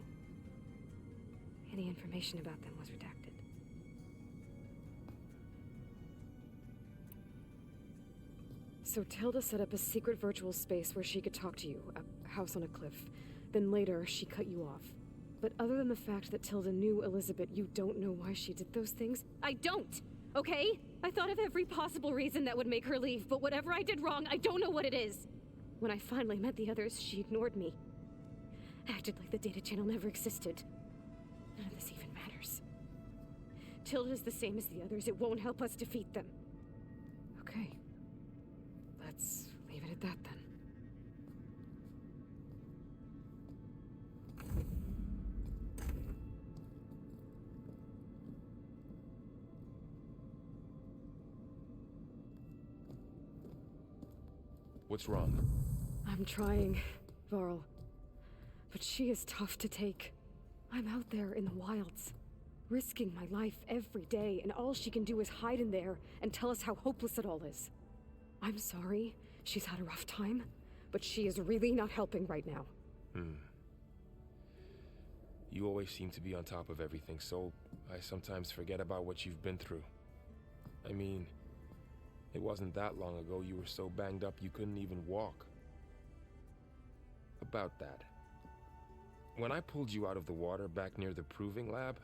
Any information about them was redacted. So Tilda set up a secret virtual space where she could talk to you, a house on a cliff. Then later, she cut you off. But other than the fact that Tilda knew Elizabeth, you don't know why she did those things? I don't! Okay? I thought of every possible reason that would make her leave, but whatever I did wrong, I don't know what it is. When I finally met the others, she ignored me. Acted like the data channel never existed. None of this even matters. Tilda's the same as the others. It won't help us defeat them. Okay. Let's leave it at that then. What's wrong? I'm trying, Varl. But she is tough to take. I'm out there in the wilds, risking my life every day, and all she can do is hide in there and tell us how hopeless it all is. I'm sorry, she's had a rough time, but she is really not helping right now. You always seem to be on top of everything, so I sometimes forget about what you've been through. I mean, it wasn't that long ago you were so banged up you couldn't even walk. About that. When I pulled you out of the water back near the proving lab,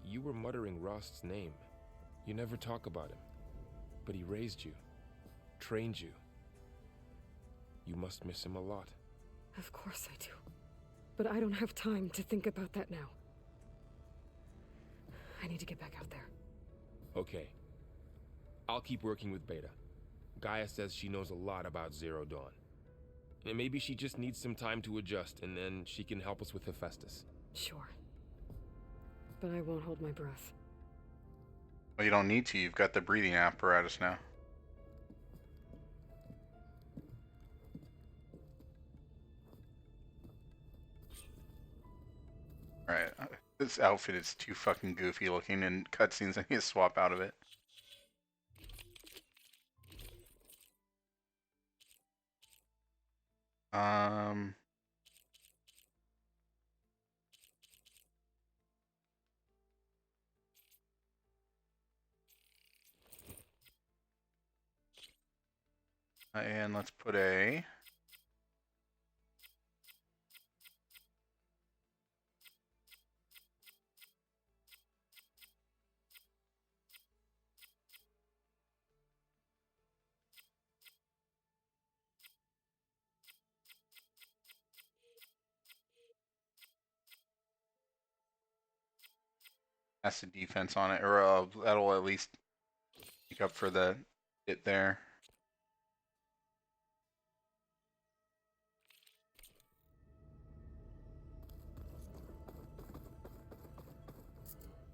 you were muttering Rost's name. You never talk about him. But he raised you, trained you. You must miss him a lot. Of course I do. But I don't have time to think about that now. I need to get back out there. Okay. I'll keep working with Beta. Gaia says she knows a lot about Zero Dawn. And maybe she just needs some time to adjust, and then she can help us with Hephaestus. Sure. But I won't hold my breath. Well, you don't need to. You've got the breathing apparatus now. Alright. This outfit is too fucking goofy looking in cutscenes. I need to swap out of it. And let's put a acid defense on it, or that'll at least make up for the hit there.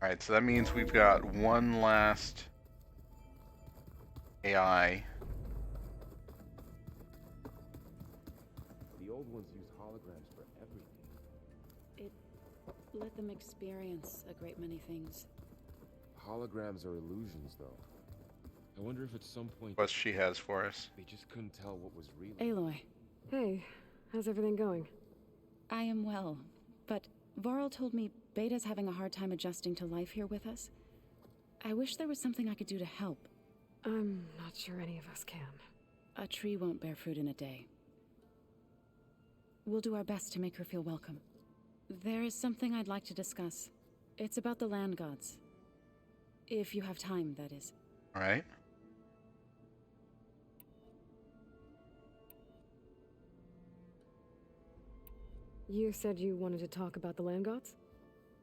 Alright, so that means we've got one last AI. The old ones use holograms for everything. It let them experience a great many things. Holograms are illusions, though. I wonder if at some point... What she has for us. They just couldn't tell what was real. Aloy. Hey, how's everything going? I am well, but Varl told me Beta's having a hard time adjusting to life here with us. I wish there was something I could do to help. I'm not sure any of us can. A tree won't bear fruit in a day. We'll do our best to make her feel welcome. There is something I'd like to discuss. It's about the land gods. If you have time, that is. All right. You said you wanted to talk about the land gods?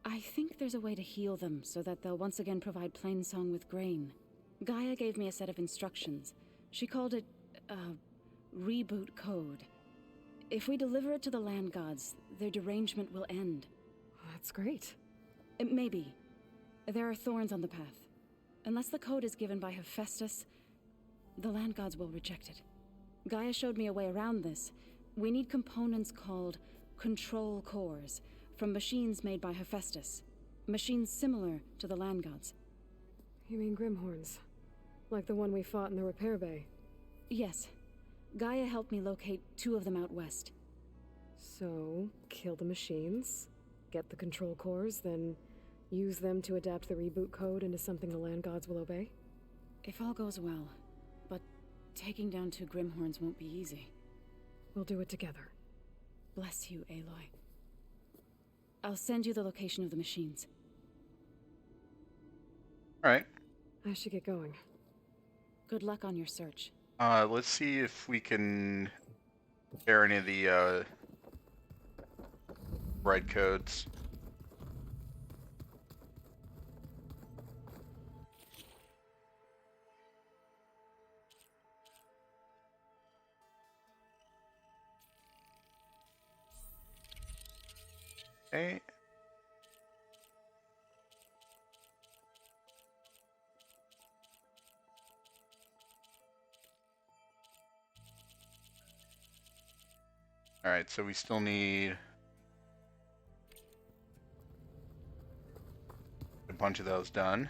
I think there's a way to heal them so that they'll once again provide Plainsong with grain. Gaia gave me a set of instructions. She called it a reboot code. If we deliver it to the land gods, their derangement will end. That's great. Maybe. There are thorns on the path. Unless the code is given by Hephaestus, the land gods will reject it. Gaia showed me a way around this. We need components called control cores from machines made by Hephaestus. Machines similar to the land gods. You mean Grimhorns? Like the one we fought in the repair bay? Yes. Gaia helped me locate 2 of them out west. So, kill the machines, get the control cores, then use them to adapt the reboot code into something the land gods will obey? If all goes well. But taking down 2 Grimhorns won't be easy. We'll do it together. Bless you, Aloy. I'll send you the location of the machines. All right. I should get going. Good luck on your search. Let's see if we can share any of the ride codes. Okay. All right, so we still need a bunch of those done.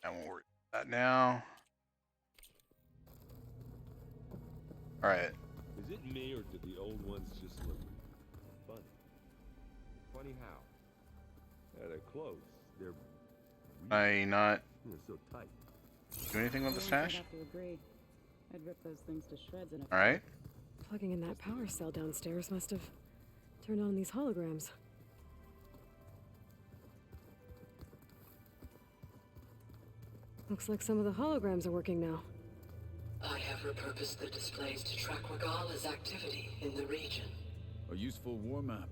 I won't worry about that now. All right. Is it me or did the old ones just look funny? Funny how? Yeah, they're close. They're I not so tight. do anything with the I'd stash? have to agree. I'd rip those things to shreds in a All right. Plugging in that power cell downstairs must have turned on these holograms. Looks like some of the holograms are working now. I have repurposed the displays to track Regala's activity in the region. A useful war map.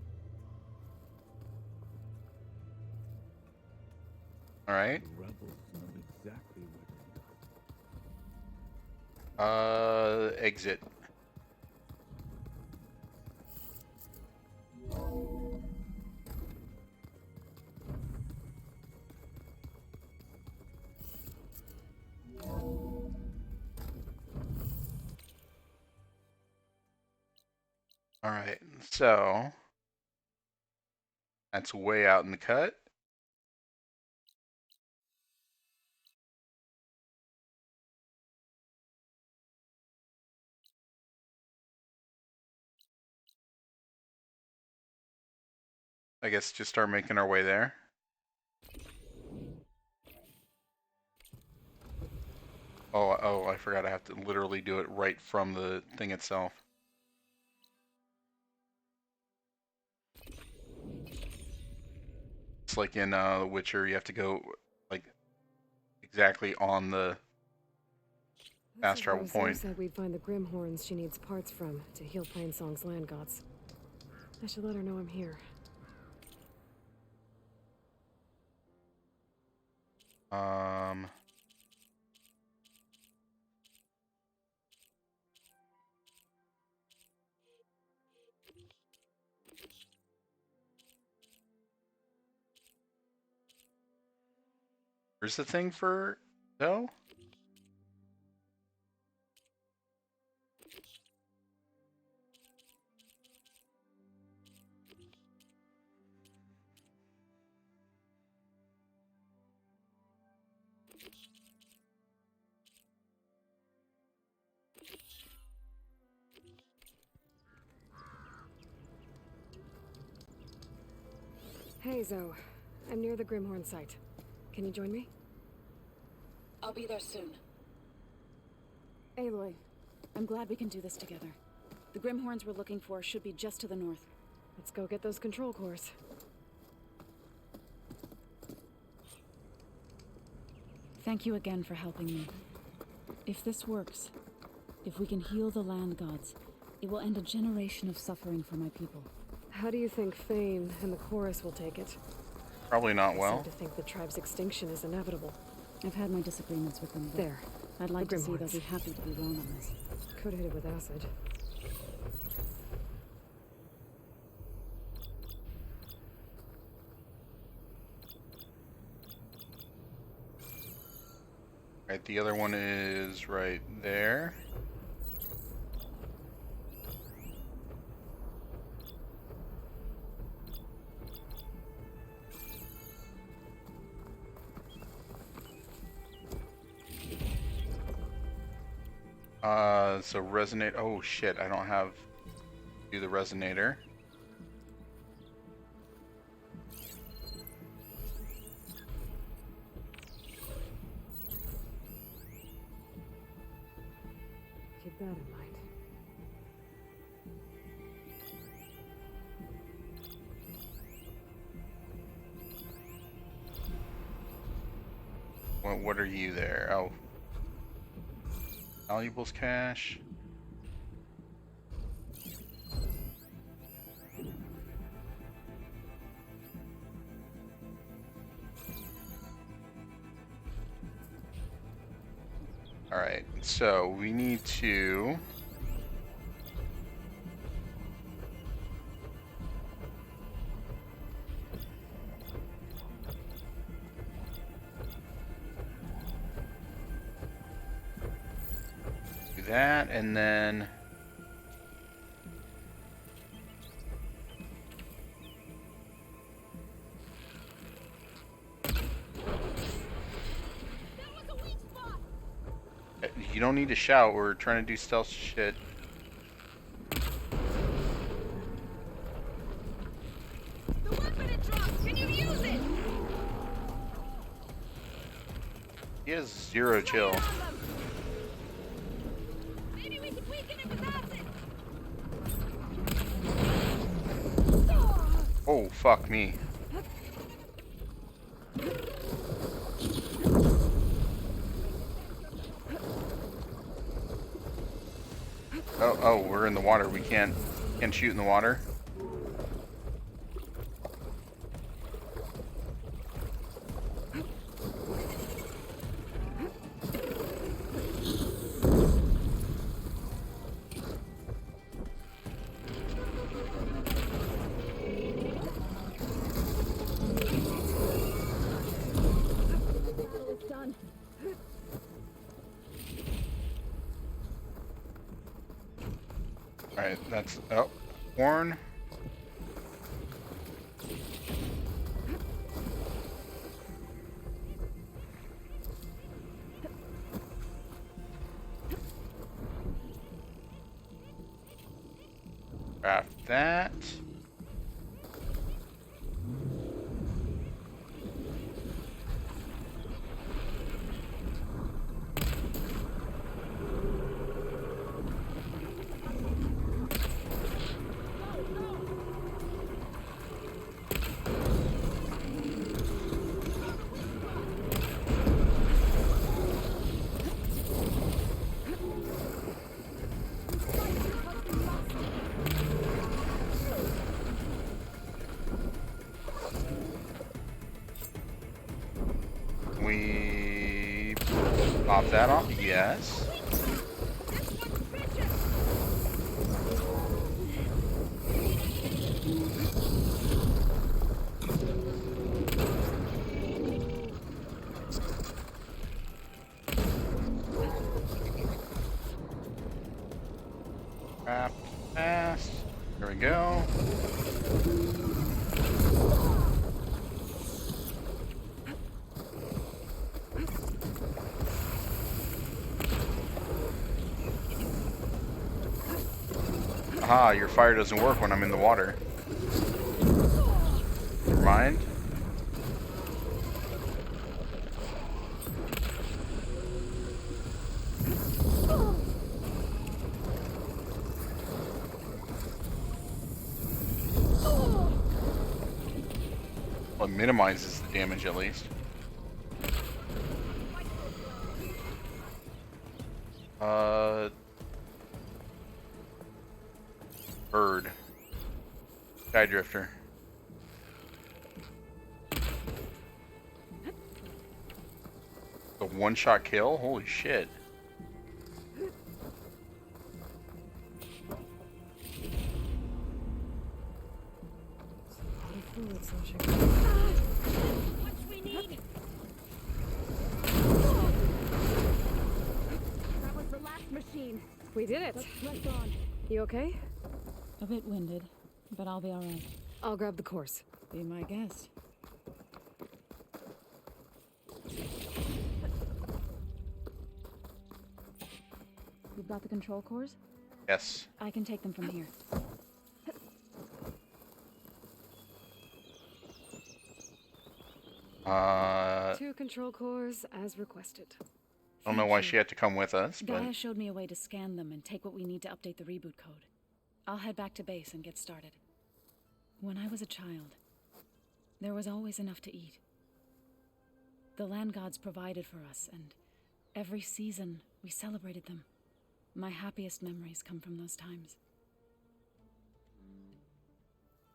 All right. The rebels know exactly what Exit. All right, so that's way out in the cut. I guess just start making our way there. Oh, I forgot I have to literally do it right from the thing itself. It's like in The Witcher, you have to go like exactly on the fast travel This is where point. Zoe said we'd find the Grimhorns she needs parts from to heal Plainsong's land gods. I should let her know I'm here. Where's the thing for though? Hey, Zoe. I'm near the Grimhorn site. Can you join me? I'll be there soon. Aloy, I'm glad we can do this together. The Grimhorns we're looking for should be just to the north. Let's go get those control cores. Thank you again for helping me. If this works, if we can heal the land gods, it will end a generation of suffering for my people. How do you think Fane and the chorus will take it? Probably not I well. seem to think the tribe's extinction is inevitable. I've had my disagreements with them. There. I'd like The to see they'll Grimhorns. be happy to be wrong on this. Could hit it with acid. Right, the other one is right there. So resonate. Oh shit, I don't have do the resonator. Keep that in mind. What are you there? Oh. Valuables cache. Alright, so we need to do that, and then you don't need to shout, we're trying to do stealth shit. The weapon it dropped! Can you use it? He has zero chill. Maybe we can weaken it with acid! Oh, fuck me. Oh, we're in the water. We can't shoot in the water. Done. Alright, that's horn. Craft that. We pop that off. Yes. Craft fast. There we go. Aha, your fire doesn't work when I'm in the water. Never mind. Well, it minimizes the damage at least. Bird. Sky Drifter. A one-shot kill? Holy shit. That was the last machine. We did it. Let's press on. You okay? A bit winded, but I'll be alright. I'll grab the course. Be my guest. You've got the control cores? Yes. I can take them from here. Two control cores as requested. I don't know why she had to come with us, but Gaia showed me a way to scan them and take what we need to update the reboot code. I'll head back to base and get started. When I was a child, there was always enough to eat. The land gods provided for us, and every season we celebrated them. My happiest memories come from those times.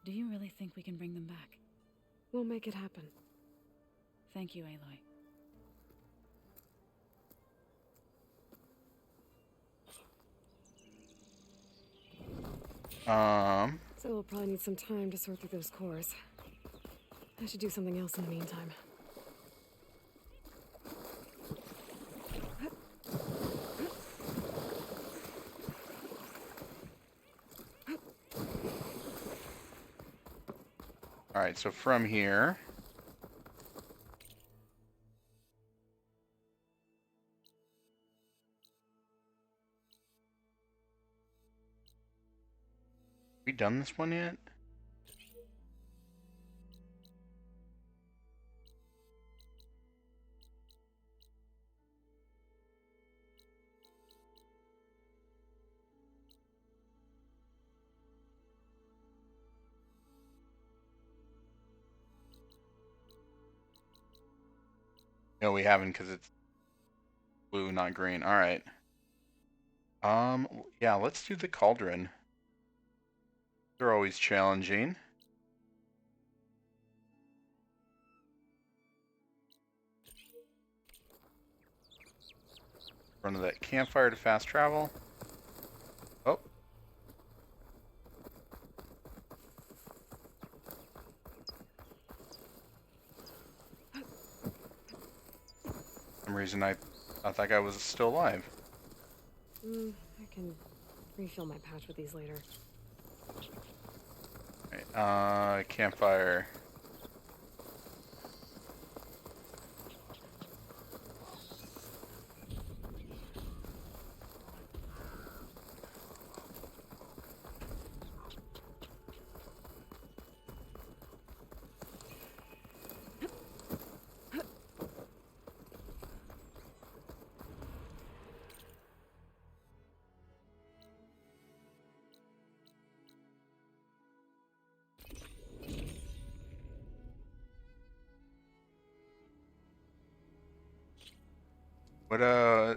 Do you really think we can bring them back? We'll make it happen. Thank you, Aloy. So we'll probably need some time to sort through those cores. I should do something else in the meantime. alright, so from here. We done this one yet? No, we haven't because it's blue, not green. All right. Yeah, let's do the cauldron. They're always challenging. In front of that campfire to fast travel. Oh. For some reason I thought that guy was still alive. I can refill my pouch with these later. Right, campfire.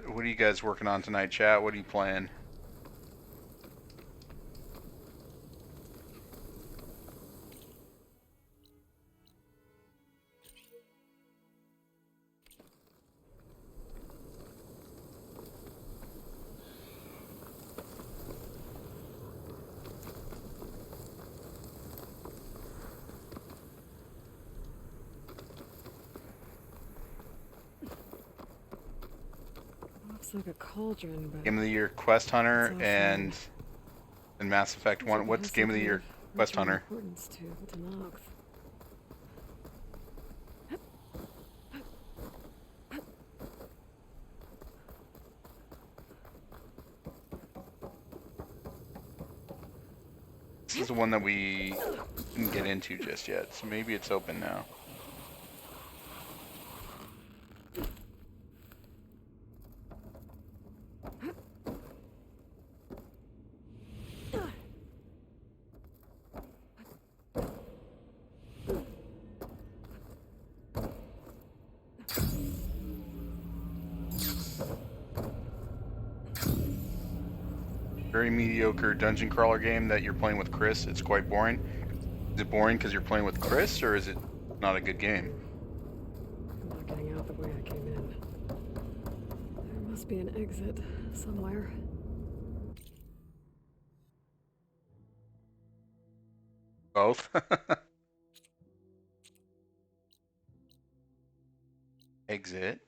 What are you guys working on tonight, chat? What are you playing? Looks like a cauldron, but Game of the Year Quest Hunter it's all and fine. And Mass Effect 1. What's Game of the Year? Quest Hunter. Importance to Nox. This is the one that we didn't get into just yet, so maybe it's open now. Very mediocre dungeon crawler game that you're playing with Chris. It's quite boring. Is it boring because you're playing with Chris, or is it not a good game? I'm not getting out the way I came in. There must be an exit somewhere. Both. Exit.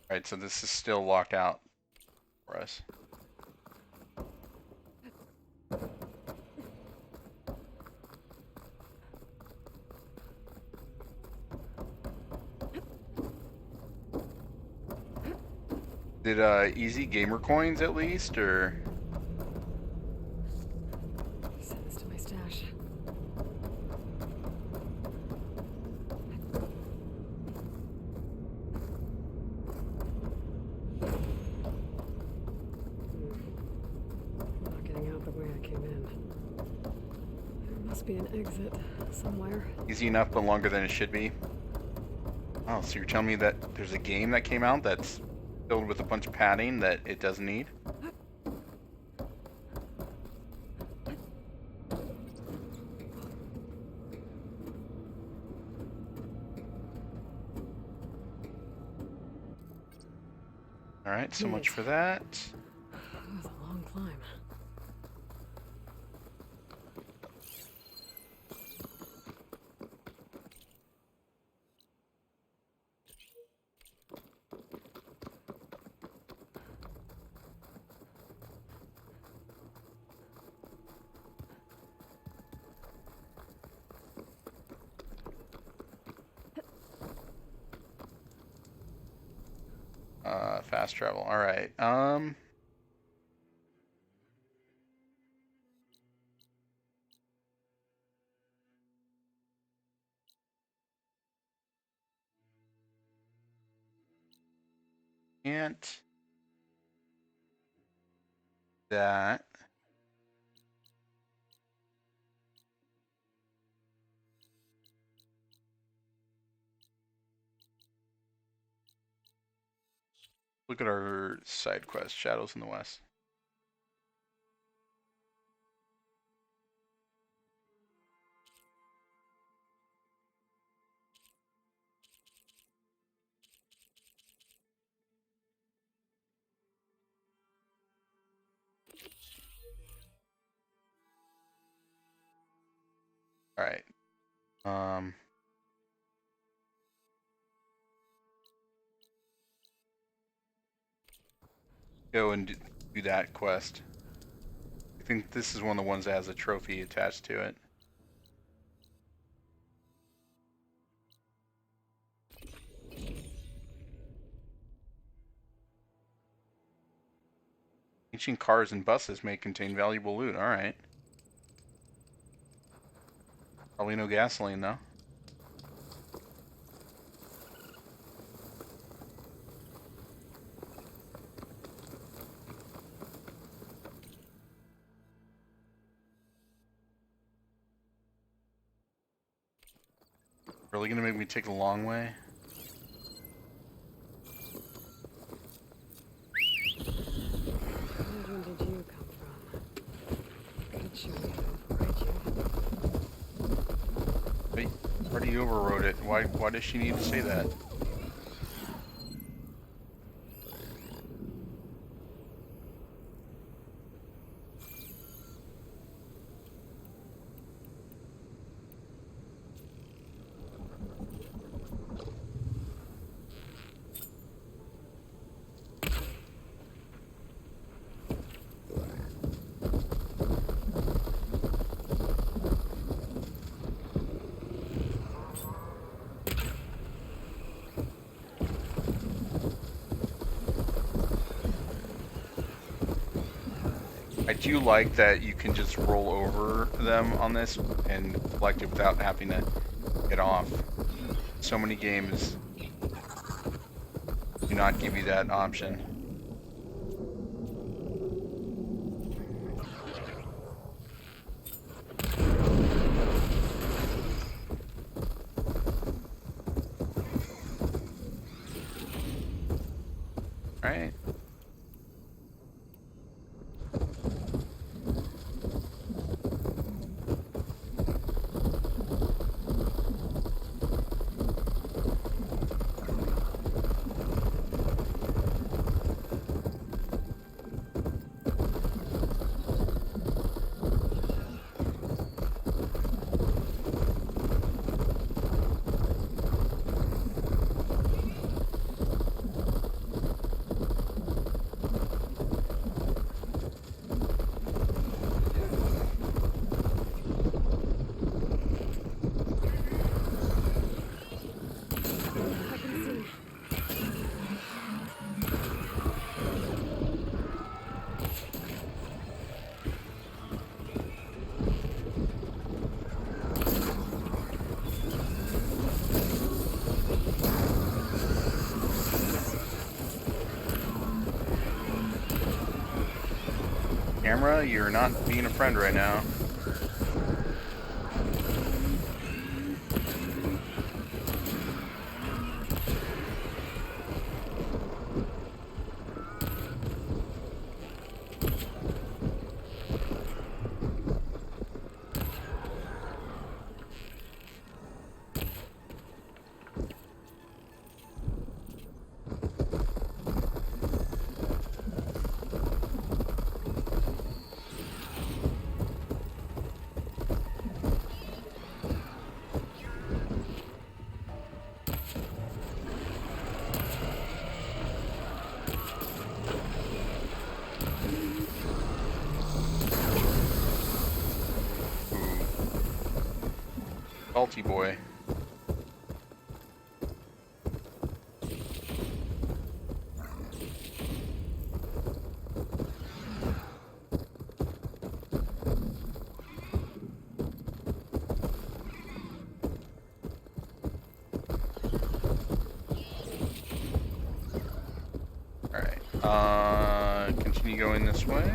Right, so this is still locked out for us. Did easy gamer coins at least, or? Send this to my stash. Not getting out the way I came in. There must be an exit somewhere. Easy enough, but longer than it should be. Oh, so you're telling me that there's a game that came out that's filled with a bunch of padding that it doesn't need? Alright, so much for that. That was a long climb. Fast travel. Alright. Can't. That. Look at our side quest, Shadows in the West. Alright. Go and do that quest. I think this is one of the ones that has a trophy attached to it. Ancient cars and buses may contain valuable loot. Alright. Probably no gasoline, though. Really gonna make me take the long way? Where did you come from? show me how to override you. Wait, already overrode it. Why does she need to say that? I do like that you can just roll over them on this and collect it without having to get off. So many games do not give you that option. Alright. Camera, you're not being a friend right now. Salty boy. Alright, continue going this way.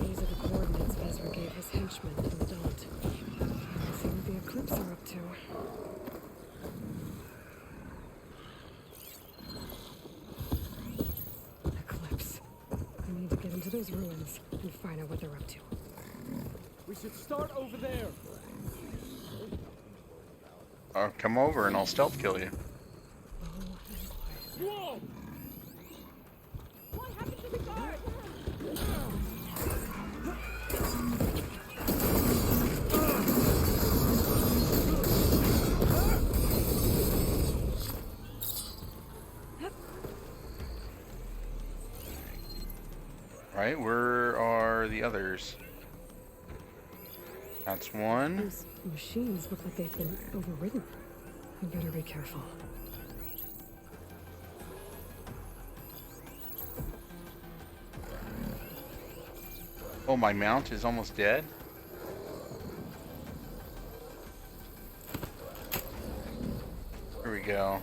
These are the coordinates Ezra gave his henchmen in the Daunt. Let's see what the Eclipse are up to. Eclipse. I need to get into those ruins and find out what they're up to. We should start over there. Come over and I'll stealth kill you. Whoa! What happened to the guard? Right, where are the others? That's one. Those machines look like they've been overridden. I better be careful. Oh, my mount is almost dead? Here we go.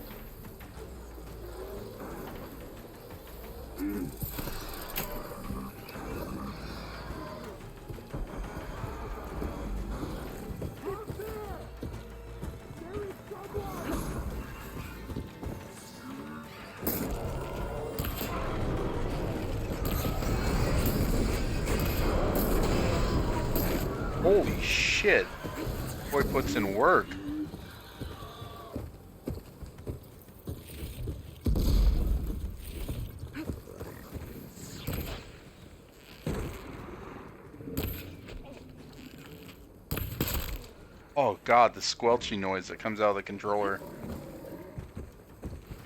Holy shit. Boy puts in work. Oh god, the squelchy noise that comes out of the controller.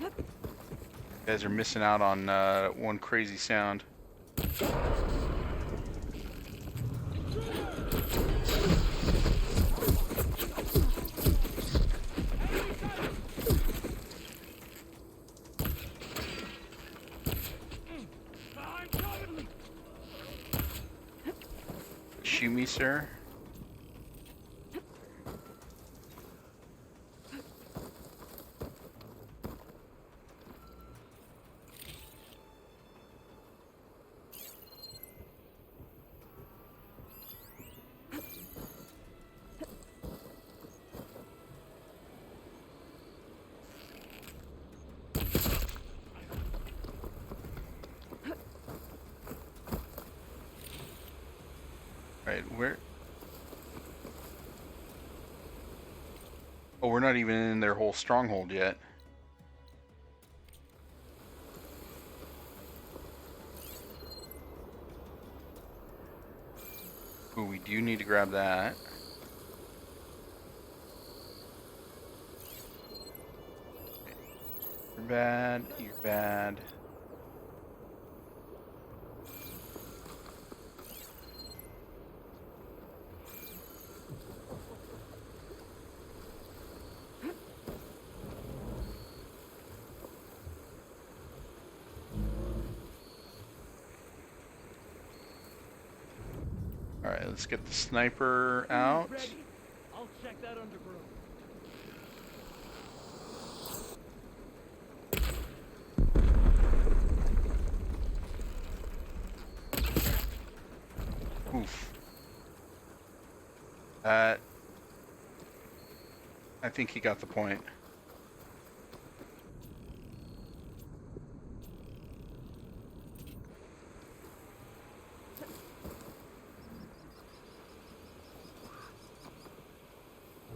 You guys are missing out on one crazy sound. Shoot me, sir. Right, where? Oh, we're not even in their whole stronghold yet. Ooh, we do need to grab that. You're bad, you're bad. Alright, let's get the sniper out. I'll check that undergrowth. Oof. I think he got the point.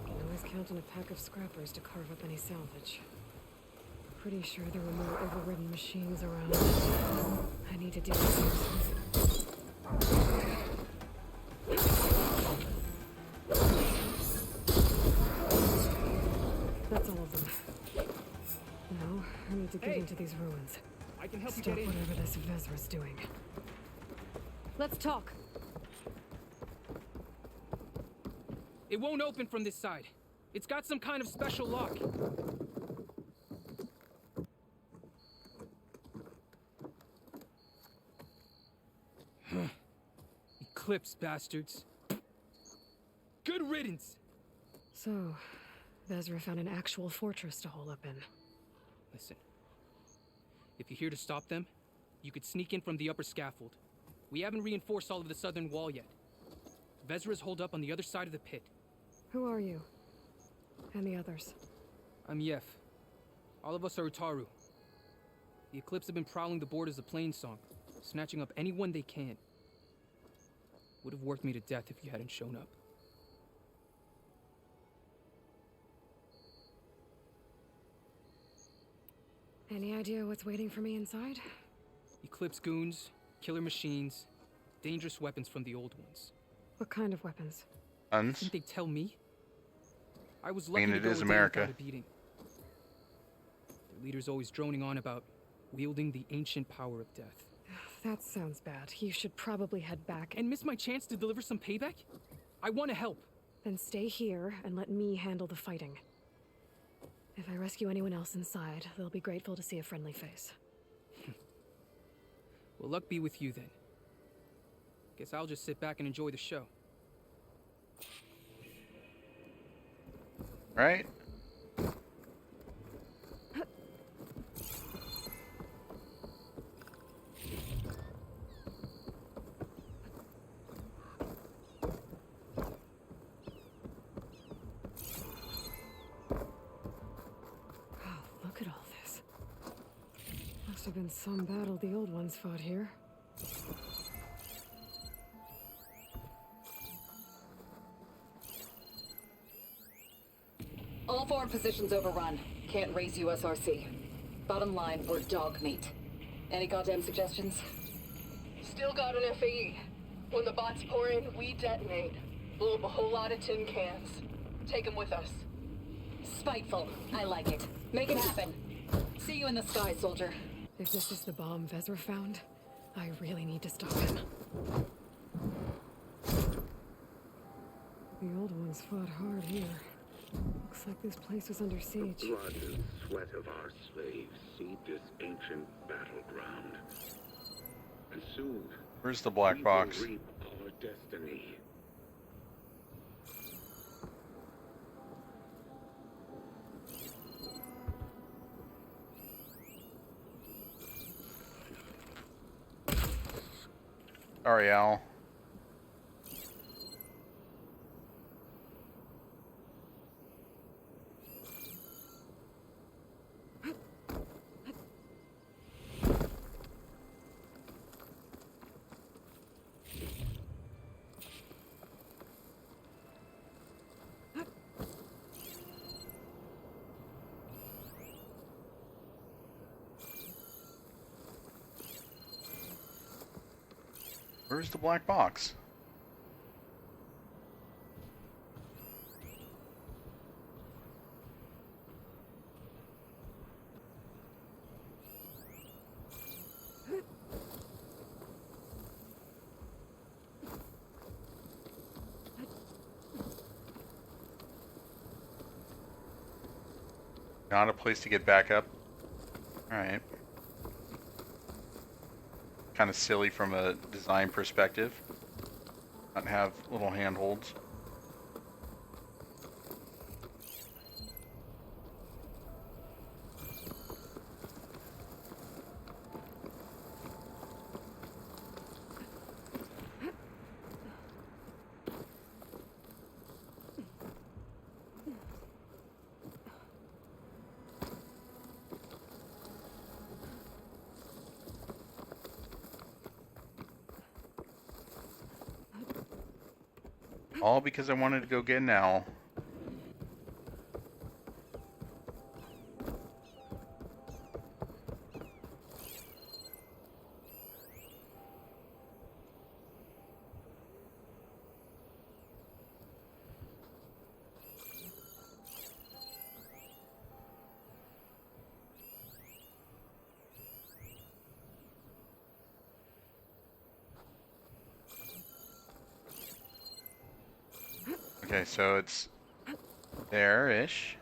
Always count on a pack of scrappers to carve up any salvage. Pretty sure there were more overridden machines around. I need to deal with those. That's all of them. Now, I need to get into these ruins. I can help Stop you get in. whatever this Vezra's doing. Let's talk. It won't open from this side. It's got some kind of special lock. Eclipse bastards. Good riddance. So, Vezra found an actual fortress to hole up in. Listen. If you're here to stop them, you could sneak in from the upper scaffold. We haven't reinforced all of the southern wall yet. Vezra's holed up on the other side of the pit. Who are you? And the others? I'm Yef. All of us are Utaru. The Eclipse have been prowling the borders of Plainsong, snatching up anyone they can. Would have worked me to death if you hadn't shown up. Any idea what's waiting for me inside? Eclipse goons, killer machines, dangerous weapons from the old ones. What kind of weapons? Guns? Didn't they tell me? I was I lucky mean, to it go is a day America. without a beating. Their leader's always droning on about wielding the ancient power of death. That sounds bad. You should probably head back. And miss my chance to deliver some payback? I want to help. Then stay here and let me handle the fighting. If I rescue anyone else inside, they'll be grateful to see a friendly face. Well, luck be with you then. Guess I'll just sit back and enjoy the show. Right? Look at all this. Must have been some battle the old ones fought here. All forward positions overrun. Can't raise USRC. Bottom line, we're dog meat. Any goddamn suggestions? Still got an FAE. When the bots pour in, we detonate. Blow up a whole lot of tin cans. Take them with us. Spiteful. I like it. Make it happen. See you in the sky, soldier. If this is the bomb Vezra found, I really need to stop him. The old ones fought hard here. Looks like this place was under siege. The blood and sweat of our slaves seed this ancient battleground. And soon, Where's the black box? we will reap our destiny. Sorry, Al. Where's the black box? Not a place to get back up. Alright. Kind of silly from a design perspective. Not have little handholds. All because I wanted to go get an owl. Okay, so it's there-ish.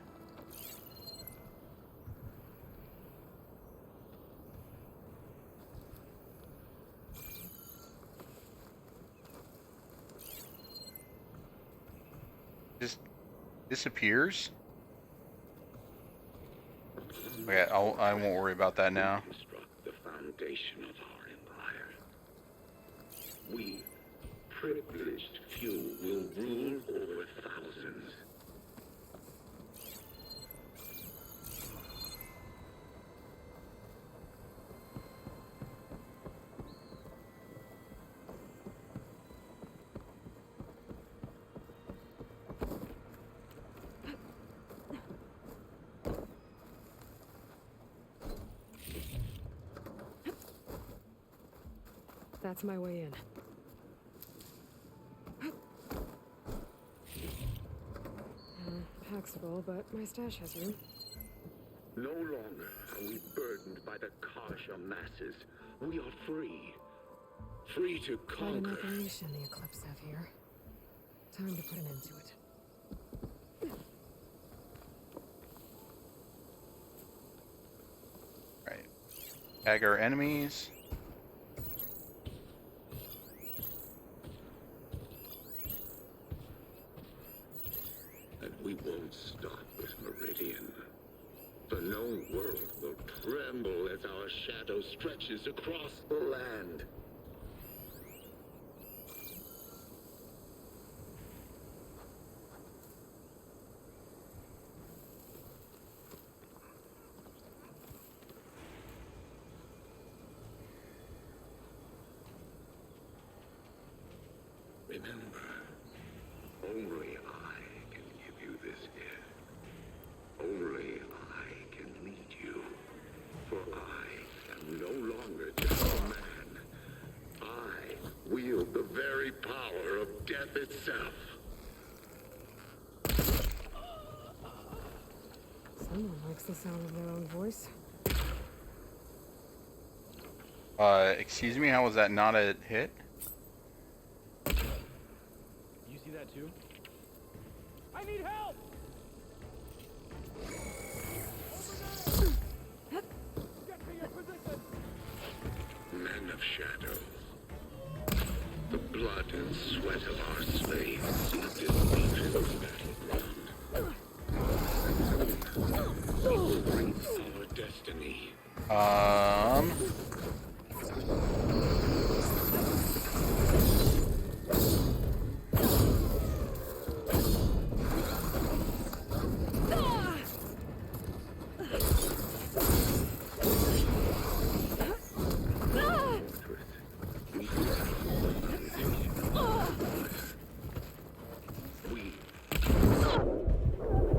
Just disappears? Okay, I won't worry about that now. The foundation of our empire. We, privileged few, will rule over thousands. That's my way in. Pack's full, but my stash has room. No longer are we burdened by the Kasha masses. We are free. Free to Quite an conquer. operation the Eclipse have here. Time to put an end to it. Right. Tag our enemies. And we won't stop with Meridian. The known world will tremble as our shadow stretches across the land. Remember, only I can give you this gift. power of death itself. Someone likes the sound of their own voice. Excuse me, how was that not a hit? You see that too? I need help! Get to your position! Men of shadow. The blood and sweat of our slaves seeped in deep into the battleground. We will bring our destiny.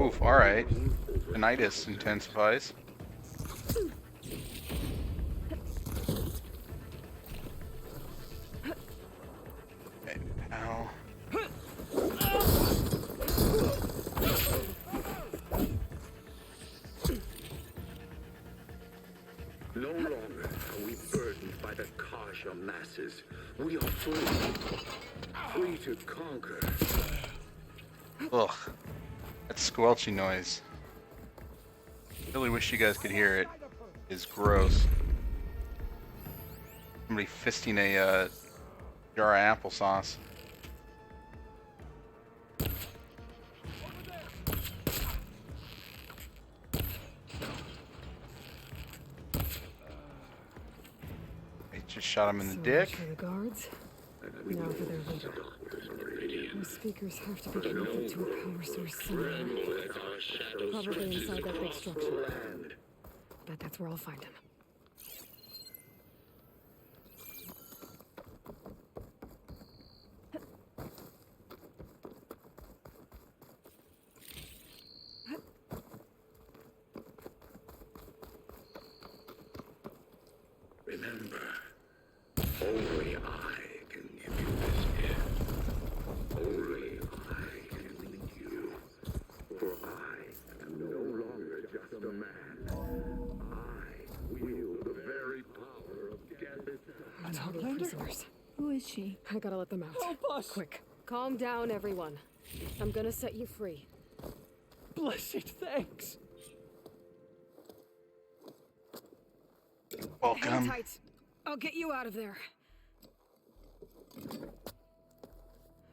Oof, alright. Tinnitus intensifies. Okay, ow. No longer are we burdened by the Kasha masses. We are free. Free to conquer. Ugh. That squelchy noise. Really wish you guys could hear it. It's gross. Somebody fisting a jar of applesauce. They just shot him in the dick. For the guards. Now for their leader. Those speakers have to be connected to a power source somewhere. Probably inside that big structure. Bet that's where I'll find him. Remember, only I can give you this gift. Only I can lead you. For I am no longer just a man. I wield the very power of death itself. Total prisoners. Who is she? I gotta let them out. Help us! Quick. Calm down, everyone. I'm gonna set you free. Blessed thanks! Welcome. Hang tight. I'll get you out of there.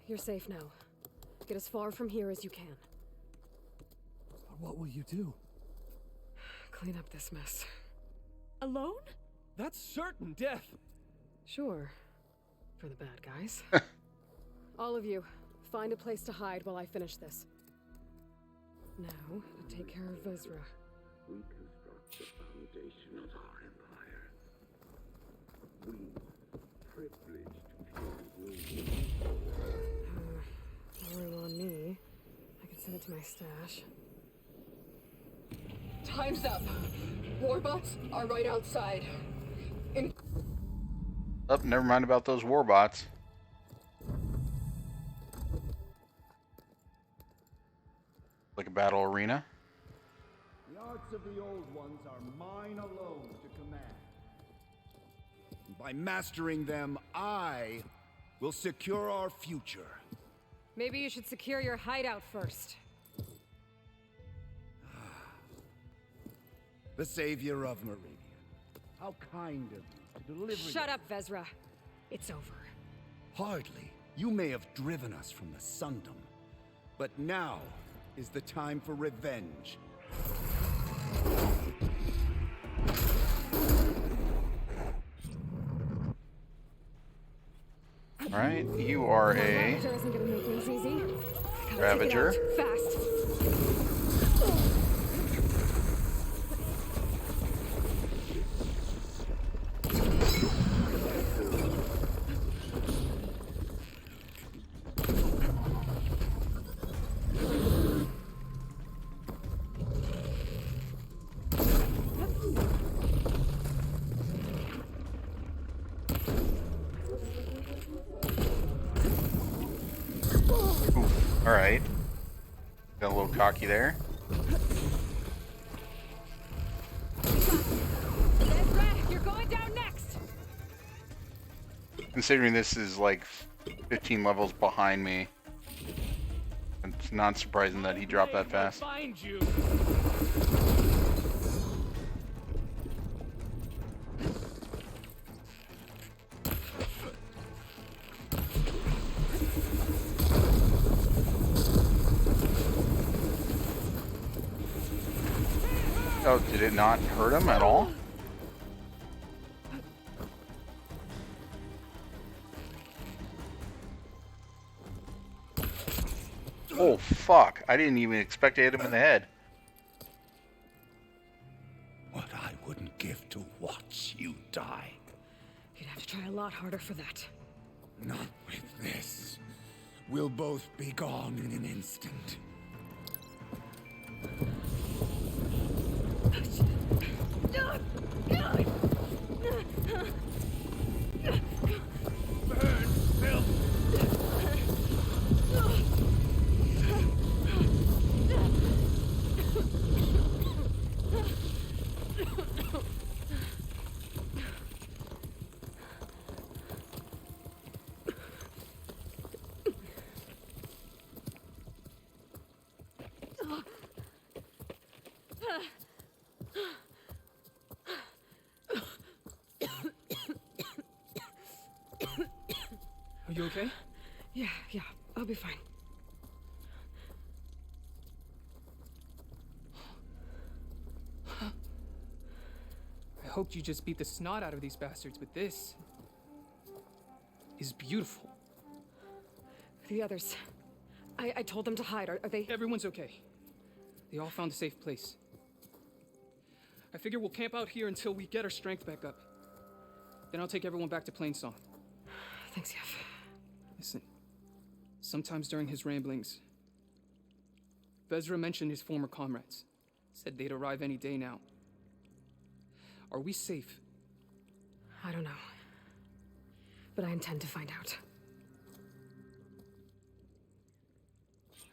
You're safe now. Get as far from here as you can. But what will you do? Clean up this mess. Alone? That's certain death! Sure. For the bad guys. All of you, find a place to hide while I finish this. Now, to take care of Vezra. We construct the foundation of our empire. We, privileged few, No room on me. I can send it to my stash. Time's up. Warbots are right outside. Oh, never mind about those warbots. Like a battle arena. The arts of the old ones are mine alone to command. By mastering them, I will secure our future. Maybe you should secure your hideout first. The savior of Meridian. How kind of you to deliver. Shut up, Vezra. It's over. Hardly. You may have driven us from the Sundom, but now is the time for revenge. Alright, you are a Ravager isn't gonna make things easy. Gotta Ravager. take it out fast. Alright. Got a little cocky there. You're going down next. Considering this is like 15 levels behind me, it's not surprising that he dropped that fast. Find you. Oh, did it not hurt him at all? Oh, fuck. I didn't even expect to hit him in the head. What I wouldn't give to watch you die. You'd have to try a lot harder for that. Not with this. We'll both be gone in an instant. Are you okay? Yeah, I'll be fine. I hoped you just beat the snot out of these bastards, but this is beautiful. The others. I told them to hide. Are they? Everyone's okay. They all found a safe place. I figure we'll camp out here until we get our strength back up. Then I'll take everyone back to Plainsong. Thanks, Yef. Listen, sometimes during his ramblings, Vezra mentioned his former comrades. Said they'd arrive any day now. Are we safe? I don't know. But I intend to find out.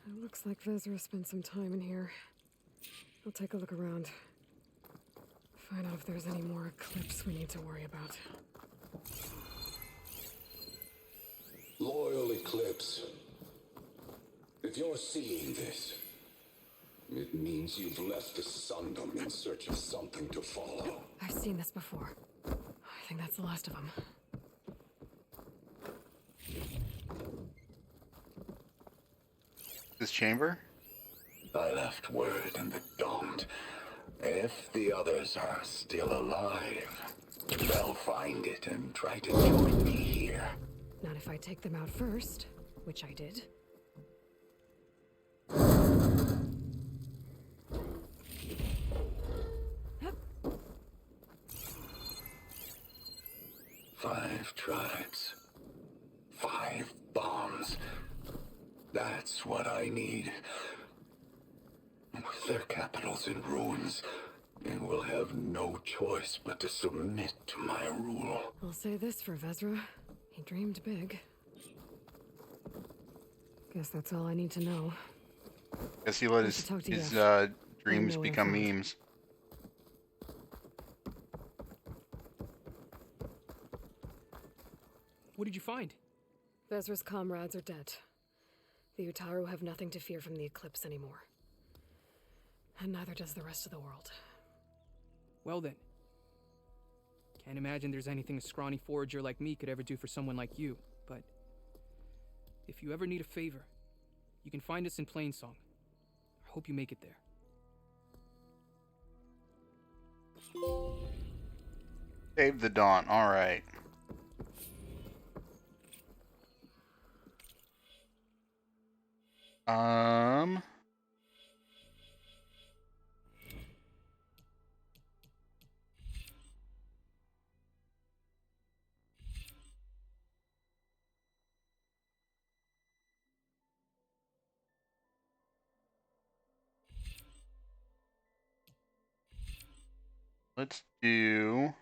It looks like Vezra spent some time in here. I'll take a look around. Find out if there's any more Eclipse we need to worry about. Loyal Eclipse, if you're seeing this, it means you've left the Sundom in search of something to follow. I've seen this before. I think that's the last of them. This chamber? I left word in the Daunt. If the others are still alive, they'll find it and try to join me here. Not if I take them out first, which I did. Five tribes. 5 bombs. That's what I need. With their capitals in ruins, they will have no choice but to submit to my rule. I'll say this for Vezra. He dreamed big. Guess that's all I need to know. Guess he let I should talk to his Yef. dreams know what I become found. memes. What did you find? Vezra's comrades are dead. The Utaru have nothing to fear from the Eclipse anymore. And neither does the rest of the world. Well then. Can't imagine there's anything a scrawny forager like me could ever do for someone like you, but if you ever need a favor, you can find us in Plainsong. I hope you make it there. Save the Dawn, alright. Let's do...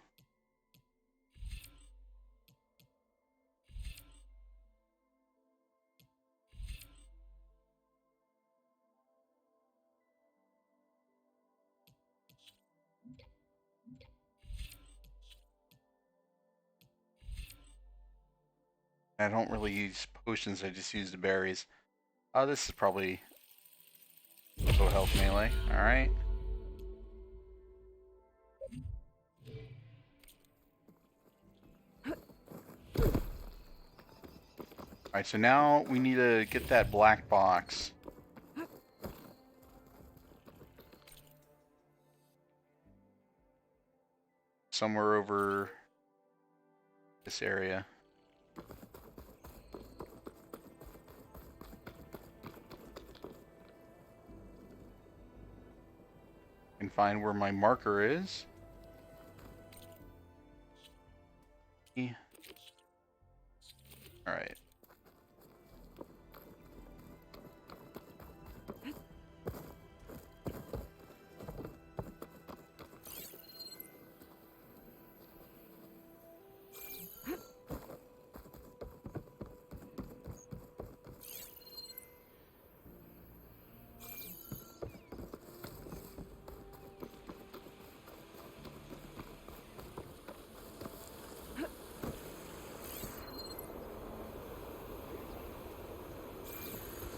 I don't really use potions, I just use the berries. This is probably low health melee. Alright. Alright, so now we need to get that black box. Somewhere over this area. And find where my marker is. Alright.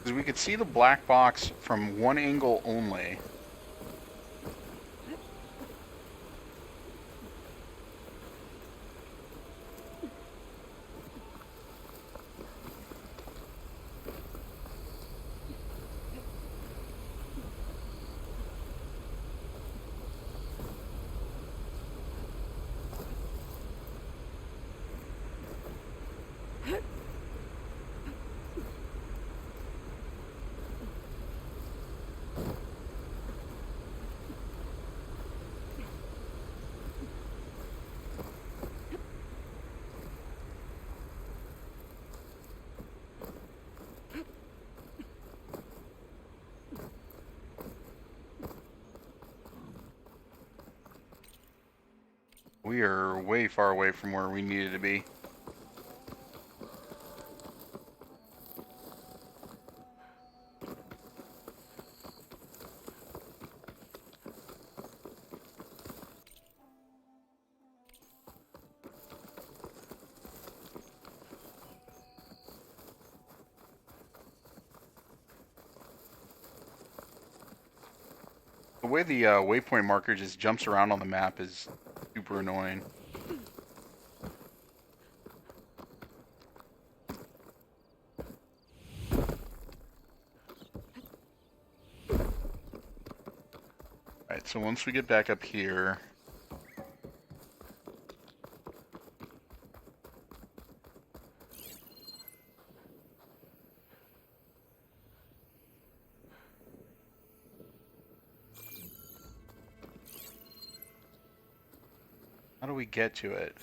Because we could see the black box from one angle only. We are way far away from where we needed to be. The way the waypoint marker just jumps around on the map is super annoying. Alright, so once we get back up here... How do we get to it?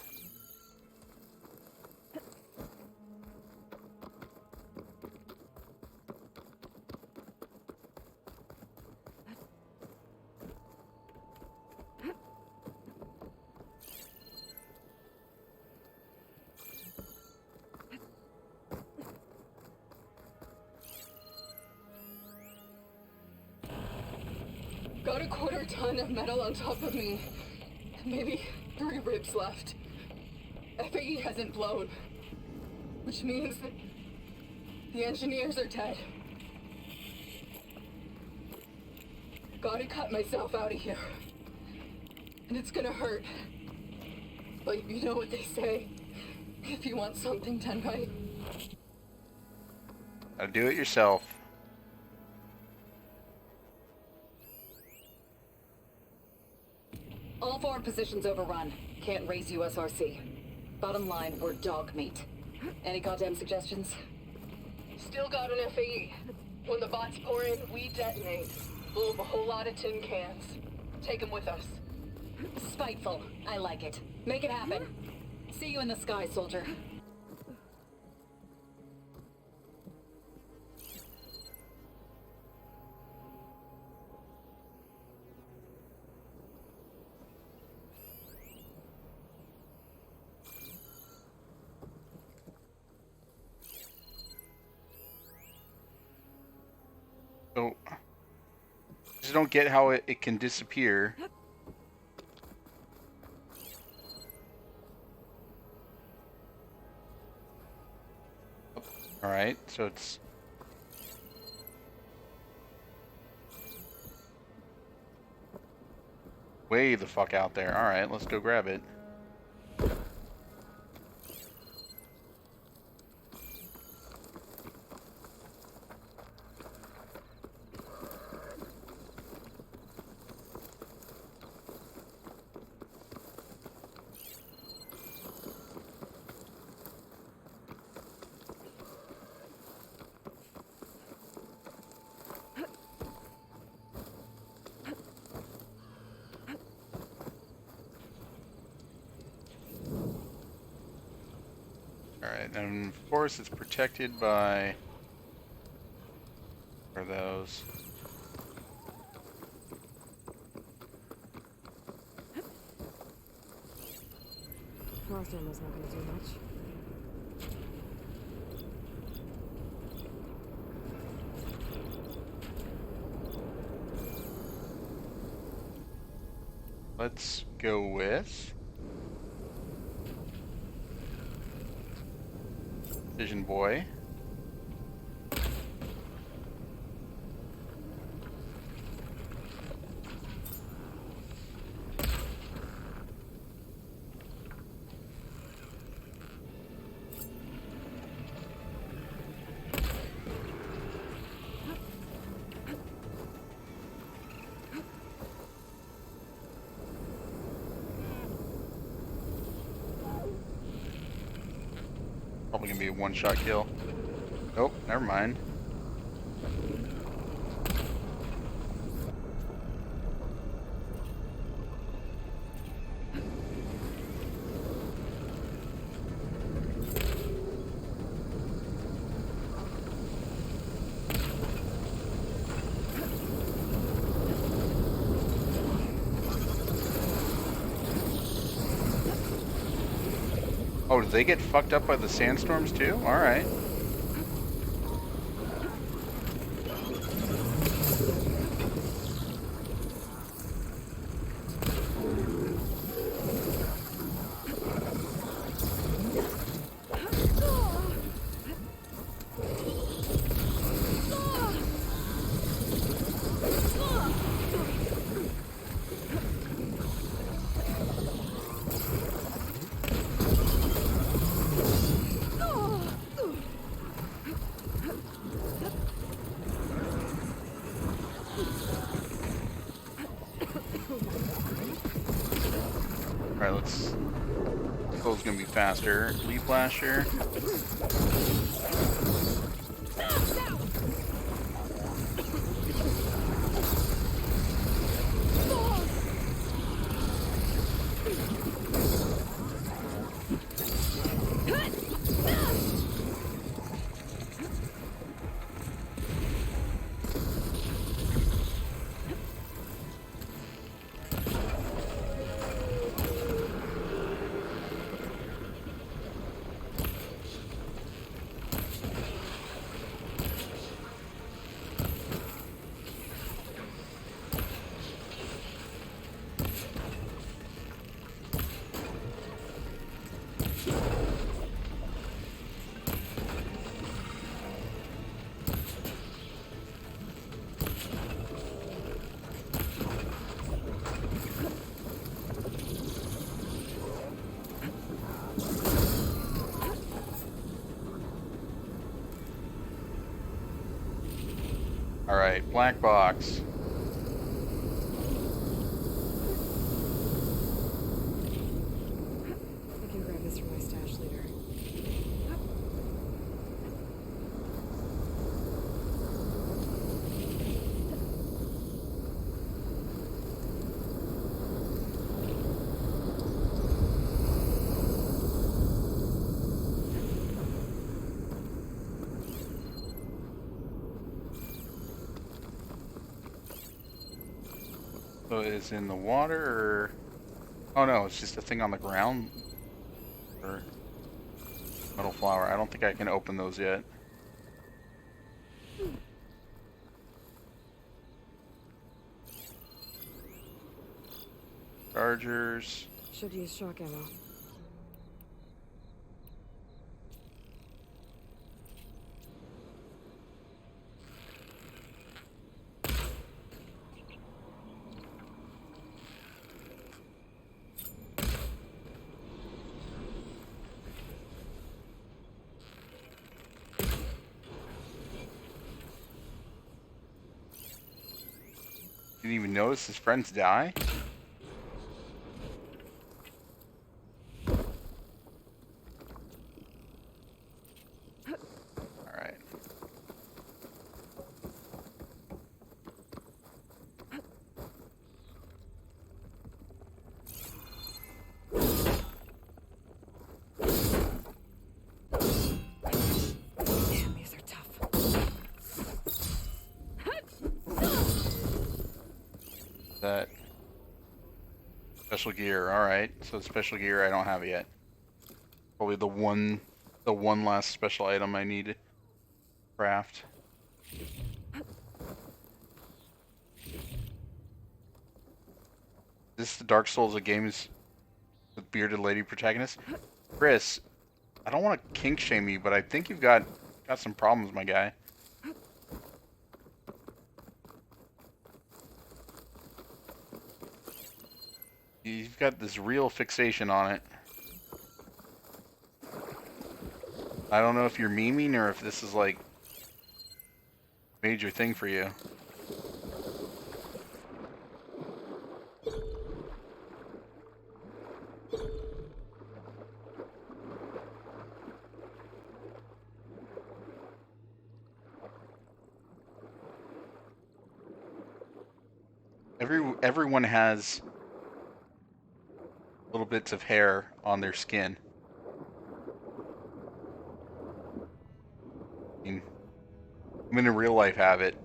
Got a quarter ton of metal on top of me. Maybe 3 ribs left. FAE hasn't blown. Which means that the engineers are dead. Gotta cut myself out of here. And it's gonna hurt. But you know what they say. If you want something done right. Gotta do it yourself. All forward positions overrun. Can't raise USRC. Bottom line, we're dog meat. Any goddamn suggestions? Still got an FAE. When the bots pour in, we detonate. Blow up a whole lot of tin cans. Take them with us. Spiteful. I like it. Make it happen. See you in the sky, soldier. So, just don't get how it can disappear. so it's... way the fuck out there. Alright, let's go grab it. Alright, and of course it's protected by... what are those? Frost ammo's not gonna do much. Let's go with... Vision Boy. Probably gonna be a one-shot kill. Nope, never mind. Oh, did they get fucked up by the sandstorms too? Alright. Alright, let's... Kill's gonna be faster. Leaf Lasher. Alright, black box. I can grab this from my stash later. So it's in the water, or... Oh no, it's just a thing on the ground. Or... metal flower. I don't think I can open those yet. Chargers. Should use shock ammo. Didn't even notice his friends die? Alright. Damn, these are tough. That special gear, alright. So special gear I don't have yet. Probably the one last special item I need to craft. This is the Dark Souls of games with bearded lady protagonist. Chris, I don't want to kink shame you, but I think you've got some problems, my guy. You've got this real fixation on it. I don't know if you're memeing or if this is like a major thing for you. Everyone has little bits of hair on their skin. I mean, in real life have it.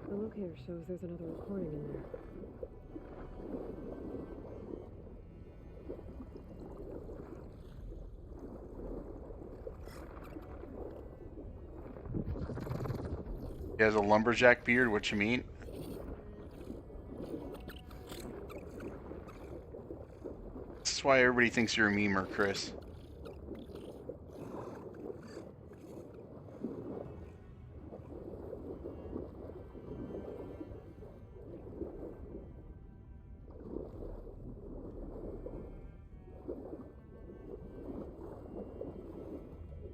The locator shows there's another recording in there. He has a lumberjack beard, what you mean? This is why everybody thinks you're a memer, Chris.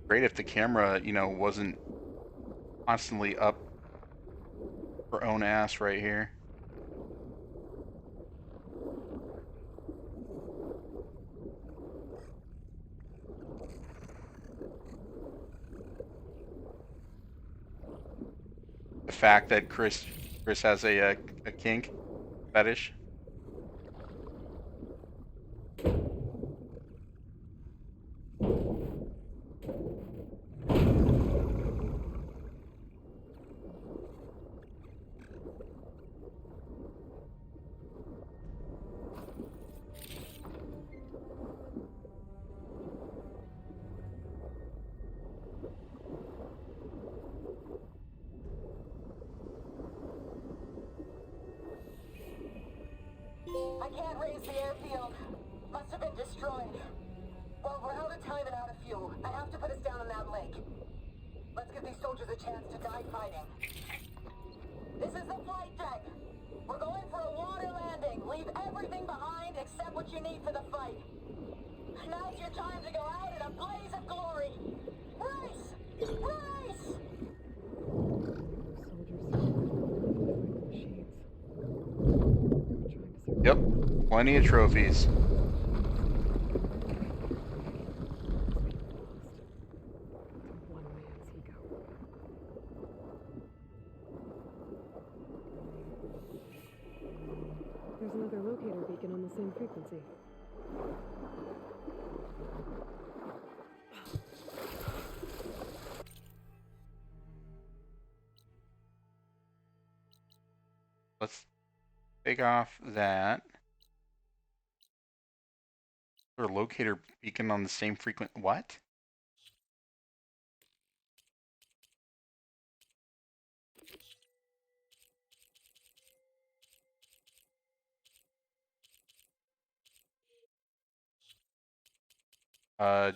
Great if the camera, you know, wasn't constantly up her own ass right here. The fact that Chris has a kink fetish. I can't raise the airfield. Must have been destroyed. Well, we're out of time and out of fuel. I have to put us down on that lake. Let's give these soldiers a chance to die fighting. This is the flight deck. We're going for a water landing. Leave everything behind except what you need for the fight. Now's your time to go out in a blaze of glory. Race! Race! Yep, plenty of trophies. There's another locator beacon on the same frequency. Let's take off that. Or locator beacon on the same frequent. What?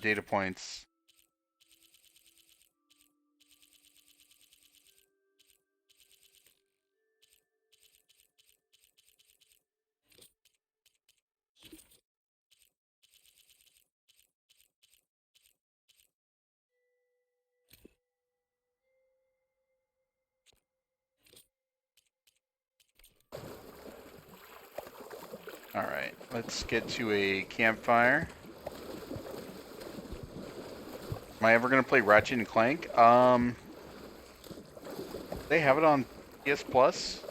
Data points. Alright, let's get to a campfire. Am I ever gonna play Ratchet and Clank? They have it on PS Plus.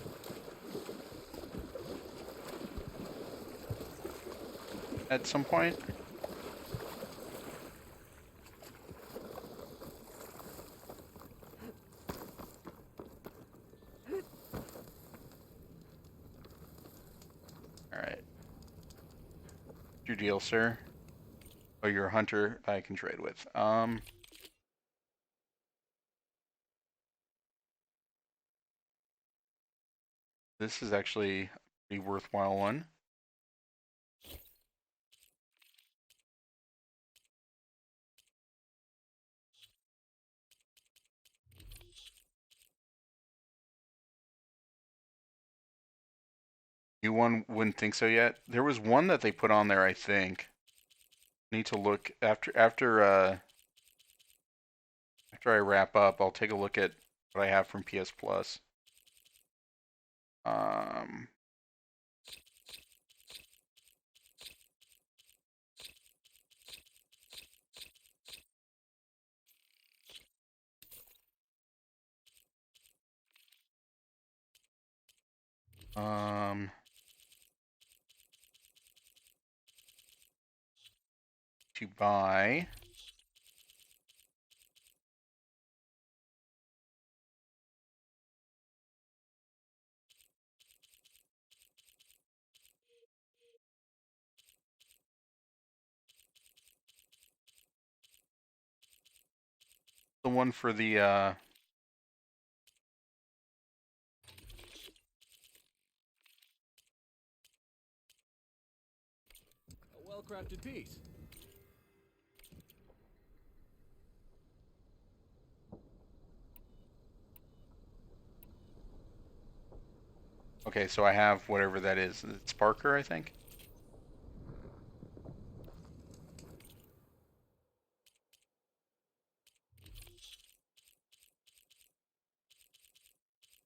At some point. Alright. Your deal, sir. Oh, you're a hunter I can trade with. This is actually a pretty worthwhile one. You one wouldn't think so yet. There was one that they put on there, I think. Need to look after I wrap up. I'll take a look at what I have from PS Plus. To buy. The one for the A well-crafted piece. Okay, so I have whatever that is. It's Parker, I think.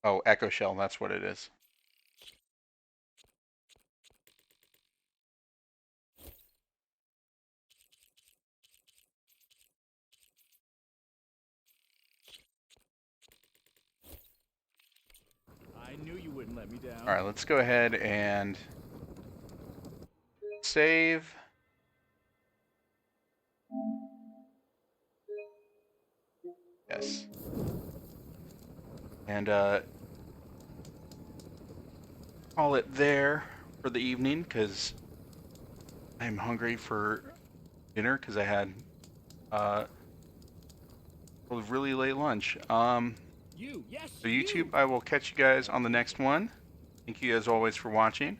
Oh, Echo Shell, that's what it is. I knew you wouldn't let me down. Alright, let's go ahead and save. Yes. And call it there for the evening because I'm hungry for dinner because I had a really late lunch. You, yes, So YouTube, I will catch you guys on the next one. Thank you as always for watching.